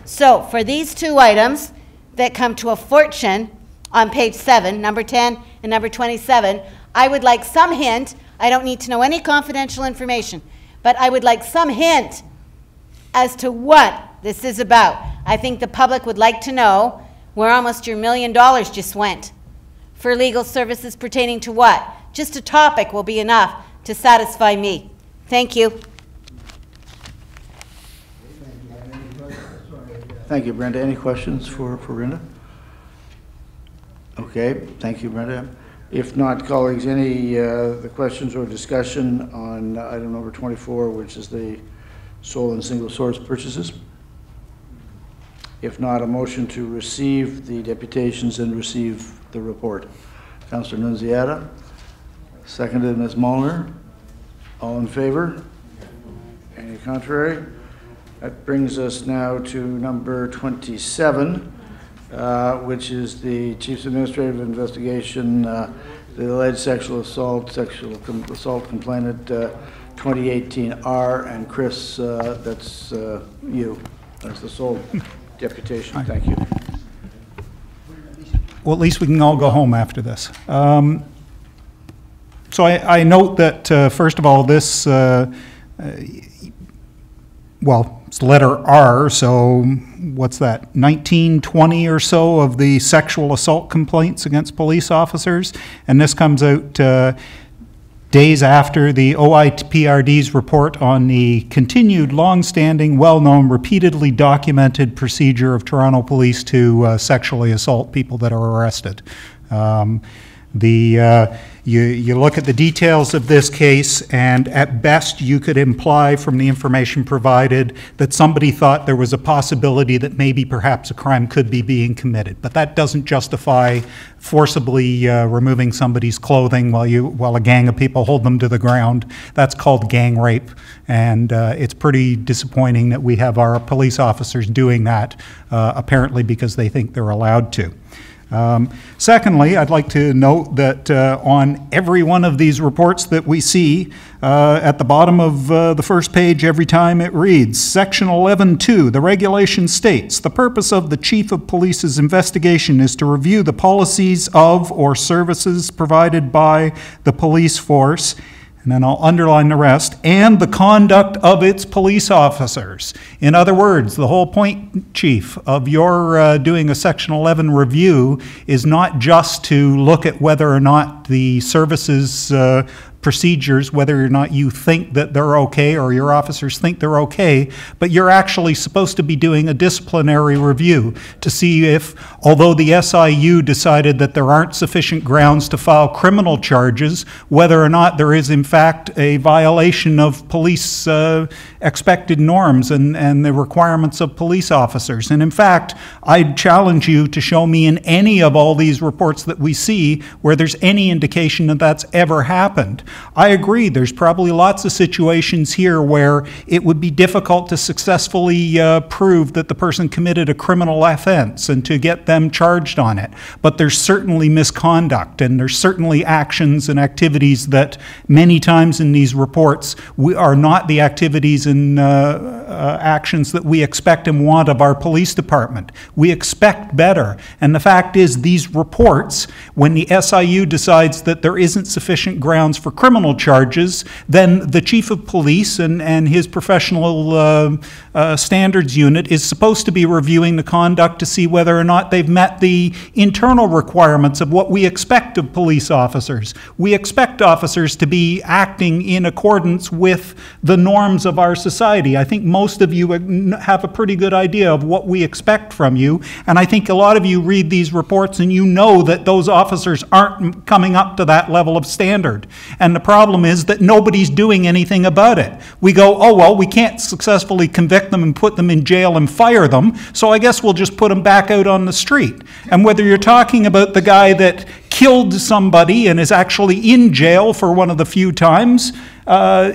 So for these two items that come to a fortune on page 7, number 10 and number 27, I would like some hint. I don't need to know any confidential information, but I would like some hint as to what this is about. I think the public would like to know where almost your $1 million just went. For legal services pertaining to what? Just a topic will be enough to satisfy me. Thank you. Thank you, Brenda. Any questions for Brenda? Okay, thank you, Brenda. If not, colleagues, any the questions or discussion on item number 24, which is the sole and single source purchases? If not, a motion to receive the deputations and receive the report. Councillor Nunziata, seconded Ms. Molnar. All in favor? Any contrary? That brings us now to number 27, which is the Chief's Administrative Investigation, the alleged sexual assault complainant 2018R, and Chris, that's you. That's the sole deputation. Thank you. Well, at least we can all go home after this. So I note that, first of all, this, well, it's letter R, so what's that, 19, 20 or so of the sexual assault complaints against police officers, and this comes out days after the OIPRD's report on the continued, long-standing, well-known, repeatedly documented procedure of Toronto Police to sexually assault people that are arrested. You look at the details of this case, and at best you could imply from the information provided that somebody thought there was a possibility that maybe perhaps a crime could be being committed. But that doesn't justify forcibly removing somebody's clothing while a gang of people hold them to the ground. That's called gang rape, and it's pretty disappointing that we have our police officers doing that, apparently because they think they're allowed to. Secondly, I'd like to note that on every one of these reports that we see, at the bottom of the first page every time it reads, Section 11.2, the regulation states, the purpose of the Chief of Police's investigation is to review the policies of or services provided by the police force, and then I'll underline the rest, and the conduct of its police officers. In other words, the whole point, Chief, of your doing a Section 11 review is not just to look at whether or not the services procedures, whether or not you think that they're okay or your officers think they're okay, but you're actually supposed to be doing a disciplinary review to see if, although the SIU decided that there aren't sufficient grounds to file criminal charges, whether or not there is in fact a violation of police expected norms and the requirements of police officers. And in fact, I'd challenge you to show me in any of all these reports that we see where there's any indication that that's ever happened. I agree, there's probably lots of situations here where it would be difficult to successfully prove that the person committed a criminal offense and to get them charged on it. But there's certainly misconduct, and there's certainly actions and activities that many times in these reports are not the activities and actions that we expect and want of our police department. We expect better. And the fact is, these reports, when the SIU decides that there isn't sufficient grounds for criminal charges, then the chief of police and his professional standards unit is supposed to be reviewing the conduct to see whether or not they've met the internal requirements of what we expect of police officers. We expect officers to be acting in accordance with the norms of our society. I think most of you have a pretty good idea of what we expect from you, and I think a lot of you read these reports and you know that those officers aren't coming up to that level of standard. And the problem is that nobody's doing anything about it. We go, oh well, we can't successfully convict them and put them in jail and fire them, so I guess we'll just put them back out on the street. And whether you're talking about the guy that killed somebody and is actually in jail for one of the few times,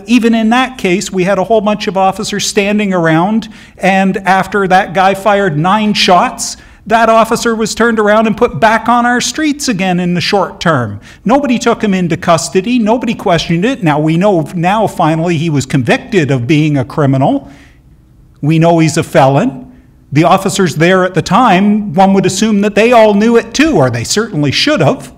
even in that case, we had a whole bunch of officers standing around, and after that guy fired 9 shots, that officer was turned around and put back on our streets again in the short term. Nobody took him into custody. Nobody questioned it. Now we know now finally he was convicted of being a criminal. We know he's a felon. The officers there at the time, one would assume that they all knew it too, or they certainly should have.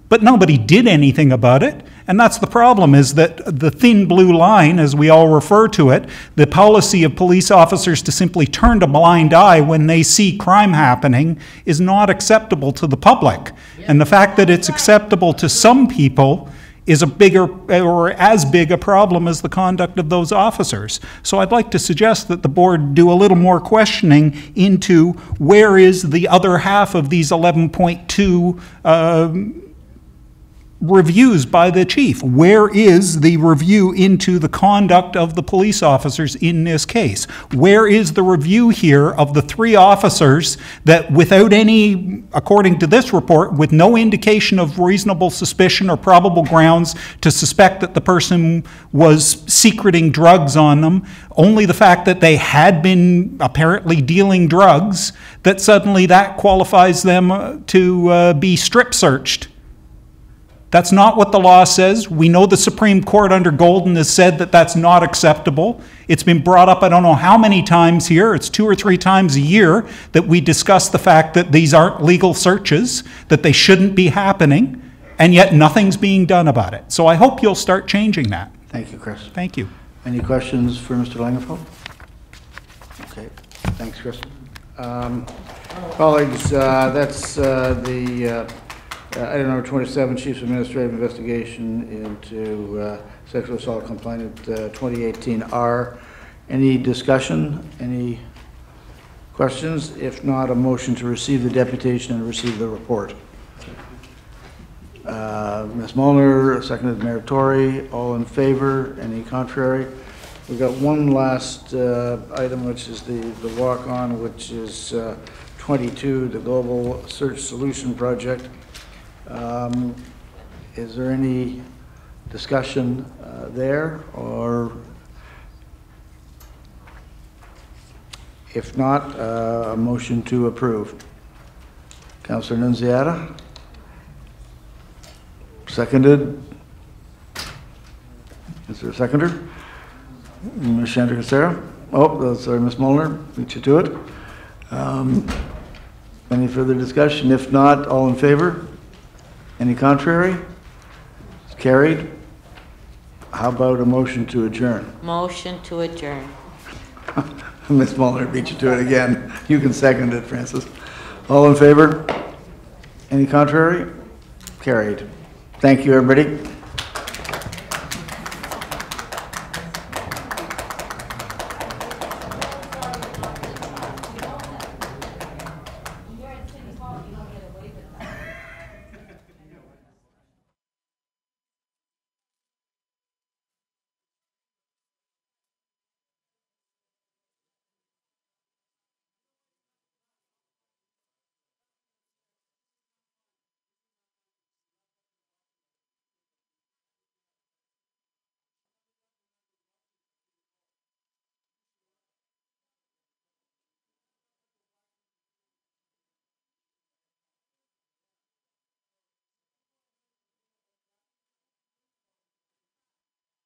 But nobody did anything about it. And that's the problem, is that the thin blue line, as we all refer to it, the policy of police officers to simply turn a blind eye when they see crime happening, is not acceptable to the public. And the fact that it's acceptable to some people is a bigger or as big a problem as the conduct of those officers. So I'd like to suggest that the board do a little more questioning into where is the other half of these 11.2 reviews by the chief. Where is the review into the conduct of the police officers in this case? Where is the review here of the 3 officers that, without any, according to this report, with no indication of reasonable suspicion or probable grounds to suspect that the person was secreting drugs on them, only the fact that they had been apparently dealing drugs, that suddenly that qualifies them to be strip searched? That's not what the law says. We know the Supreme Court under Golden has said that that's not acceptable. It's been brought up I don't know how many times here. It's 2 or 3 times a year that we discuss the fact that these aren't legal searches, that they shouldn't be happening, and yet nothing's being done about it. So I hope you'll start changing that. Thank you, Chris. Thank you. Any questions for Mr. Langenfeld? Okay, thanks, Chris. Colleagues, that's the item number 27, Chief's Administrative Investigation into Sexual Assault Complaint 2018R. Any discussion? Any questions? If not, a motion to receive the deputation and receive the report. Ms. Molnar, seconded Mayor Tory. All in favor? Any contrary? We've got one last item, which is the walk-on, which is 22, the Global Search Solution Project. Is there any discussion there, or if not, a motion to approve? Councillor Nunziata? Seconded? Is there a seconder? Ms. Chandrasera? Oh, sorry, Ms. Molnar, beat you to it. Any further discussion? If not, all in favor? Any contrary? It's carried. How about a motion to adjourn? Motion to adjourn. Ms. Molnar beat you to it again. You can second it, Francis. All in favor? Any contrary? Carried. Thank you, everybody.